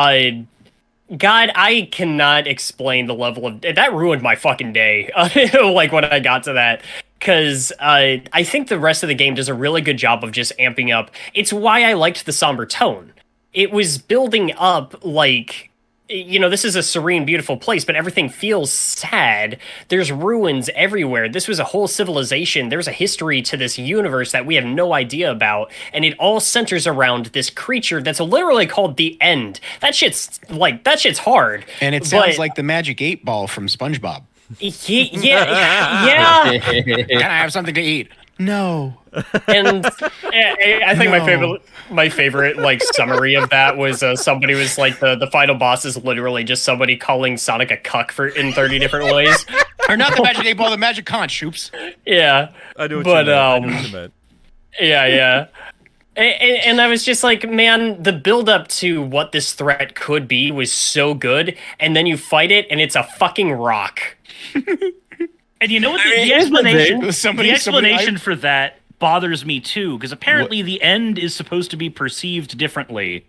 God, I cannot explain the level of that ruined my fucking day. When I got to that. Because I think the rest of the game does a really good job of just amping up. It's why I liked the somber tone. It was building up this is a serene, beautiful place, but everything feels sad. There's ruins everywhere. This was a whole civilization. There's a history to this universe that we have no idea about, and it all centers around this creature that's literally called the End. That shit's hard. And it sounds like the Magic 8 Ball from SpongeBob. Yeah. Can I have something to eat? No. And I think my favorite summary of that was somebody was the final boss is literally just somebody calling Sonic a cuck in 30 different ways. Or not the Magic 8 Ball, the Magic Conch, Shoops. Yeah. I know what you meant. Yeah. And I was just man, the build up to what this threat could be was so good, and then you fight it and it's a fucking rock. And you know what? The explanation for that bothers me too, because apparently the End is supposed to be perceived differently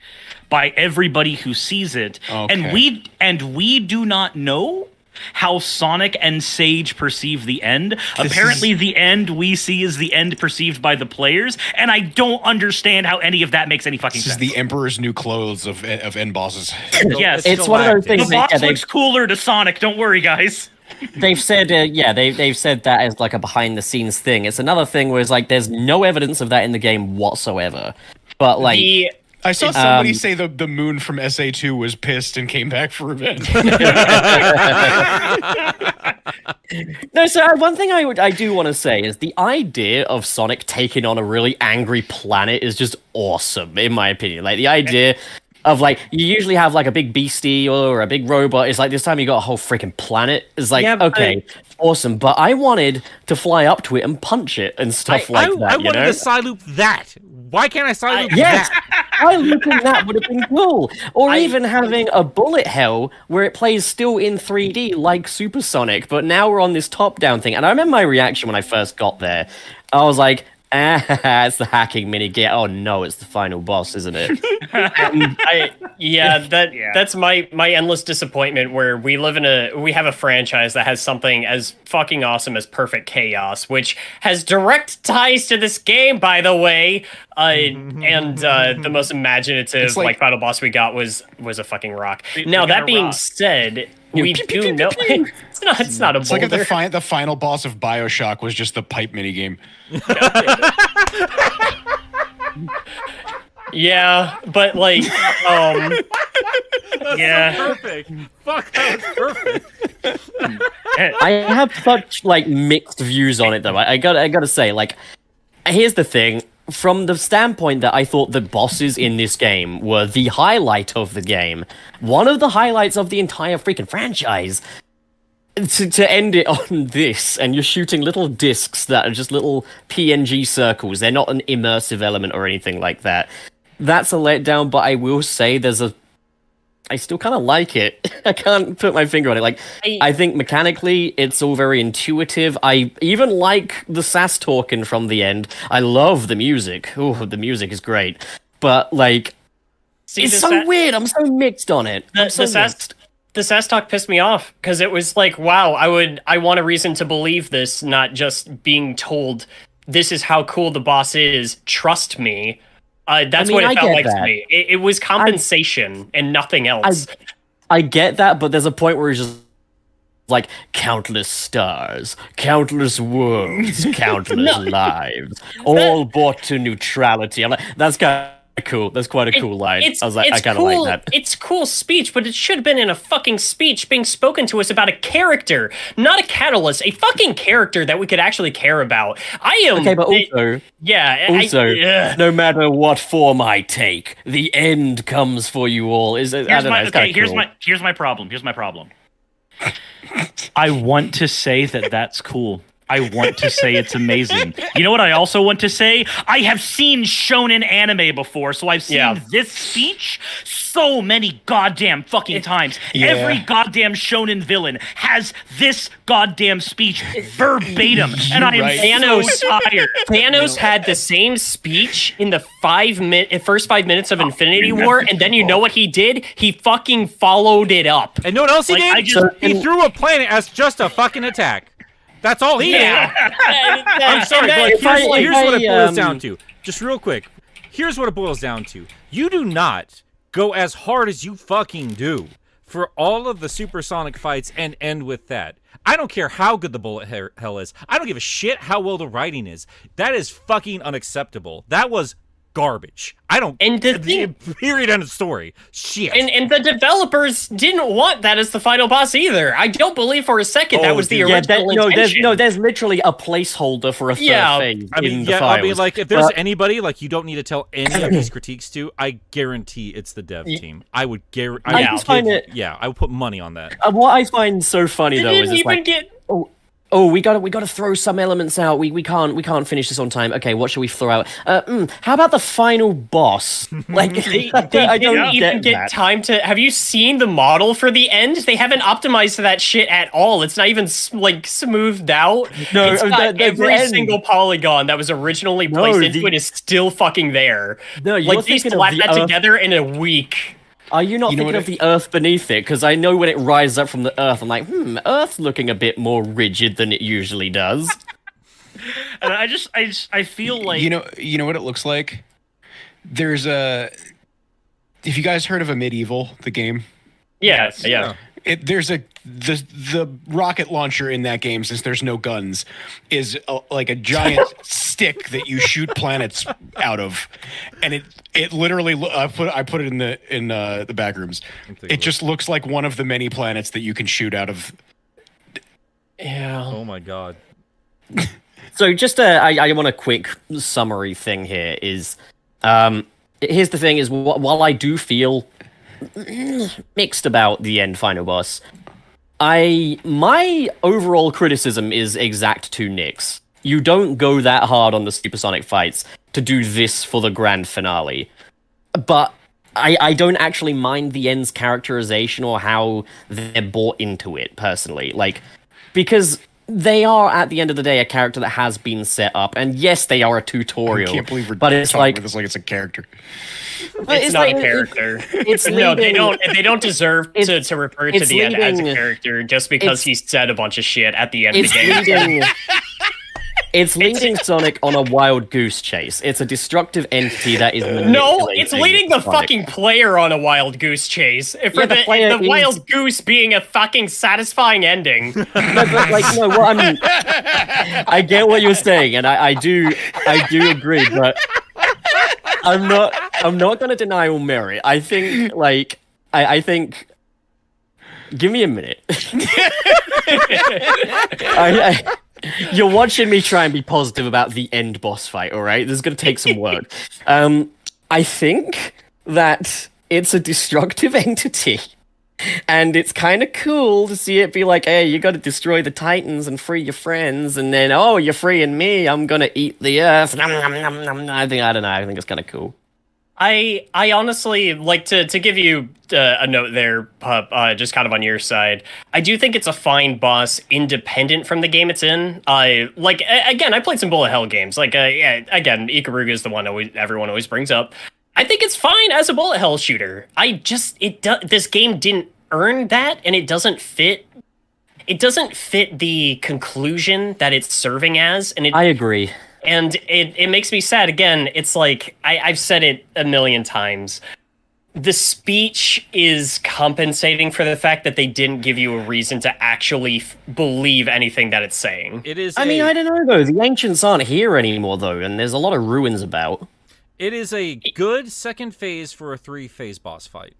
by everybody who sees it, okay. and we do not know how Sonic and Sage perceive the End. Apparently, the End we see is the End perceived by the players, and I don't understand how any of that makes any fucking sense. This is the Emperor's new clothes of end bosses. Yes, it's one of those things. The boss looks cooler to Sonic. Don't worry, guys. They've said, they've said that as a behind the scenes thing. It's another thing where it's there's no evidence of that in the game whatsoever. But I saw somebody say the moon from SA2 was pissed and came back for revenge. No, so one thing I do want to say is the idea of Sonic taking on a really angry planet is just awesome, in my opinion. The idea of you usually have a big beastie or a big robot. It's this time you got a whole freaking planet. It's okay, awesome. But I wanted to fly up to it and punch it and stuff that. I wanted to side loop that. Why can't I side loop yes, that? Side looping that would have been cool. Or even having a bullet hell where it plays still in 3D like Supersonic, but now we're on this top-down thing. And I remember my reaction when I first got there. I was like, It's the hacking mini game. Oh no, it's the final boss, isn't it? That's my endless disappointment where we have a franchise that has something as fucking awesome as Perfect Chaos, which has direct ties to this game, by the way. And the most imaginative final boss we got was a fucking rock. Now that being said, we do know it's not a boulder. It's like if the final boss of BioShock was just the pipe minigame. Yeah, but like, That's so perfect. Fuck, that was perfect. I have such like mixed views on it, though. I gotta say, like, here's the thing. From the standpoint that I thought the bosses in this game were the highlight of the game, one of the highlights of the entire freaking franchise, to end it on this, and you're shooting little discs that are just little PNG circles. They're not an immersive element or anything like that. That's a letdown, but I will say I still kind of like it. I can't put my finger on it. Like, I think mechanically, it's all very intuitive. I even like the SAS talking from the end. I love the music. Oh, the music is great. But, like, it's so weird. I'm so mixed on it. The SAS talk pissed me off, because it was like, wow, I want a reason to believe this, not just being told, this is how cool the boss is, trust me. That's what it felt like to me. It was compensation and nothing else. I get that, but there's a point where it's just like countless stars, countless worlds, countless lives, all brought to neutrality. I'm like, that's kind of cool. That's quite a cool line. I was like, I kind of like that. It's cool speech, but it should have been in a fucking speech being spoken to us about a character, not a catalyst, a fucking character that we could actually care about. Okay, but also, no matter what form I take, the end comes for you all. Here's my problem. I want to say that's cool. I want to say it's amazing. You know what I also want to say? I have seen shonen anime before, so I've seen this speech so many goddamn fucking times. Yeah. Every goddamn shonen villain has this goddamn speech verbatim, and I am so tired. Thanos had the same speech in the first 5 minutes of Infinity War, and then you know what he did? He fucking followed it up. And know what else he did? He threw a planet as just a fucking attack. That's all he did. I'm sorry, but here's what it boils down to. Just real quick. Here's what it boils down to. You do not go as hard as you fucking do for all of the supersonic fights and end with that. I don't care how good the bullet hell is. I don't give a shit how well the writing is. That is fucking unacceptable. That was garbage. I don't. And period. End of story. Shit. And the developers didn't want that as the final boss either. I don't believe for a second that was the original intention. There's literally a placeholder for a third phase. I mean, like, if there's anybody like you don't need to tell any of these critiques to, I guarantee it's the dev team. I would guarantee. I would put money on that. What I find so funny though is we gotta throw some elements out. We can't finish this on time. Okay, what should we throw out? How about the final boss? Like, I don't even get time to. Have you seen the model for the end? They haven't optimized that shit at all. It's not even like smoothed out. No, it's got every single polygon that was originally placed into it is still fucking there. No, you're like they slapped that together in a week. Are you not thinking of the Earth beneath it? Because I know when it rises up from the Earth, I'm like, Earth's looking a bit more rigid than it usually does. And I feel like you know what it looks like. There's have you guys heard of a Medieval, the game? Yes. Yeah. There's the rocket launcher in that game, since there's no guns, is like a giant stick that you shoot planets out of, and it literally I put it in the back rooms. It just looks like one of the many planets that you can shoot out of. Yeah. Oh my god. So just I want a quick summary thing here is here's the thing is while I do feel mixed about the end final boss, my overall criticism is exact to Nick's. You don't go that hard on the supersonic fights to do this for the grand finale. But I don't actually mind the end's characterization or how they're brought into it, personally. Like, because they are at the end of the day a character that has been set up, and yes, they are a I tutorial. can't believe we're but it's talking like about this like it's a character. It's not a character. It's No, they leading- don't deserve to refer to it's the end as a leading- character just because he said a bunch of shit at the end of It's the game. leading. It's leading Sonic on a wild goose chase. It's a destructive entity that is No, it's manipulating leading the Sonic. fucking player on a wild goose chase. For Yeah, the player the is- wild goose being a fucking satisfying ending. No, but like no, what I mean, I get what you're saying, and I do agree, but I'm not gonna deny all merit. I think like I think. Give me a minute. You're watching me try and be positive about the end boss fight, all right? This is going to take some work. I think that it's a destructive entity, and it's kind of cool to see it be like, hey, you got to destroy the Titans and free your friends, and then, oh, you're freeing me, I'm going to eat the earth. Nom, nom, nom, nom. I don't know, I think it's kind of cool. I honestly like to give you a note there, Pup, just kind of on your side. I do think it's a fine boss, independent from the game it's in. Again, I played some bullet hell games. Again, Ikaruga is the one everyone always brings up. I think it's fine as a bullet hell shooter. This game didn't earn that, and it doesn't fit. It doesn't fit the conclusion that it's serving as, and I agree. And it makes me sad. Again, it's like, I've said it a million times. The speech is compensating for the fact that they didn't give you a reason to actually believe anything that it's saying. It is. I mean, I don't know, though. The ancients aren't here anymore, though, and there's a lot of ruins about. It is a good second phase for a 3-phase boss fight.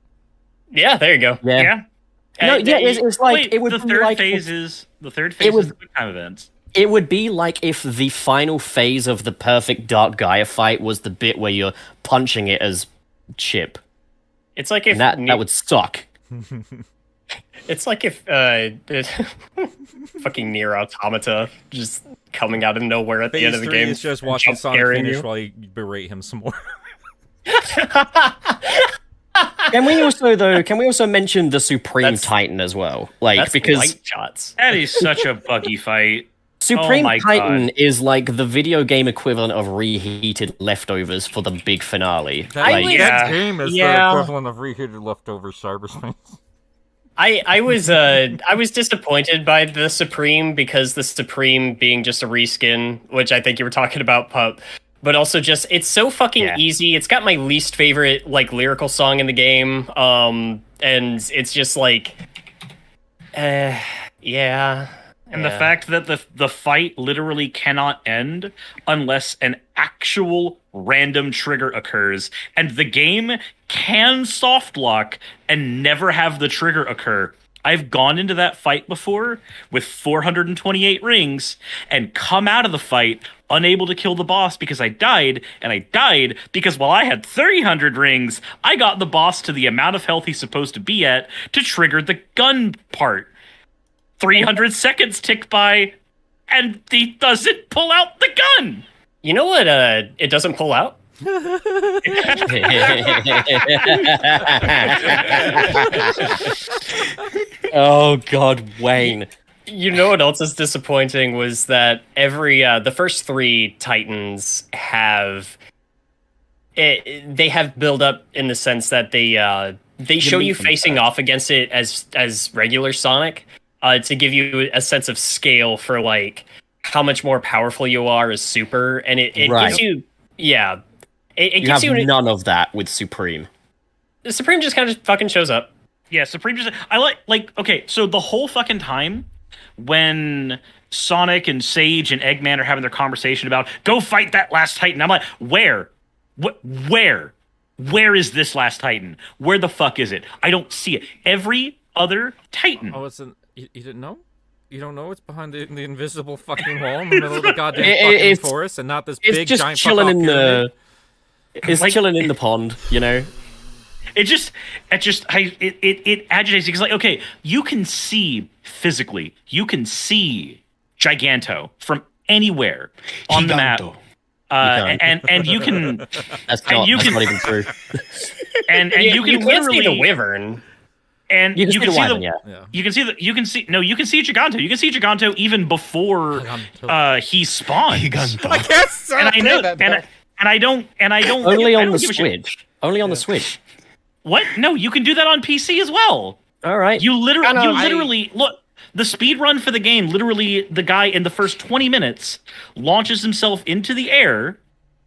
Yeah, there you go. Yeah. No, yeah, it's like Wait, it would the be third like phase if- is the third phase would- is the quick time events. It would be like if the final phase of the perfect Dark Gaia fight was the bit where you're punching it as Chip. It's like if And that would suck. it's like if fucking Nier Automata just coming out of nowhere at the end of the Phase 3 game. is just watching jump Sonic scaring finish you. while you berate him some more. Can we also mention the Supreme Titan as well? Like That's because light shots. That is such a buggy fight. Supreme my Titan God. is like the video game equivalent of reheated leftovers for the big finale. That Like, Yeah. game is Yeah. the equivalent of reheated leftover cyberspace. I was disappointed by the Supreme because the Supreme being just a reskin, which I think you were talking about, Pup. But also just it's so fucking Yeah. easy. It's got my least favorite like lyrical song in the game. And it's just like yeah. And the fact that the fight literally cannot end unless an actual random trigger occurs, and the game can soft lock and never have the trigger occur. I've gone into that fight before with 428 rings and come out of the fight unable to kill the boss because I died, and I died because while I had 300 rings, I got the boss to the amount of health he's supposed to be at to trigger the gun part. 300 seconds tick by, and he doesn't pull out the gun. You know what it doesn't pull out? oh God, Wayne. You know what else is disappointing was that the first 3 Titans have they have build up in the sense that they show you facing off against it as regular Sonic to give you a sense of scale for like how much more powerful you are as Super, and it Right. gives you it You gives have you none of that with Supreme. the Supreme just kind of fucking shows up. Yeah, Supreme just I like okay, so the whole fucking time when Sonic and Sage and Eggman are having their conversation about go fight that last Titan, I'm like, where? Where is this last Titan? Where the fuck is it? I don't see it. Every other Titan. Oh, you didn't know? You don't know it's behind the invisible fucking wall in the middle of the goddamn It's- fucking forest, and not this It's big just giant chilling fuck-off in pyramid? It's Like- chilling in the pond, you know. It agitates because like okay, you can see physically, you can see Giganto from anywhere on the map. Giganto. And you can That's And not, you that's can- not even true. and You you can can't see the literally Wyvern. And You can see the wyvern, yeah. Yeah. you can see Giganto. You can see Giganto even before he spawns. Giganto. I can't say And I know that. and I don't Only I on don't the give a shit. Switch. Only on the Switch. What? No, you can do that on PC as well. All right. You literally look. The speed run for the game, literally, the guy in the first 20 minutes launches himself into the air,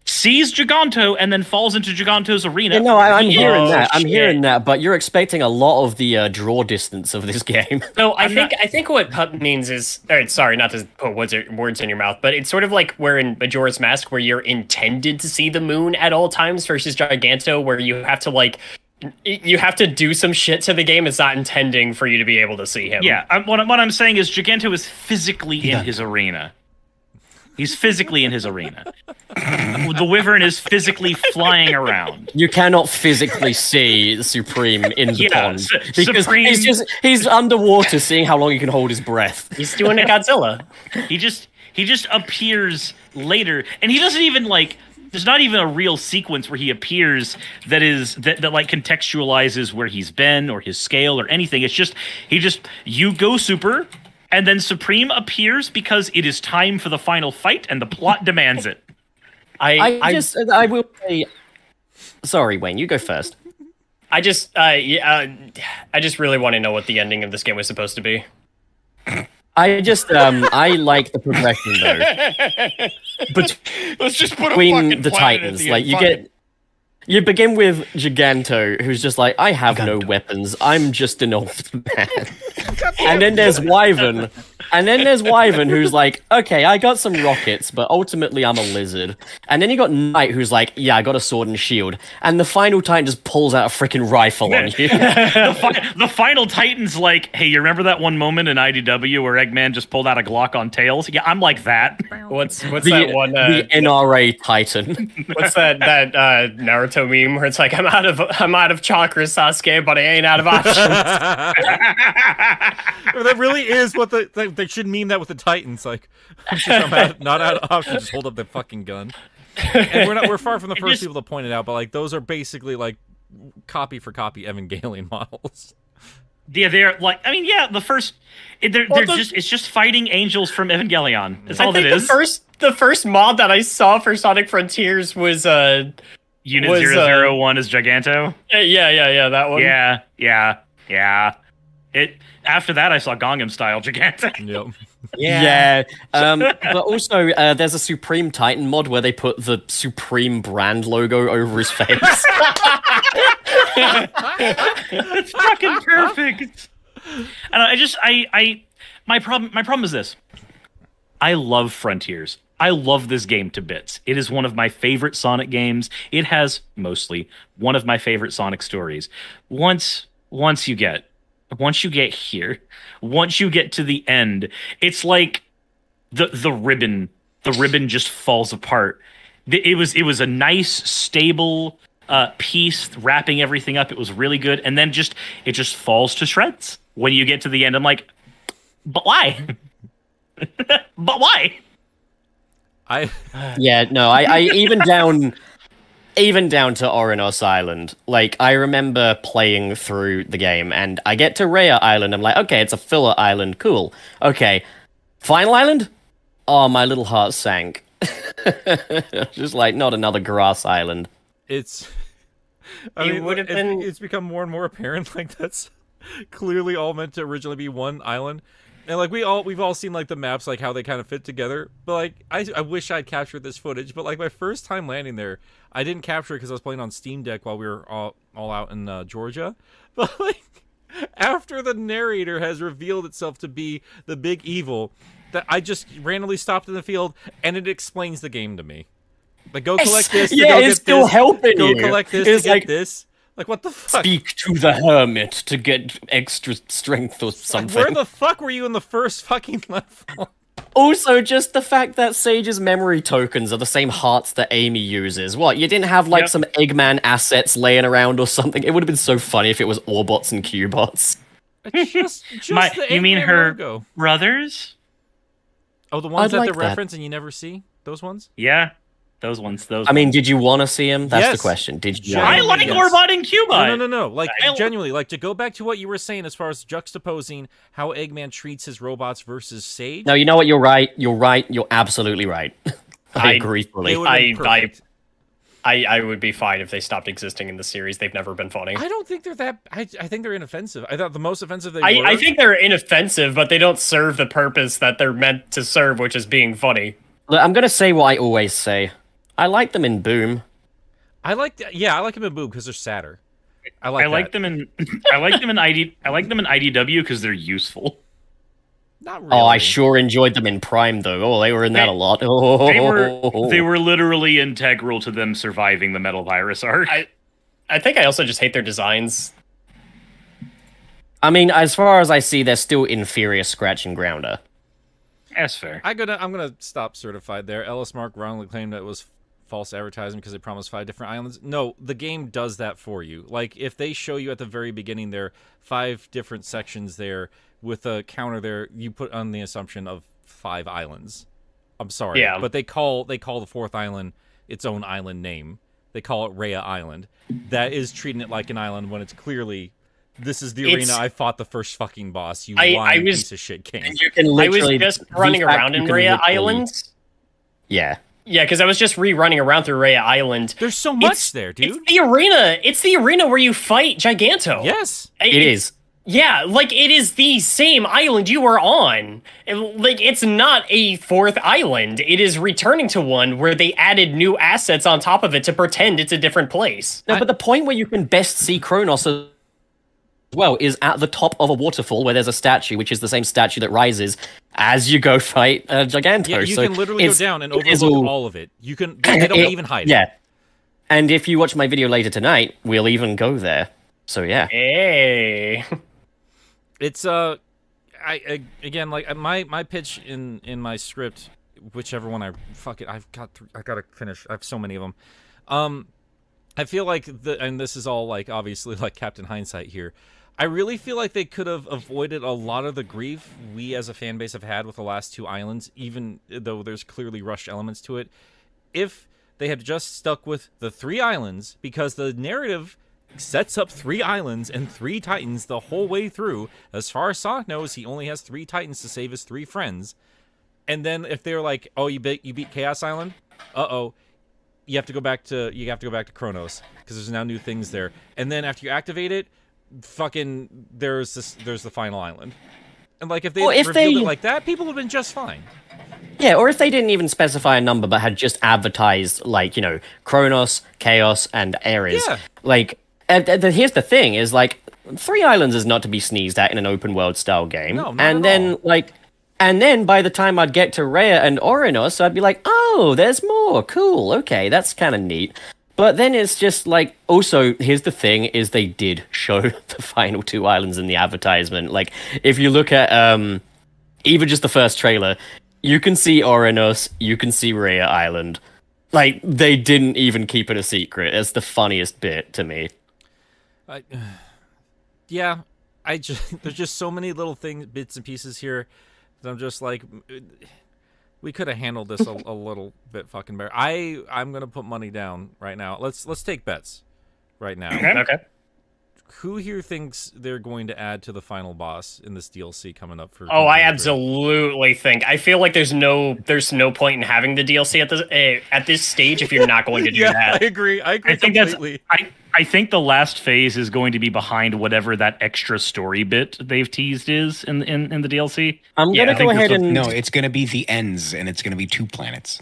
sees Giganto, and then falls into Giganto's arena. Yeah, no, I'm hearing that. I'm shit. hearing that, but you're expecting a lot of the draw distance of this game. So I think what Pup means is, sorry, not to put words in your mouth, but it's sort of like where in Majora's Mask, where you're intended to see the moon at all times, versus Giganto, where you have to do some shit to the game. It's not intending for you to be able to see him. Yeah, what I'm saying is Giganto is physically in his arena. He's physically in his arena. The wyvern is physically flying around. You cannot physically see the Supreme in the pond because Supreme, he's underwater, seeing how long he can hold his breath. He's doing a Godzilla. he just appears later, and he doesn't even like. There's not even a real sequence where he appears that like contextualizes where he's been or his scale or anything. It's just you go super, and then Supreme appears because it is time for the final fight and the plot demands it. I will say. Sorry, Wayne, you go first. I just really want to know what the ending of this game was supposed to be. I like the progression though. Let's just put Between the Titans, like you begin with Giganto, who's just like, I have no weapons, I'm just an old man. And then there's Wyvern. Who's like, okay, I got some rockets, but ultimately I'm a lizard. And then you got Knight, who's like, yeah, I got a sword and shield. And the final Titan just pulls out a freaking rifle on you. The final Titan's like, hey, you remember that one moment in IDW where Eggman just pulled out a Glock on Tails? Yeah, I'm like that. What's that one? The NRA Titan. What's that Naruto meme where it's like, I'm out of chakras, Sasuke, but I ain't out of options. That really is what they should meme that with the Titans. Like, not out of options, just hold up the fucking gun. And we're far from the first people to point it out, but like those are basically like copy for copy Evangelion models. Yeah, they're like, I mean, yeah, the first, it's just fighting angels from Evangelion. That's all it is. The first mod that I saw for Sonic Frontiers was Unit 001 is Giganto. Yeah, that one. Yeah. After that, I saw Gangnam Style Giganto. Yep. Yeah. But also, there's a Supreme Titan mod where they put the Supreme brand logo over his face. It's fucking perfect. My problem is this. I love Frontiers. I love this game to bits. It is one of my favorite Sonic games. It has mostly one of my favorite Sonic stories. Once you get here, once you get to the end, it's like the ribbon just falls apart. It was a nice, stable piece wrapping everything up. It was really good, and then it just falls to shreds when you get to the end. I'm like, but why? But why? I even down to Orinos Island. Like, I remember playing through the game, and I get to Rhea Island. I'm like, okay, it's a filler island. Cool. Okay, final island? Oh, my little heart sank. Just like, not another grass island. It's become more and more apparent, like, that's clearly all meant to originally be one island. And like we've all seen like the maps, like how they kind of fit together. But like I wish I'd captured this footage. But like my first time landing there, I didn't capture it because I was playing on Steam Deck while we were all out in Georgia. But like after the narrator has revealed itself to be the big evil, that I just randomly stopped in the field and it explains the game to me. Like, go collect this. Yeah, it's still helping you. Go collect this to get this. Like, what the fuck? Speak to the hermit to get extra strength or something. Like, where the fuck were you in the first fucking level? Also, just the fact that Sage's memory tokens are the same hearts that Amy uses. What, you didn't have, like, some Eggman assets laying around or something? It would have been so funny if it was Orbots and Cubots. Just the you mean Eggman her logo. brothers? Oh, the ones I'd that like they that. reference and you never see? Those ones? Yeah. Those ones. I mean, did you want to see him? That's Yes. the question. Did you? I Genuinely, like yes. Orbot and Cubot. No. Like, genuinely, like, to go back to what you were saying as far as juxtaposing how Eggman treats his robots versus Sage. No, you know what? You're right. You're right. You're absolutely right. I agree fully. It would have been perfect. I would be fine if they stopped existing in the series. They've never been funny. I don't think they're that. I think they're inoffensive. I thought the most offensive they were. I think they're inoffensive, but they don't serve the purpose that they're meant to serve, which is being funny. Look, I'm gonna say what I always say. I like them in Boom. I like them in Boom because they're sadder. I like them in IDW because they're useful. Not really. Oh, I sure enjoyed them in Prime, though. Oh, they were in that a lot. They were literally integral to them surviving the Metal Virus arc. I think I also just hate their designs. I mean, as far as I see, they're still inferior Scratch and Grounder. That's fair. I'm gonna stop certified there. Ellis Mark wrongly claimed that it was false advertising because they promised 5 different islands. No, the game does that for you. Like, if they show you at the very beginning there 5 different sections there with a counter there, you put on the assumption of 5 islands. I'm sorry, Yeah. but they call the 4th island its own island name. They call it Rhea Island. That is treating it like an island when it's clearly, this is the arena I fought the first fucking boss. You lying piece of shit king. You can I was literally just running around in Rhea Island. Yeah. Yeah, because I was just rerunning around through Rhea Island. There's so much there, dude. It's the arena. It's the arena where you fight Giganto. Yes. It is. Yeah, like, it is the same island you were on. Like, it's not a 4th island. It is returning to one where they added new assets on top of it to pretend it's a different place. No, but the point where you can best see Kronos as well is at the top of a waterfall where there's a statue, which is the same statue that rises as you go fight Giganto. Yeah, you So can literally go down and overlook all of it. You can. They don't even hide it. Yeah. And if you watch my video later tonight, we'll even go there. So yeah. Hey. It's again, like, my pitch in my script, whichever one I gotta finish. I have so many of them. I feel like and this is all, like, obviously, like, Captain Hindsight here. I really feel like they could have avoided a lot of the grief we as a fan base have had with the last 2 islands, even though there's clearly rushed elements to it, if they had just stuck with the 3 islands, because the narrative sets up 3 islands and 3 titans the whole way through. As far as Sonic knows, he only has 3 titans to save his 3 friends. And then if they're like, "Oh, you beat Chaos Island? Uh-oh. You have to go back to Kronos because there's now new things there." And then after you activate it, fucking there's the final island. And, like, if they revealed it like that, people would have been just fine. Yeah, or if they didn't even specify a number but had just advertised, like, you know, Kronos, Chaos, and Ares. Yeah. Like, here's the thing, is, like, 3 islands is not to be sneezed at in an open world style game. No, not and at then, all. like, and then by the time I'd get to Rhea and Orinos, I'd be like, oh, there's more. Cool. Okay, that's kind of neat. But then it's just like, also, here's the thing, is they did show the final 2 islands in the advertisement. Like, if you look at even just the first trailer, you can see Orinos, you can see Rhea Island. Like, they didn't even keep it a secret. It's the funniest bit to me. Yeah, there's just so many little things, bits and pieces here that I'm just like, we could have handled this a little bit fucking better. I'm gonna put money down right now. Let's take bets right now. Okay. Who here thinks they're going to add to the final boss in this DLC coming up for? Oh, I absolutely think. I feel like there's no point in having the DLC at this stage if you're not going to do that. I agree. I think completely. I think the last phase is going to be behind whatever that extra story bit they've teased is in the DLC. I'm gonna go ahead and No, it's gonna be the ends, and it's gonna be 2 planets.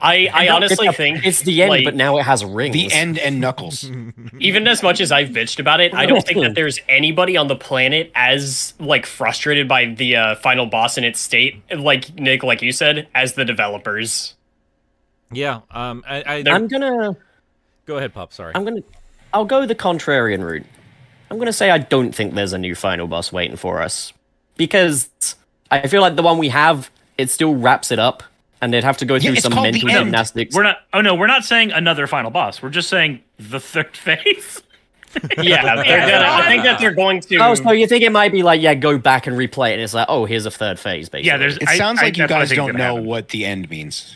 I honestly think it's the end, like, but now it has rings. The end and Knuckles. even as much as I've bitched about it, I don't think that there's anybody on the planet as, like, frustrated by the final boss in its state, like Nick, like you said, as the developers. Yeah. I'm gonna go ahead, Pop. Sorry. I'll go the contrarian route. I'm gonna say I don't think there's a new final boss waiting for us, because I feel like the one we have, it still wraps it up, and they'd have to go through it's some called mental the end. gymnastics. We're not saying another final boss. We're just saying the 3rd phase. I think that they're going to. Oh, so you think it might be like, yeah, go back and replay it, and it's like, oh, here's a third phase, basically. Yeah, It sounds like you that's what I guys think is don't gonna know happen. what the end means.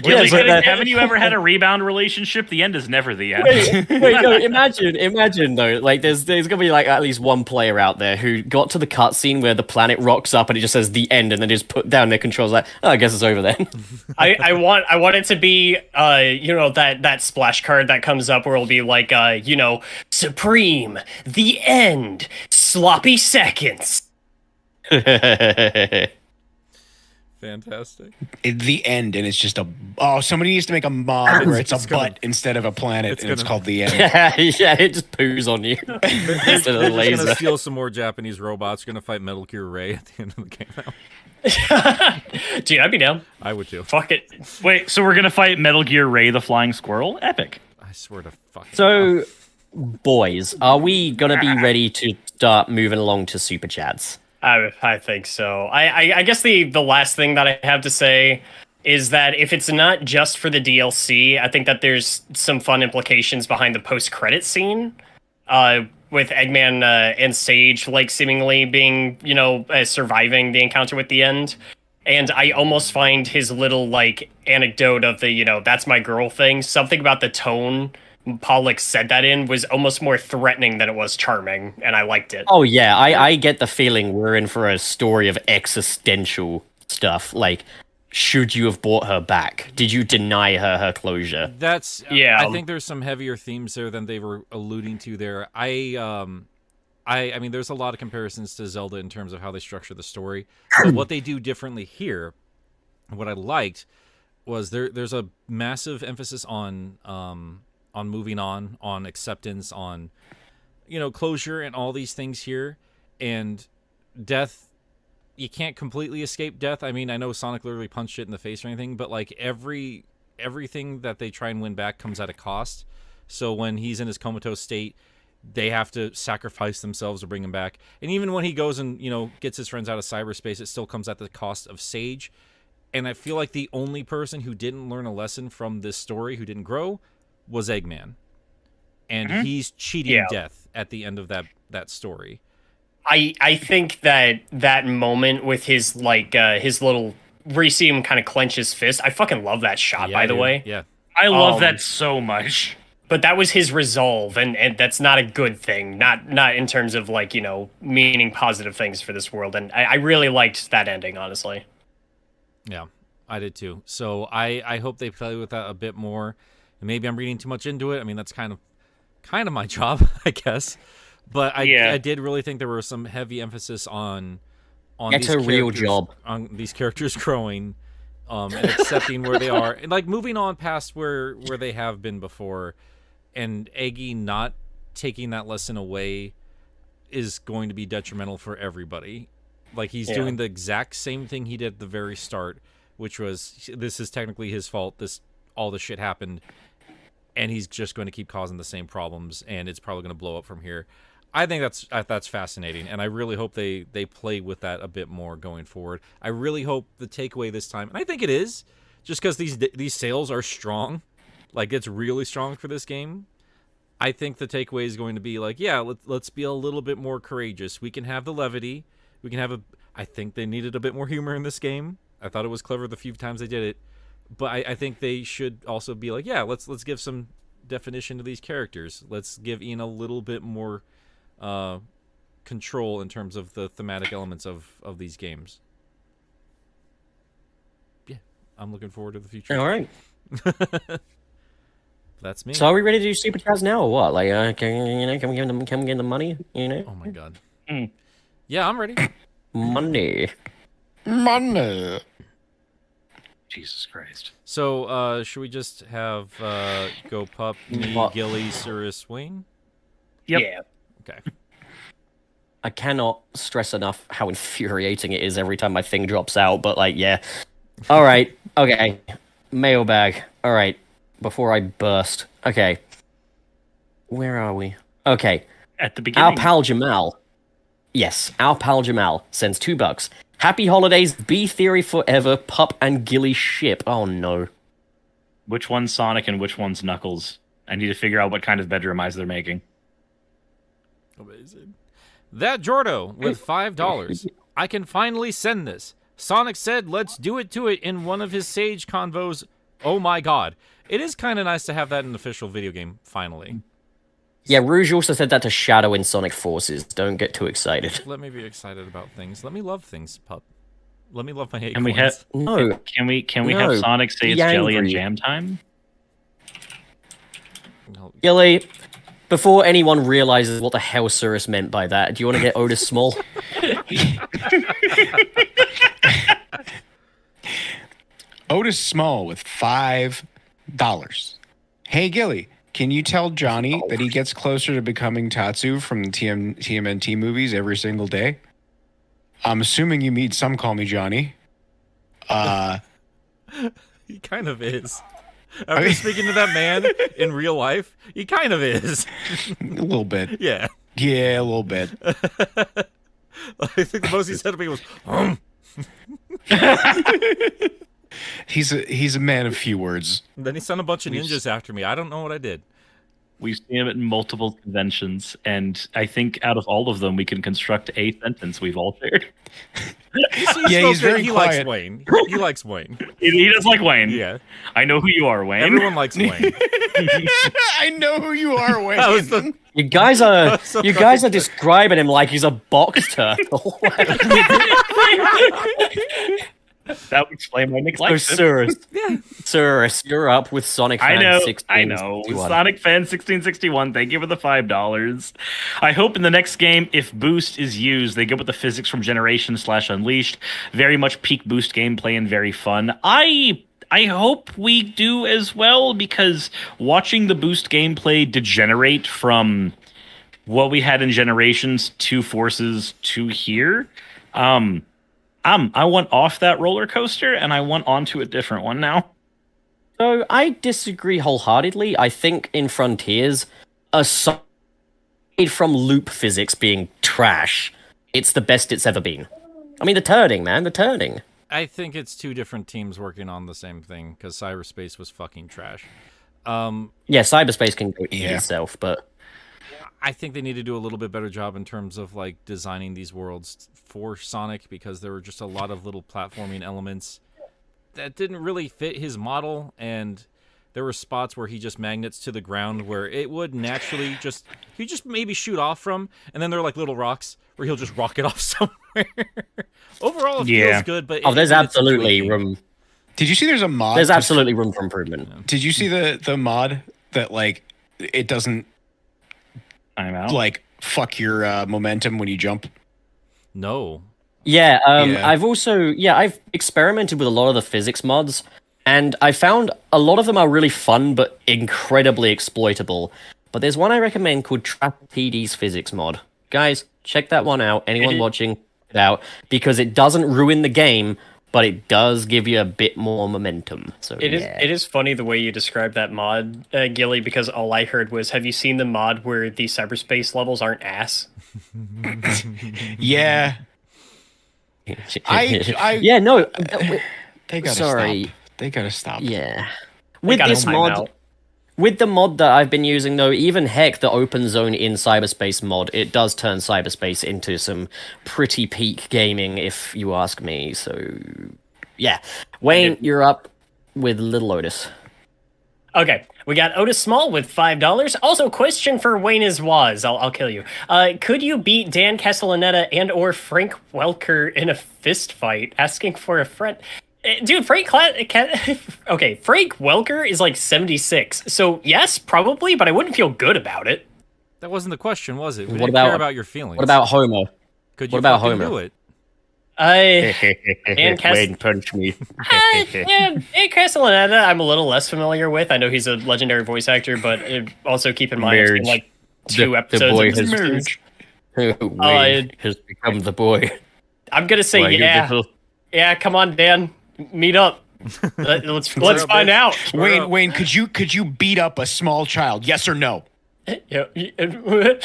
Really, but that- haven't you ever had a rebound relationship? The end is never the end. Wait, no, imagine though, like there's gonna be like at least one player out there who got to the cutscene where the planet rocks up and it just says the end, and then just put down their controls like, oh, I guess it's over then. I want it to be that splash card that comes up where it'll be like Supreme, the end, sloppy seconds. Fantastic. The end, and it's just somebody needs to make a mod where it's a butt instead of a planet, and it's called the end. yeah, it just poos on you instead of They're the just laser. gonna steal some more Japanese robots. Gonna fight Metal Gear Ray at the end of the game now. Dude, I'd be down. I would too. Fuck it. Wait, so we're gonna fight Metal Gear Ray the Flying Squirrel? Epic. I swear to fucking. So, boys, are we gonna be ready to start moving along to super chats? I think so. I guess the last thing that I have to say is that if it's not just for the DLC, I think that there's some fun implications behind the post-credit scene, with Eggman and Sage like seemingly being surviving the encounter with the end. And I almost find his little like anecdote of the that's my girl thing, something about the tone Pollock said that in was almost more threatening than it was charming, and I liked it. Oh yeah, I get the feeling we're in for a story of existential stuff. Like, should you have brought her back? Did you deny her closure? That's Yeah. I think there's some heavier themes there than they were alluding to there. I mean, there's a lot of comparisons to Zelda in terms of how they structure the story. But what they do differently here, what I liked, was there's a massive emphasis on moving on acceptance, on closure, and all these things here. And death, you can't completely escape death. I mean, I know Sonic literally punched it in the face or anything, but like everything that they try and win back comes at a cost. So when he's in his comatose state, they have to sacrifice themselves to bring him back. And even when he goes and gets his friends out of cyberspace, it still comes at the cost of Sage. And I feel like the only person who didn't learn a lesson from this story, who didn't grow, was Eggman. And he's cheating death at the end of that story. I think that moment with his his little where you see him kind of clench his fist. I fucking love that shot, by the dude. way. Yeah. I love that so much. But that was his resolve, and that's not a good thing. Not in terms of meaning positive things for this world. And I really liked that ending, honestly. Yeah, I did too. So I hope they play with that a bit more. And maybe I'm reading too much into it. I mean, that's kind of my job, I guess. But I did really think there was some heavy emphasis on It's a real job. on these characters growing, and accepting where they are, and like moving on past where they have been before, and Eggy not taking that lesson away is going to be detrimental for everybody. Like he's doing the exact same thing he did at the very start, which was this is technically his fault. All this shit happened, and he's just going to keep causing the same problems, and it's probably going to blow up from here. I think that's fascinating, and I really hope they play with that a bit more going forward. I really hope the takeaway this time, and I think it is, just because these sales are strong, like it's really strong for this game. I think the takeaway is going to be like, yeah, let's be a little bit more courageous. We can have the levity. We can have I think they needed a bit more humor in this game. I thought it was clever the few times they did it, but I think they should also be like, yeah, let's give some definition to these characters. Let's give Ian a little bit more control in terms of the thematic elements of these games. Yeah, I'm looking forward to the future. All right. That's me. So are we ready to do super chats now or what? Like, can we give them money? Oh my god. Yeah, I'm ready. Money. Jesus Christ. So, should we just have Go Pup, me, What? Gilly, Cirrus, Wayne? Yep. Yeah. Okay. I cannot stress enough how infuriating it is every time my thing drops out, but yeah. All right. Okay. Mailbag. All right. Before I burst. Okay. Where are we? Okay. At the Our beginning. pal Jamal. Yes, our pal Jamal sends $2. Happy holidays, B Theory forever, Pup and Gilly ship. Oh no. Which one's Sonic and which one's Knuckles? I need to figure out what kind of bedroom eyes they're making. Amazing. That Jordo with $5. I can finally send this. Sonic said, let's do it to it in one of his Sage convos. Oh my god. It is kind of nice to have that in an official video game, finally. Yeah, Rouge also said that to Shadow in Sonic Forces. Don't get too excited. Let me be excited about things. Let me love things, pup. Let me love my hate. Can we have No. Can we No. have Sonic say it's Be jelly and angry. jam time? No. Gilly, before anyone realizes what the hell Cirrus meant by that, do you want to get Otis Small? Otis Small with $5. Hey Gilly, can you tell Johnny that he gets closer to becoming Tatsu from the TMNT movies every single day? I'm assuming you mean Some Call Me Johnny. He kind of is. After speaking to that man in real life, he kind of is. A little bit. Yeah. Yeah, a little bit. I think the most he said to me was, He's a man of few words. Then he sent a bunch of ninjas after me. I don't know what I did. We've seen him at multiple conventions, and I think out of all of them, we can construct a sentence we've all shared. Yeah, he's very he quiet. likes Wayne. He likes Wayne. He does like Wayne. Yeah. I know who you are, Wayne. Everyone likes Wayne. I know who you are, Wayne. That was the- You guys are So you guys are describing him like he's a box turtle. That would explain why Nick So likes him. Cirrus, you're up with Sonic I Fan know, 1661. Sonic Fan 1661, thank you for the $5. I hope in the next game, if Boost is used, they go with the physics from Generation / Unleashed. Very much peak Boost gameplay and very fun. I hope we do as well, because watching the Boost gameplay degenerate from what we had in Generations to Forces to here, I went off that roller coaster and I went onto a different one now. So I disagree wholeheartedly. I think in Frontiers, aside from loop physics being trash, it's the best it's ever been. I mean, the turning, man, the turning. I think it's two different teams working on the same thing, because cyberspace was fucking trash. Yeah, cyberspace can go eat itself, but I think they need to do a little bit better job in terms of like designing these worlds for Sonic, because there were just a lot of little platforming elements that didn't really fit his model, and there were spots where he just magnets to the ground where it would naturally he just maybe shoot off from, and then there are like little rocks where he'll just rocket off somewhere. Overall, it feels good, but there's it's absolutely tweaking. room. Did you see there's a mod? There's absolutely room for improvement. Did you see the mod that like it doesn't I'm out. like fuck your momentum when you jump? No. Yeah, Yeah. I've experimented with a lot of the physics mods, and I found a lot of them are really fun but incredibly exploitable. But there's one I recommend called Trap TD's physics mod. Guys, check that one out. Anyone watching, check it out, because it doesn't ruin the game, but it does give you a bit more momentum. So It is funny the way you describe that mod, Gilly, because all I heard was, have you seen the mod where the cyberspace levels aren't ass? Yeah. I yeah, no. they gotta Sorry. stop. They gotta stop. Yeah. With got a this mod, timeout. with the mod that I've been using, though, even heck, the open zone in cyberspace mod, it does turn cyberspace into some pretty peak gaming, if you ask me. So, yeah. Wayne, you're up with Little Otis. Okay, we got Otis Small with $5. Also, question for Wayne is was, I'll kill you. Could you beat Dan Castellaneta and or Frank Welker in a fist fight? Asking for a friend. Dude, Frank Welker is like 76. So yes, probably, but I wouldn't feel good about it. That wasn't the question, was it? We What didn't about- care about your feelings. What about Homer? Could you what about fucking Homer? do it? Dan punch me. Dan Castellaneta, I'm a little less familiar with. I know he's a legendary voice actor, but also keep in mind it's been like two episodes. The boy of has, Marriage. Wayne has become the boy. I'm gonna say yeah. Come on, Dan, meet up. Let's find out. Wayne, could you beat up a small child? Yes or no? Yeah.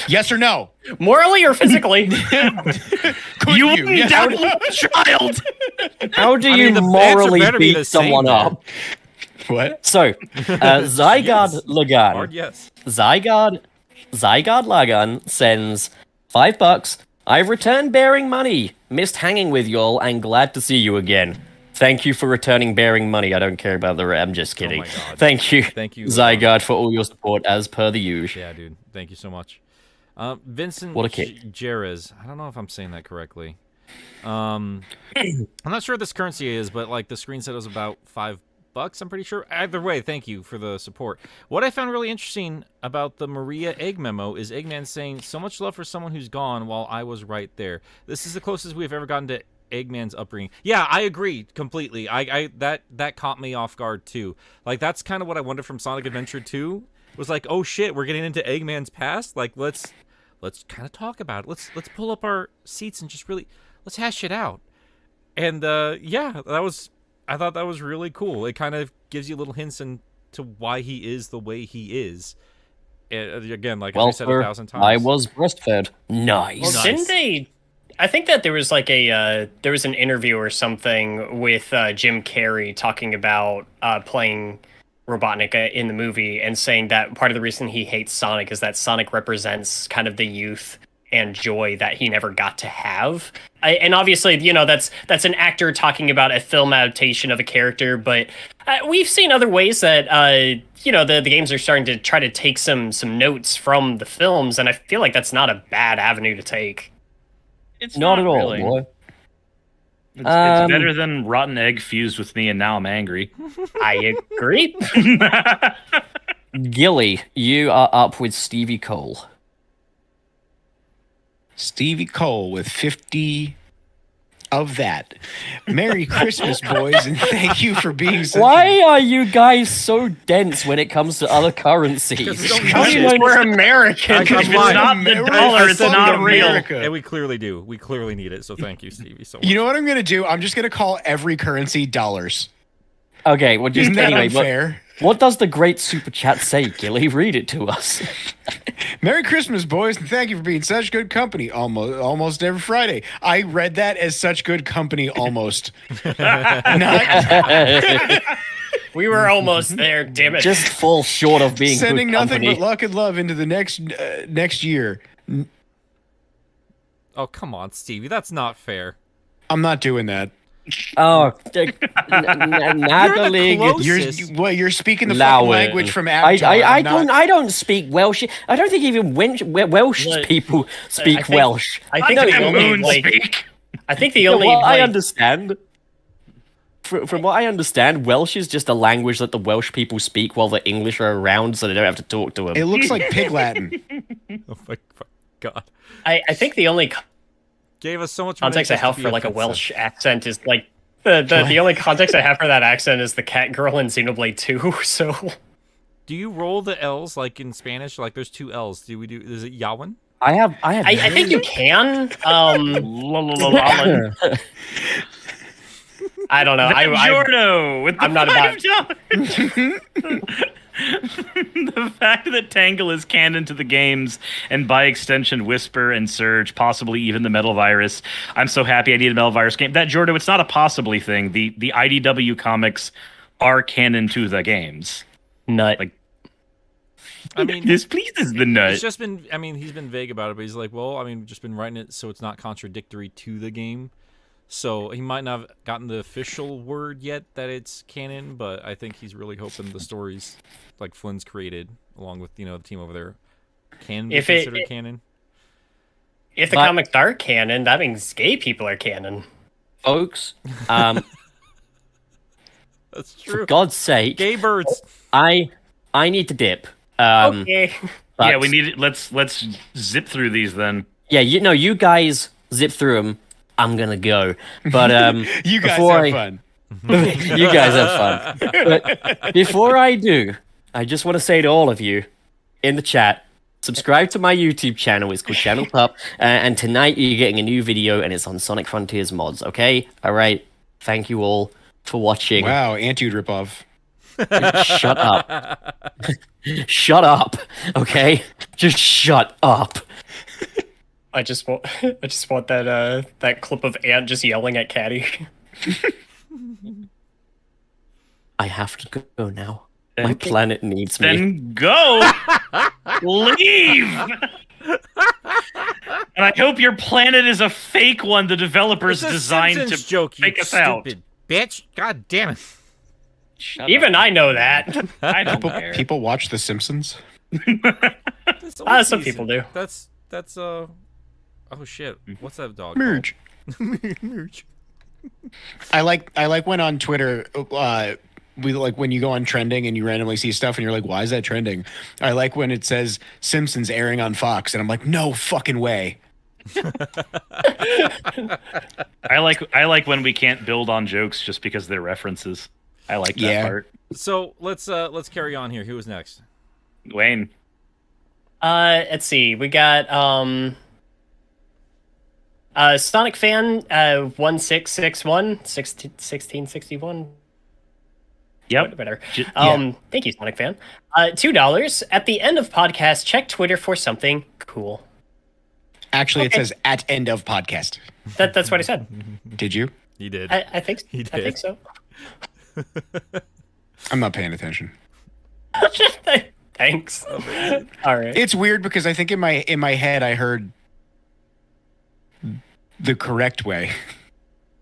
Yes or no? Morally or physically? Could you? Yes. child. How do I you mean, the answer morally better be beat the same someone then. up? What? So, Zygarde Yes. Lagan. Hard yes. Zygarde Lagan sends $5. I've returned bearing money. Missed hanging with y'all and glad to see you again. Thank you for returning bearing money. I don't care about the I'm just kidding. my God. Thank you, Thank you, Zygarde, for all your support as per the usual. Yeah, dude. Thank you so much. Vincent What a kid. Jerez. I don't know if I'm saying that correctly. I'm not sure what this currency is, but like the screen said it was about $5. I'm pretty sure. Either way, thank you for the support. What I found really interesting about the Maria Egg memo is Eggman saying, "So much love for someone who's gone while I was right there." This is the closest we've ever gotten to Eggman's upbringing. Yeah, I agree completely. That caught me off guard too. Like that's kind of what I wanted from Sonic Adventure 2. Was like, oh shit, we're getting into Eggman's past. Like let's kind of talk about it. Let's pull up our seats and just really let's hash it out. And yeah, I thought that was really cool. It kind of gives you little hints into why he is the way he is. And again, like I said 1,000 times. I was breastfed. Nice. Well, didn't they? I think that there was like there was an interview or something with Jim Carrey talking about playing Robotnik in the movie and saying that part of the reason he hates Sonic is that Sonic represents kind of the youth and joy that he never got to have. And obviously, you know, that's an actor talking about a film adaptation of a character, but we've seen other ways that, you know, the games are starting to try to take some notes from the films, and I feel like that's not a bad avenue to take. It's Not at all, really. boy. It's better than rotten egg fused with me, and now I'm angry. I agree. Gilly, you are up with Stevie Cole. Stevie Cole with 50 of that. Merry Christmas, boys, and thank you for being so. Why are you guys so dense when it comes to other currencies? Because we're American. If it's not the dollar, it's not real. And we clearly do. We clearly need it. So thank you, Stevie, so much. You know what I'm going to do? I'm just going to call every currency dollars. Okay, well, just Isn't that anyway. unfair? What does the great super chat say, Gilly? Read it to us. Merry Christmas, boys, and thank you for being such good company almost every Friday. I read that as such good company almost. Not We were almost there, damn it. Just fall short of being sending good nothing company. but luck and love into the next year. Oh, come on, Stevie. That's not fair. I'm not doing that. Oh, closest. You're speaking the Allow fucking it. language from Avatar. I don't speak Welsh. I don't think even Welsh What? people speak think- Welsh. I think the only like, I think the only Well, I like, understand. From what I understand, Welsh is just a language that the Welsh people speak while the English are around, so they don't have to talk to them. It looks like Pig Latin. Oh my God. I think the only Gave us so much context I money have to for be like a offensive. Welsh accent is like the only context I have for that accent is the cat girl in Xenoblade 2. So Do you roll the L's like in Spanish? Like there's two L's. Do we do? Is it Yawan? I have. I think you can. I don't know. Giorno with the I'm not $5. The fact that Tangle is canon to the games, and by extension Whisper and Surge, possibly even the Metal Virus. I'm so happy I need a Metal Virus game. That, Giorno, it's not a possibly thing. The IDW comics are canon to the games. Nut. Like, I mean, this pleases the nut. he's just been. I mean, he's been vague about it, but he's like, well, I mean, just been writing it so it's not contradictory to the game. So he might not have gotten the official word yet that it's canon, but I think he's really hoping the stories like Flynn's created, along with the team over there, can be considered canon. If the comics are canon, that means gay people are canon. Folks, That's for true. God's sake, Gay birds. I need to dip. Okay. But- Yeah, we need it. Let's zip through these then. Yeah, you guys zip through them. I'm gonna go, but You guys before have fun. you guys have fun. But before I do, I just want to say to all of you in the chat, subscribe to my YouTube channel. It's called Channel Pup, and tonight you're getting a new video, and it's on Sonic Frontiers mods. Okay, all right. Thank you all for watching. Wow, Antude ripoff. Shut up. Shut up. Okay, just shut up. I just want that clip of Ant just yelling at Caddy. I have to go now. My planet needs me. Then go. Leave. And I hope your planet is a fake one the developers It's a designed Simpsons to joke, you fake us out. stupid bitch. God damn it. Even I know that. I don't care. People watch The Simpsons. That's always Some easy. people do. That's oh shit. What's that dog? Merge. Merge. I like when on Twitter, we like when you go on trending and you randomly see stuff and you're like, why is that trending? I like when it says Simpsons airing on Fox and I'm like, no fucking way. I like when we can't build on jokes just because they're references. I like that part. So let's carry on here. Who was next? Wayne. Let's see. We got Sonic fan 1661 1661. Yep. Better. Yeah. Thank you, Sonic fan. $2 at the end of podcast. Check Twitter for something cool. Actually, Okay. it says at end of podcast. That's what I said. Did you? He did. I think He I did. think so. I'm not paying attention. Thanks. All right. It's weird because I think in my head I heard the correct way.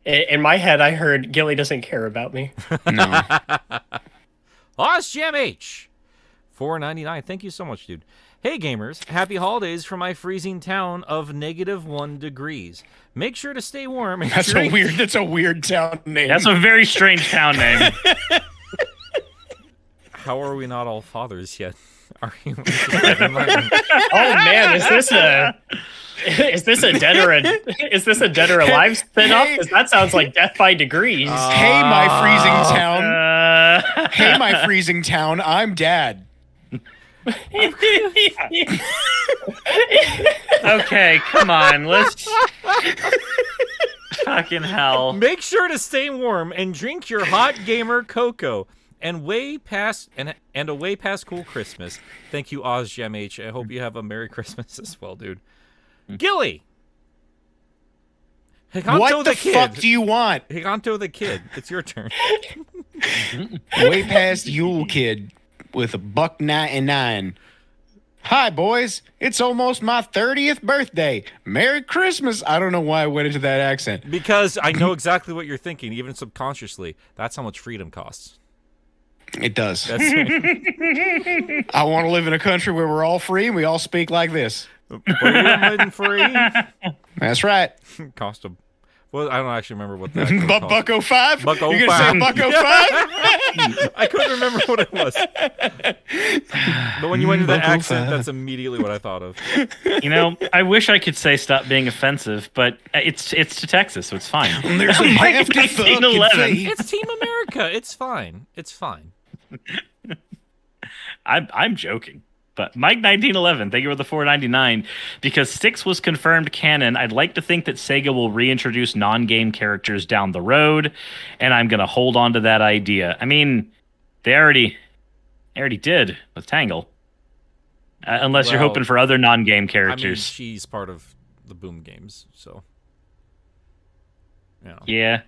In my head, I heard Gilly doesn't care about me. No. Lost Jam H. $4.99. Thank you so much, dude. Hey gamers, happy holidays from my freezing town of -1 degrees. Make sure to stay warm and That's drink. a weird town name. That's a very strange town name. How are we not all fathers yet? Are you? Oh man, is this a dead or alive spin-off? Hey. Because that sounds like Death by Degrees. Hey, my freezing town. Uh, Hey, my freezing town. I'm Dad. okay, come on. Let's. Fucking hell. Make sure to stay warm and drink your hot gamer cocoa and way past and away past cool Christmas. Thank you, Ozgem H. I hope you have a Merry Christmas as well, dude. Gilly. Higanto What the kid. fuck do you want? Higanto the kid. It's your turn. Way past Yule Kid with $1.99. Hi, boys. It's almost my 30th birthday. Merry Christmas. I don't know why I went into that accent. Because I know exactly what you're thinking, even subconsciously. That's how much freedom costs. It does. That's I want to live in a country where we're all free and we all speak like this. free. That's right. Cost a. Well, I don't actually remember what that. But cost. Bucko 5? Bucko You're going to say 5. Bucko 5? I couldn't remember what it was. But when you went into that Bucko accent, 5. that's immediately what I thought of. You know, I wish I could say stop being offensive, but it's to Texas, so it's fine. There's a hefty fucking 1911. fee. It's Team America. It's fine. It's fine. I'm joking. But Mike 1911, thank you for the $4.99. Because 6 was confirmed canon, I'd like to think that Sega will reintroduce non-game characters down the road, and I'm gonna hold on to that idea. I mean, they already did with Tangle, unless you're Well, hoping for other non-game I mean, characters. she's part of the Boom Games, so. Yeah. Yeah,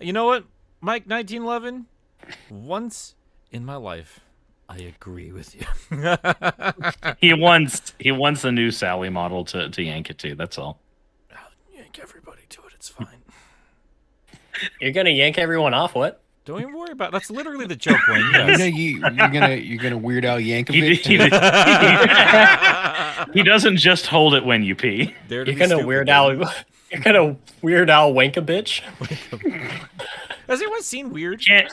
You know what, Mike 1911? Once in my life, I agree with you. he wants a new Sally model to yank it to. That's all. Yank everybody to it. It's fine. You're gonna yank everyone off? What? Don't even worry about it. That's literally the joke, Wayne. You're gonna Weird Al He, Yankovic. he doesn't just hold it when you pee. Dare to You're be gonna stupid, Weird dude. Al. You're gonna Weird Al wank a bitch. Has anyone seen Weird? Can't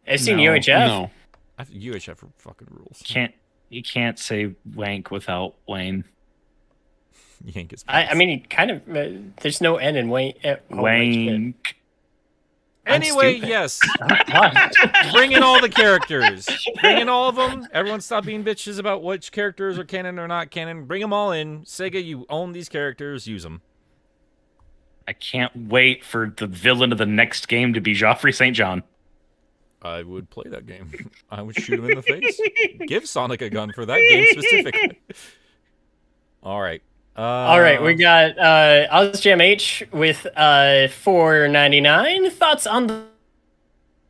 I've seen No, UHF. No. UHF for fucking rules. you can't say wank without Wayne. Yank his I pants. mean, he kind of. There's no N in Wayne. Wayne. I'm Anyway, stupid. yes. What? Bring in all the characters. Bring in all of them. Everyone stop being bitches about which characters are canon or not canon. Bring them all in. Sega, you own these characters. Use them. I can't wait for the villain of the next game to be Joffrey St. John. I would play that game. I would shoot him in the face. Give Sonic a gun for that game specifically. All right. All right, we got Ozjam H with $4.99. Thoughts on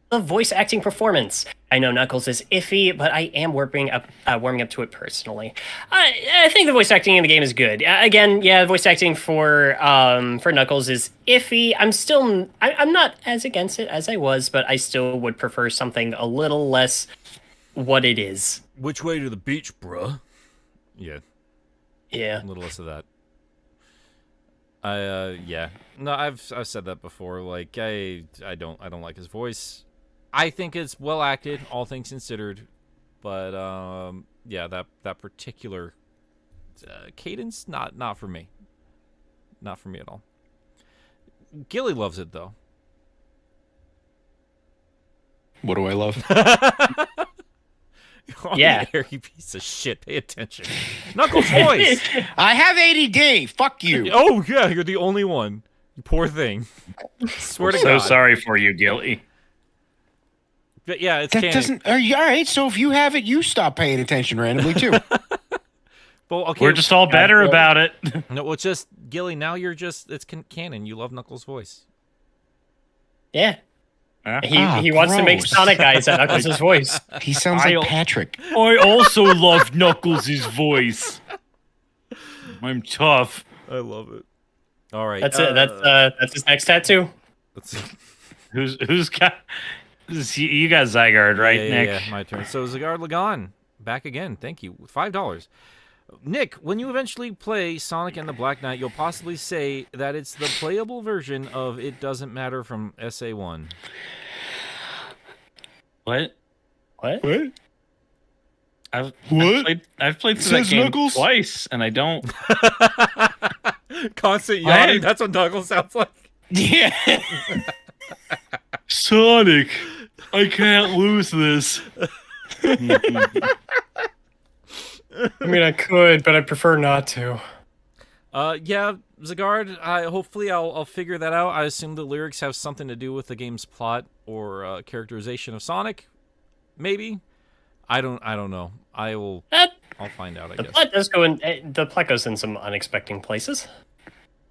the the voice acting performance. I know Knuckles is iffy, but I am warming up to it personally. I think the voice acting in the game is good. Again, yeah, the voice acting for Knuckles is iffy. I'm not as against it as I was, but I still would prefer something a little less what it is. Which way to the beach, bruh? Yeah. Yeah. A little less of that. Yeah. No, I've said that before. Like, I don't like his voice. I think it's well acted, all things considered, but yeah, that particular cadence, not for me. Not for me at all. Gilly loves it though. What do I love? Yeah. There, you piece of shit. Pay attention. Knuckles' voice. I have ADD. Fuck you. Oh yeah, you're the only one. You poor thing. Swear to So God. sorry for you, Gilly. But yeah, it's That canon. doesn't. All right. So if you have it, you stop paying attention randomly too. Well, okay. We're just all better about it. No, well, it's just Gilly. Now you're just it's canon. You love Knuckles' voice. Yeah. Huh? He wants to make gross. Sonic Eyes at Knuckles' voice. He sounds like Patrick. I also love Knuckles' voice. I'm tough. I love it. All right, That's it. That's his next tattoo. Let's see. Who's got? You got Zygarde, right, yeah, Nick? Yeah, my turn. So Zygarde Lagan, back again. Thank you. $5. Nick, when you eventually play Sonic and the Black Knight, you'll possibly say that it's the playable version of It Doesn't Matter from SA1. What? What? What? I've What? played through that Says game Knuckles? twice, and I don't. Constant What? yawning. That's what Knuckles sounds like. Yeah. Sonic, I can't lose this. I mean, I could, but I prefer not to. Yeah, Zygarde. Hopefully, I'll figure that out. I assume the lyrics have something to do with the game's plot or characterization of Sonic. Maybe. I don't know. I'll find out. I guess. Plot does go in. The plot goes in some unexpected places.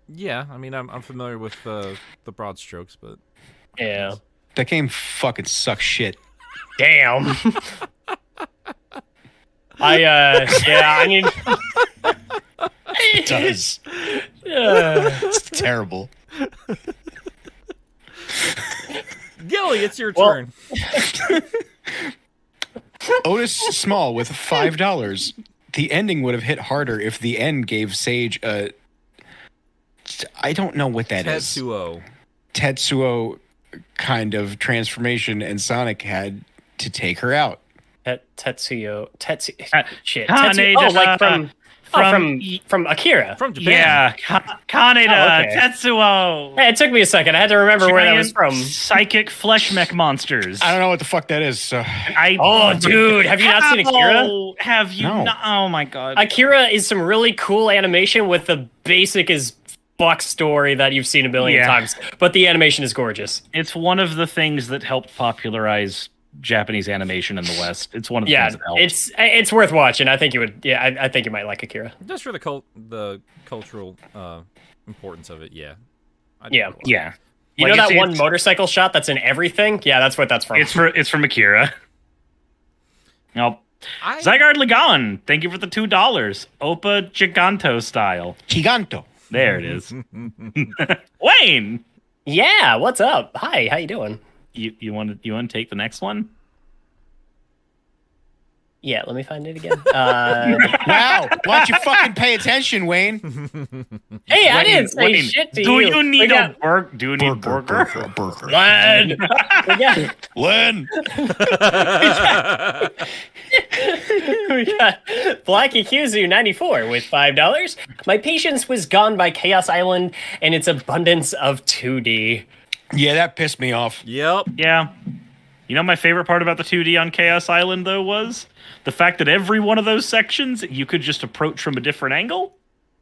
Yeah, I mean, I'm familiar with the broad strokes, but Yeah. That game fucking sucks shit. Damn. I mean, It does. It's terrible. Gilly, it's your Well- turn. Otis Small with $5. The ending would have hit harder if the end gave Sage a. I don't know what that is. Tetsuo. Tetsuo kind of transformation, and Sonic had to take her out. Tetsuo. Shit. Kaneda, Tetsuo. Oh, like from Akira. From Japan. Yeah, Kaneda, Oh, okay. Tetsuo. Hey, it took me a second. I had to remember where that was from. Psychic flesh mech monsters. I don't know what the fuck that is. So Oh, dude, have you not seen Akira? Oh, have you No. not? Oh my god. Akira is some really cool animation with the basic as fuck story that you've seen a million Yeah. times, but the animation is gorgeous. It's one of the things that helped popularize Japanese animation in the West. It's one of the Yeah, things that helped. it's worth watching. I think you would. Yeah, I think you might like Akira. Just for the cultural importance of it, yeah. Yeah. yeah. You Like, know that it's- one it's- motorcycle shot that's in everything? Yeah, that's what that's from. It's from Akira. Nope. I, Zygarde Lagan, thank you for the $2. Opa Giganto style. Giganto. There it is. Wayne, Yeah, what's up? Hi, how you doing? you want to take the next one? Yeah, let me find it again. Wow. Why don't you fucking pay attention, Wayne? Hey, I Wayne, didn't say Wayne, shit to do you. you need We a got- burger? Do you need burger? Burger. Len! we got, Len. we got Blacky Kizu 94 with $5. My patience was gone by Chaos Island and its abundance of 2D. Yeah, that pissed me off. Yep. Yeah. You know my favorite part about the 2D on Chaos Island though was the fact that every one of those sections you could just approach from a different angle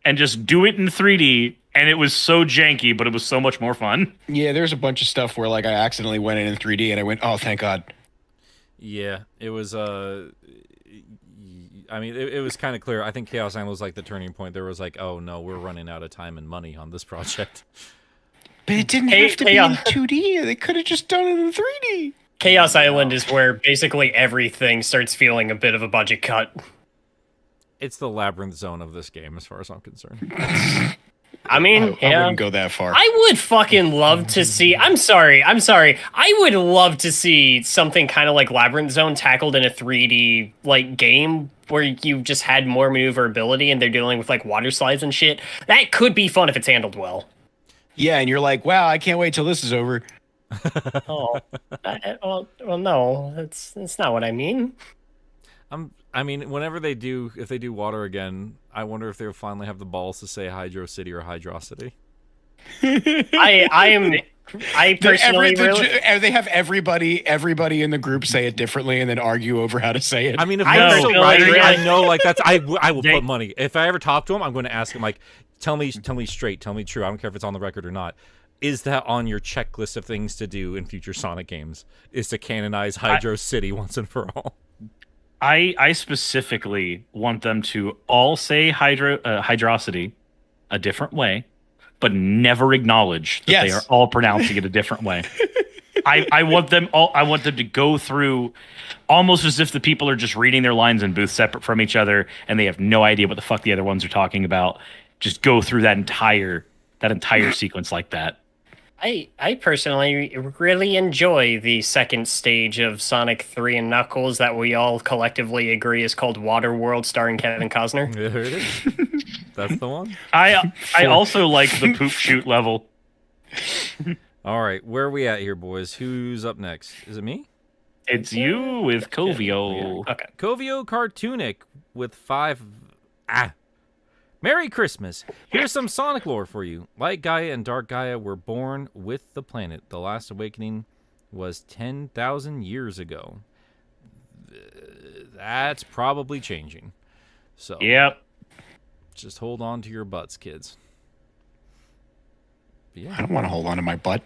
and just do it in 3D, and it was so janky, but it was so much more fun. Yeah, there's a bunch of stuff where like I accidentally went in 3D and I went, oh, thank God. Yeah, it was. I mean, it was kind of clear. I think Chaos Island was like the turning point. There was like, oh no, we're running out of time and money on this project. But it didn't Hey, have to hey, be in 2D. They could have just done it in 3D. Chaos Island is where basically everything starts feeling a bit of a budget cut. It's the labyrinth zone of this game, as far as I'm concerned. I mean, I wouldn't go that far. I would fucking love to see. I'm sorry. I would love to see something kind of like Labyrinth Zone tackled in a 3D like game where you just had more maneuverability and they're dealing with like water slides and shit. That could be fun if it's handled well. Yeah, and you're like, wow, I can't wait till this is over. Well, no, that's not what I mean. I mean, whenever they do, if they do water again, I wonder if they'll finally have the balls to say Hydro City or Hydrocity. I personally they have everybody in the group say it differently and then argue over how to say it. I mean, if I they're know. so writing, Really? I know, like that's I will put money. If I ever talk to him, I'm going to ask him like, tell me straight, tell me true. I don't care if it's on the record or not. Is that on your checklist of things to do in future Sonic games? Is to canonize Hydro City once and for all? I specifically want them to all say Hydrocity a different way, but never acknowledge that they are all pronouncing it a different way. I want them to go through almost as if the people are just reading their lines in booths separate from each other and they have no idea what the fuck the other ones are talking about. Just go through that entire sequence like that. I personally really enjoy the second stage of Sonic 3 and Knuckles that we all collectively agree is called Waterworld, starring Kevin Costner. There it is. That's the one. I also like the poop shoot level. All right, where are we at here, boys? Who's up next? Is it me? It's you with Covio. Okay. Covio Cartoonic with 5. Merry Christmas! Here's some Sonic lore for you. Light Gaia and Dark Gaia were born with the planet. The last awakening was 10,000 years ago. That's probably changing. So, Yep. just hold on to your butts, kids. But yeah. I don't want to hold on to my butt.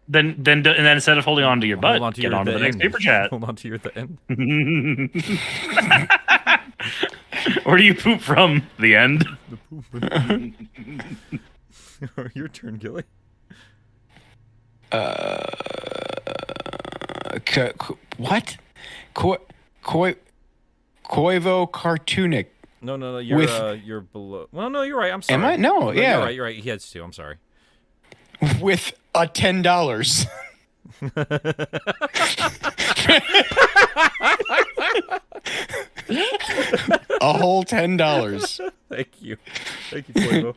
Then instead of holding on to your butt, Hold on to get your on to the next end. paper chat. Hold on to your the end. Where do you poop from? The end. Your turn, Gilly. What? Koivo Cartoonic. No. You're below. Well, no, you're right. I'm sorry. Am I? No, yeah. You're right. He has 2. I'm sorry. With a $10. A whole $10. Thank you, Toivo.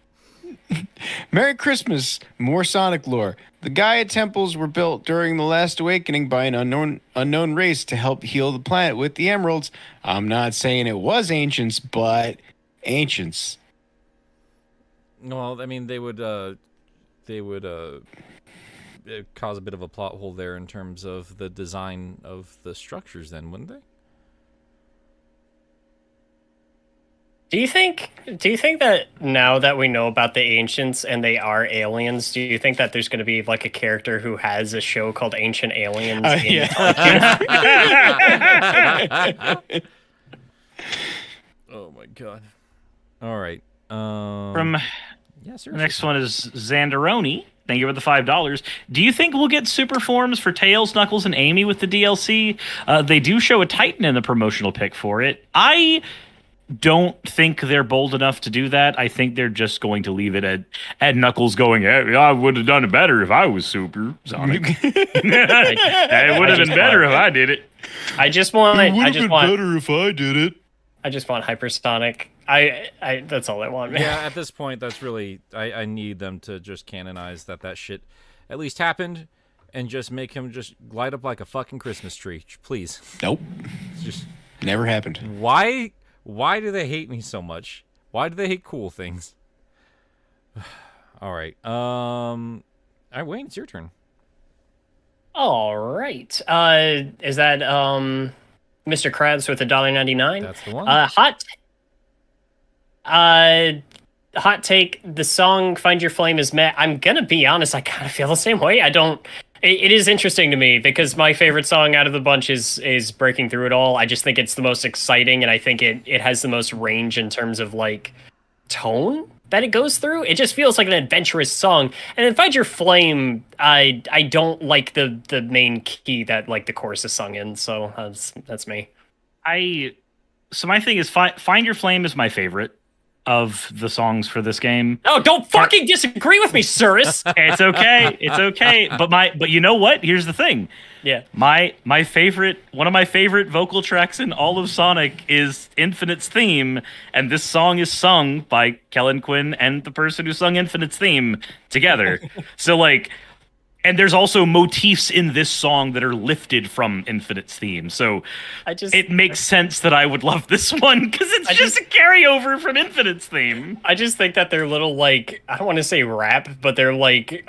Merry Christmas! More Sonic lore. The Gaia temples were built during the last awakening by an unknown race to help heal the planet with the emeralds. I'm not saying it was ancients, but ancients. Well, I mean, they would cause a bit of a plot hole there in terms of the design of the structures, then, wouldn't they? Do you think that now that we know about the ancients and they are aliens, do you think that there's going to be like a character who has a show called Ancient Aliens? Yeah. Oh my god! All right. From yeah, the next one is Zanderoni. Thank you for the $5. Do you think we'll get super forms for Tails, Knuckles, and Amy with the DLC? They do show a Titan in the promotional pic for it. I don't think they're bold enough to do that. I think they're just going to leave it at Knuckles going, hey, I would have done it better if I was Super Sonic. It would have been better if I did it. I just want better if I did it. I just want Hypersonic. I that's all I want, man. Yeah, at this point, that's really I need them to just canonize that shit at least happened, and just make him just light up like a fucking Christmas tree, please. Nope. Just never happened. Why do they hate me so much? Why do they hate cool things? All right. All right, Wayne, it's your turn. All right. Is that Mr. Krabs with $1.99? That's the one. Hot take. The song "Find Your Flame" is meh. I'm gonna be honest. I kind of feel the same way. It is interesting to me because my favorite song out of the bunch is "Breaking Through It All." I just think it's the most exciting, and I think it has the most range in terms of like tone. that it goes through. It just feels like an adventurous song. And then Find Your Flame, I don't like the main key that like the chorus is sung in. So that's me. So my thing is, Find Your Flame is my favorite of the songs for this game. Oh, don't fucking disagree with me, Cirrus. It's okay. It's okay. But you know what? Here's the thing. Yeah. One of my favorite vocal tracks in all of Sonic is Infinite's theme, and this song is sung by Kellen Quinn and the person who sung Infinite's theme together. So like, and there's also motifs in this song that are lifted from Infinite's theme. So it makes sense that I would love this one because it's just a carryover from Infinite's theme. I just think that their little, like, I don't want to say rap, but their like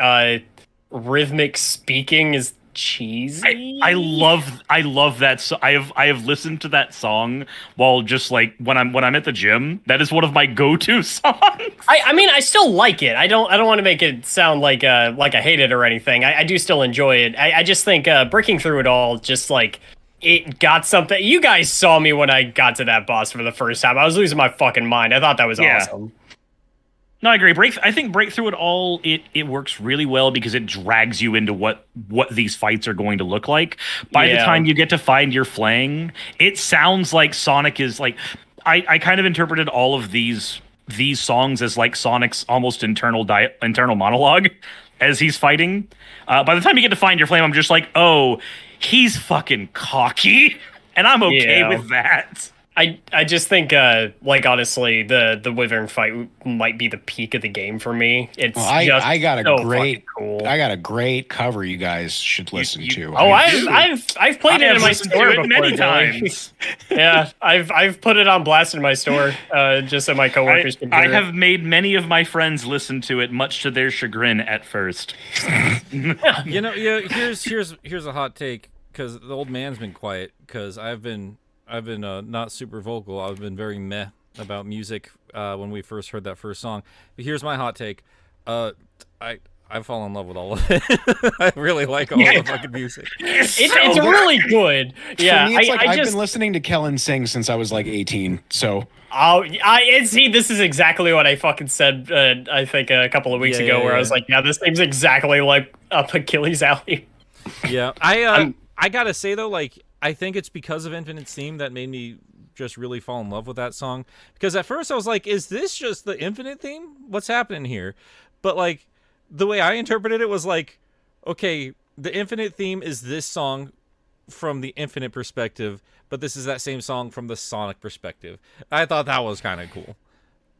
rhythmic speaking is cheesy. I love that. So I have listened to that song while just like when I'm at the gym. That is one of my go-to songs. I mean, I still like it. I don't want to make it sound like I hate it or anything. I do still enjoy it. I just think breaking through it all, just like it got something. You guys saw me when I got to that boss for the first time. I was losing my fucking mind. I thought that was awesome. No, I agree. I think Break Through It All, it works really well because it drags you into what these fights are going to look like. By the time you get to Find Your Flame, it sounds like Sonic is like... I kind of interpreted all of these songs as like Sonic's almost internal monologue as he's fighting. By the time you get to Find Your Flame, I'm just like, oh, he's fucking cocky. And I'm okay with that. I just think, like, honestly, the Wyvern fight might be the peak of the game for me. It's I got a great, cool. I got a great cover you guys should listen to. Oh, I've played it in my store before, many times. Yeah, I've put it on blast in my store, just so my coworkers can hear I have made many of my friends listen to it, much to their chagrin at first. Here's a hot take, because the old man's been quiet, because I've been not super vocal. I've been very meh about music when we first heard that first song. But here's my hot take. I fall in love with all of it. I really like all the fucking music. It's really good. Yeah, for me, it's I've been listening to Kellen sing since I was like 18. So see, this is exactly what I fucking said. I think a couple of weeks ago, where I was like, yeah, this seems exactly like up Achilles' alley. Yeah, I gotta say though, like, I think it's because of Infinite's theme that made me just really fall in love with that song. Because at first I was like, is this just the Infinite theme? What's happening here? But like, the way I interpreted it was like, okay, the Infinite theme is this song from the Infinite perspective, but this is that same song from the Sonic perspective. I thought that was kind of cool.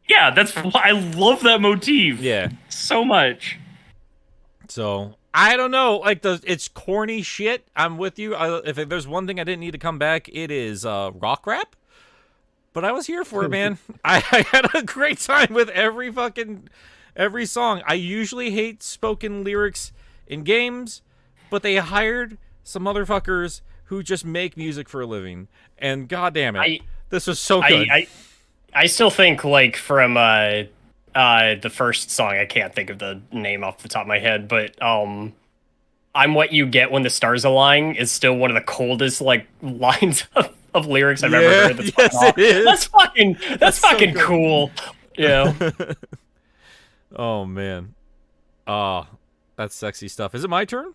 Yeah, I love that motif. Yeah. So much. So... I don't know, like it's corny shit. I'm with you. If there's one thing I didn't need to come back, it is rock rap. But I was here for it, man. I had a great time with every song. I usually hate spoken lyrics in games, but they hired some motherfuckers who just make music for a living. And goddamn it, this was so good. I still think, like, from the first song, I can't think of the name off the top of my head, but I'm What You Get When the Stars Align is still one of the coldest like lines of lyrics I've ever heard. It is. That's fucking so cool. Yeah. Oh man. That's sexy stuff. Is it my turn?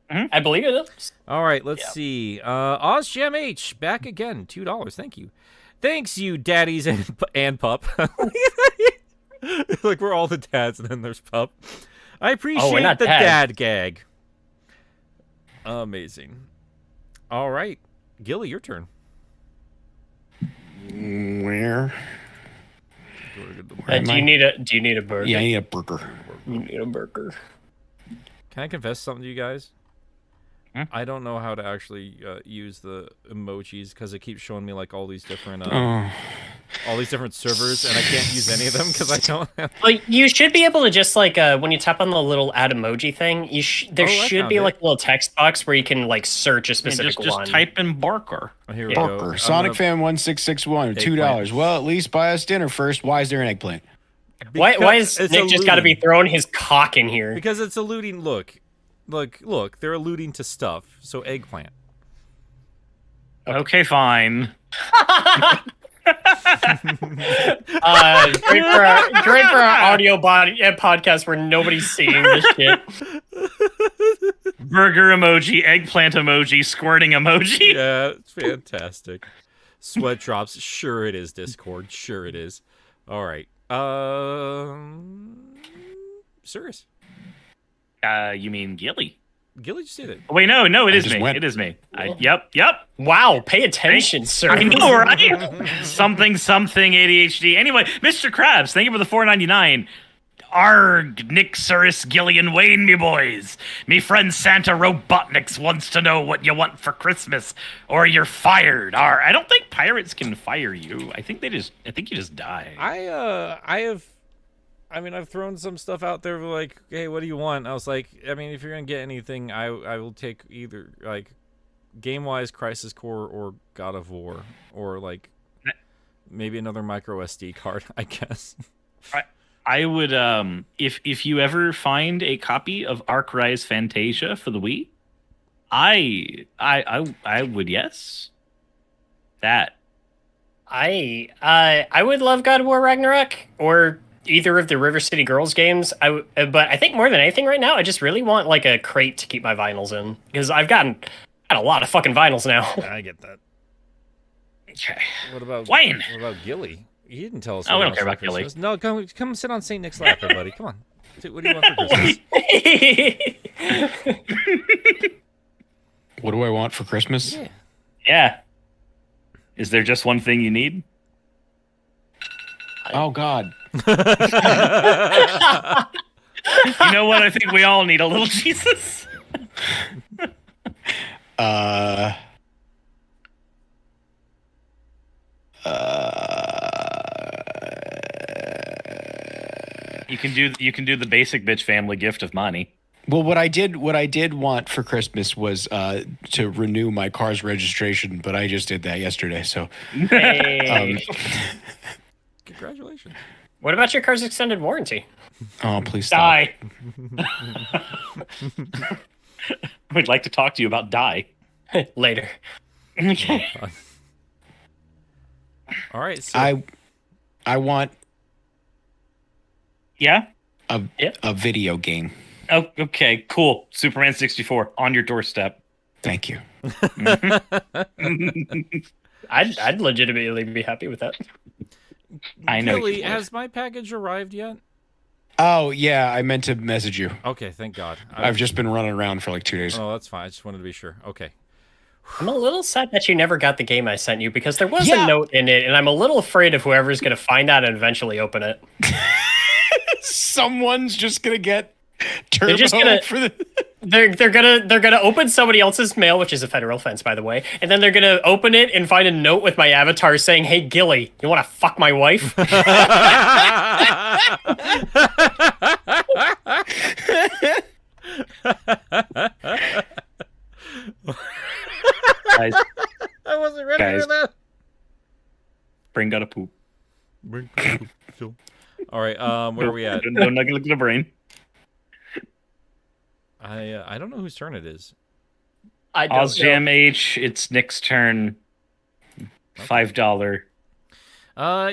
Mm-hmm. I believe it is. All right, let's see. OzGem H back again, $2. Thank you. Thanks, you daddies and pup. Like, we're all the dads, and then there's Pup. I appreciate the dad gag. Amazing. All right. Gilly, your turn. Where? Do you need a burger? Yeah, I need a burger. You need a burger. Can I confess something to you guys? I don't know how to actually use the emojis because it keeps showing me like all these different servers, and I can't use any of them because I don't have... Well, you should be able to just like when you tap on the little add emoji thing, there should be like a little text box where you can like search a specific one. Just type in Barker. Oh, here we go. Barker. Sonic Fan 1661, $2. Well, at least buy us dinner first. Why is there an eggplant? Why is Nick just got to be throwing his cock in here? Because it's alluding. Look, they're alluding to stuff. So eggplant. Okay, fine. Great for our audio podcast where nobody's seeing this shit. Burger emoji, eggplant emoji, squirting emoji. Yeah, it's fantastic. Sweat drops. Sure it is, Discord. Sure it is. All right. Serious. You mean Gilly? Gilly just did it. Wait, no, it is me. went. It is me. Yep. Wow, pay attention, sir. I know, right? something ADHD. Anyway, Mr. Krabs, thank you for the $4.99. Arg, Nick, Cirrus, Gillian, Wayne, me boys. Me friend Santa Robotniks wants to know what you want for Christmas, or you're fired. I don't think pirates can fire you. I think you just die. I've thrown some stuff out there like, hey, what do you want? I was like, I mean, if you're gonna get anything, I will take either like game-wise Crisis Core or God of War, or like maybe another micro SD card, I guess. I would if you ever find a copy of Arc Rise Fantasia for the Wii, I would yes. That. I would love God of War Ragnarok or either of the River City Girls games. But I think more than anything right now, I just really want like a crate to keep my vinyls in, because I've got a lot of fucking vinyls now. I get that. Okay. What about Wayne? What about Gilly? He didn't tell us. Oh, we what don't care else about for Gilly. Christmas. No, come sit on Saint Nick's lap, there, buddy. Come on. What do you want for Christmas? What do I want for Christmas? Yeah. Is there just one thing you need? Oh God. You know what? I think we all need a little Jesus. You can do the basic bitch family gift of money. Well, what I did want for Christmas was to renew my car's registration, but I just did that yesterday. So, Hey. Congratulations. What about your car's extended warranty? oh, please stop. Die. We'd like to talk to you about die. Later. Okay. All right. So I want Yeah. a video game. Oh, okay. Cool. Superman 64 on your doorstep. Thank you. I'd legitimately be happy with that. I know. Gilly, you would. has my package arrived yet? Oh yeah, I meant to message you. Okay, thank God. I've just been running around for like 2 days. Oh, that's fine. I just wanted to be sure. Okay. I'm a little sad that you never got the game I sent you, because there was Yeah. a note in it, and I'm a little afraid of whoever's going to find out and eventually open it. Someone's just gonna get turbo just gonna- for the. They're gonna open somebody else's mail, which is a federal offense, by the way, and then they're gonna open it and find a note with my avatar saying, "Hey Gilly, you want to fuck my wife?" Guys, I wasn't ready Guys. for that. brain got a poop. All right. Where are we at? Don't look at the brain. I don't know whose turn it is. I don't know. Ozjam H, it's Nick's turn. $5.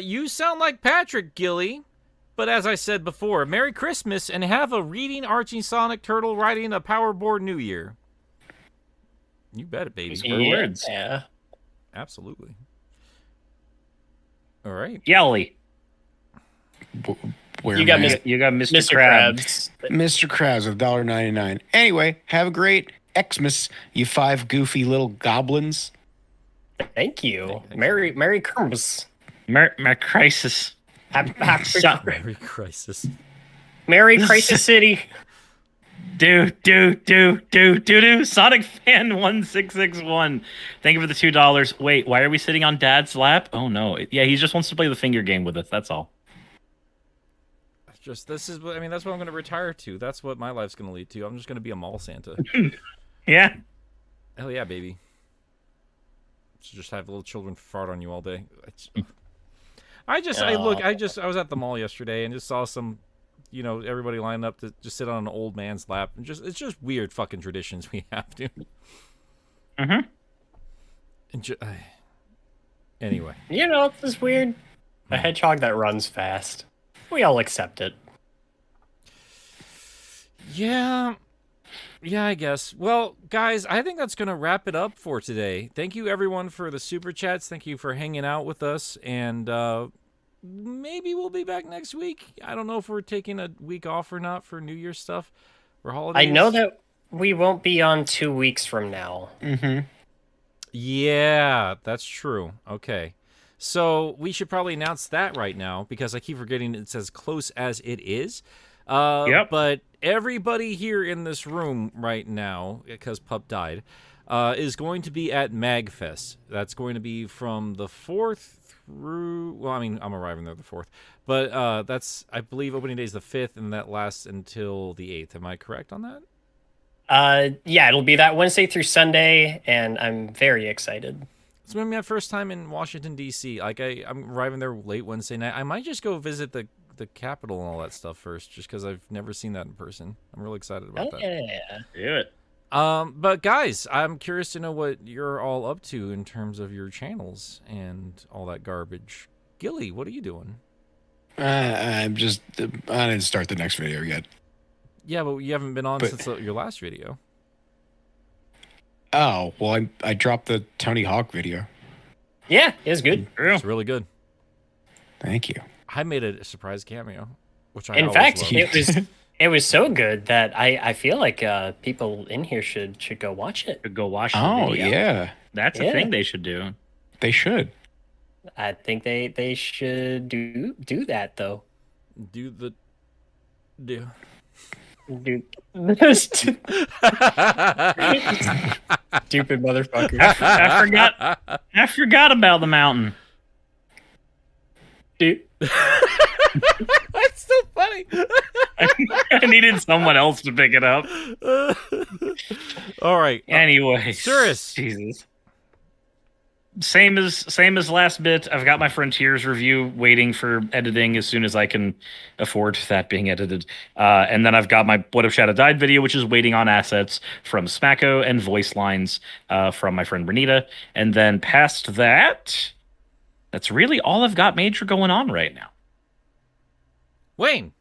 You sound like Patrick, Gilly. But as I said before, Merry Christmas and have a reading Archie Sonic Turtle riding a Powerboard New Year. You bet it, baby. words. Yeah. Absolutely. All right. Yelly. Where You am got I Mr. at? You got Mr. Mr. Krabs. Krabs. Mr. Krabs with $1.99. Anyway, have a great Xmas, you 5 goofy little goblins. Thank you. Thanks. Merry Christmas. Mer Crisis. Merry Crisis. Merry Crisis City. Do. Sonic Fan 1661. Thank you for the $2. Wait, why are we sitting on Dad's lap? Oh no. Yeah, he just wants to play the finger game with us. That's all. That's what I'm going to retire to. That's what my life's going to lead to. I'm just going to be a mall Santa. Yeah. Hell yeah, baby. Just have little children fart on you all day. I was at the mall yesterday and just saw some, everybody lined up to just sit on an old man's lap, and it's just weird fucking traditions we have, dude. Mm-hmm. And Anyway. You know, it's just weird. A hedgehog that runs fast. We all accept it. Yeah. Yeah, I guess. Well, guys, I think that's going to wrap it up for today. Thank you, everyone, for the super chats. Thank you for hanging out with us. And maybe we'll be back next week. I don't know if we're taking a week off or not for New Year's stuff or holidays. I know that we won't be on 2 weeks from now. Mm-hmm. Yeah, that's true. Okay. So we should probably announce that right now because I keep forgetting it's as close as it is. Yep. But everybody here in this room right now, because Pup died, is going to be at MagFest. That's going to be from the 4th through... Well, I mean, I'm arriving there the 4th. But that's, I believe, opening day is the 5th, and that lasts until the 8th. Am I correct on that? Yeah, it'll be that Wednesday through Sunday, and I'm very excited. It's gonna be my first time in Washington D.C. Like I'm arriving there late Wednesday night. I might just go visit the Capitol and all that stuff first, just because I've never seen that in person. I'm really excited about that. Yeah. Do it. But guys, I'm curious to know what you're all up to in terms of your channels and all that garbage. Gilly, what are you doing? I didn't start the next video yet. Yeah, but you haven't been on since your last video. Oh, well, I dropped the Tony Hawk video. Yeah, it's good. It's really good. Thank you. I made a surprise cameo, which I In always fact, love. it was so good that I feel like people in here should go watch it. Go watch the Oh, video. yeah. That's a Yeah. thing they should do. They should. I think they should do that though. Do. Dude. Stupid motherfucker. I forgot about the mountain. Dude. That's so funny. I needed someone else to pick it up. All right. Anyway, Cirrus. Jesus. Same as last bit. I've got my Frontiers review waiting for editing as soon as I can afford that being edited. And then I've got my What If Shadow Died video, which is waiting on assets from Smacko and voice lines from my friend Renita. And then past that, that's really all I've got major going on right now. Wayne.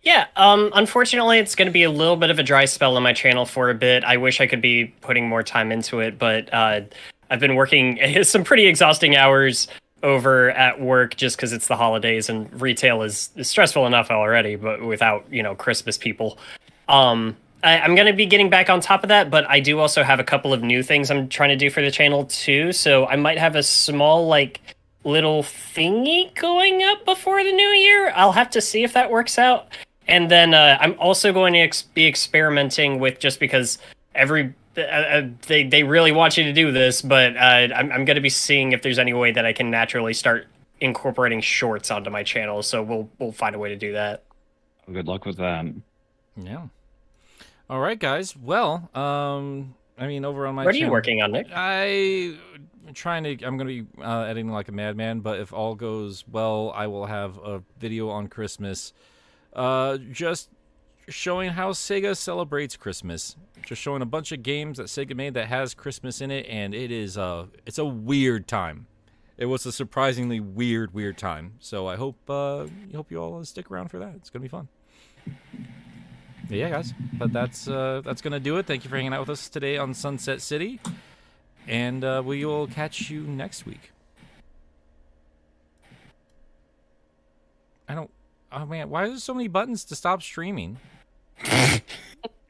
Yeah, unfortunately, it's going to be a little bit of a dry spell on my channel for a bit. I wish I could be putting more time into it, but I've been working some pretty exhausting hours over at work just because it's the holidays and retail is stressful enough already, but without, Christmas people. I'm going to be getting back on top of that, but I do also have a couple of new things I'm trying to do for the channel too, so I might have a small, little thingy going up before the new year. I'll have to see if that works out. And then I'm also going to be experimenting with, just because they really want you to do this, but I'm going to be seeing if there's any way that I can naturally start incorporating shorts onto my channel. So we'll find a way to do that. Good luck with that. Yeah. All right, guys. Well, over on my What are channel, you working on, Nick? I'm going to be editing like a madman, but if all goes well, I will have a video on Christmas just showing how Sega celebrates Christmas. Just showing a bunch of games that Sega made that has Christmas in it, and it's a weird time. It was a surprisingly weird time. So I hope you all stick around for that. It's gonna be fun. But yeah, guys. But that's gonna do it. Thank you for hanging out with us today on Sunset City, and we will catch you next week. Oh man, why are there so many buttons to stop streaming?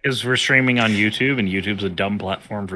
Because we're streaming on YouTube, and YouTube's a dumb platform for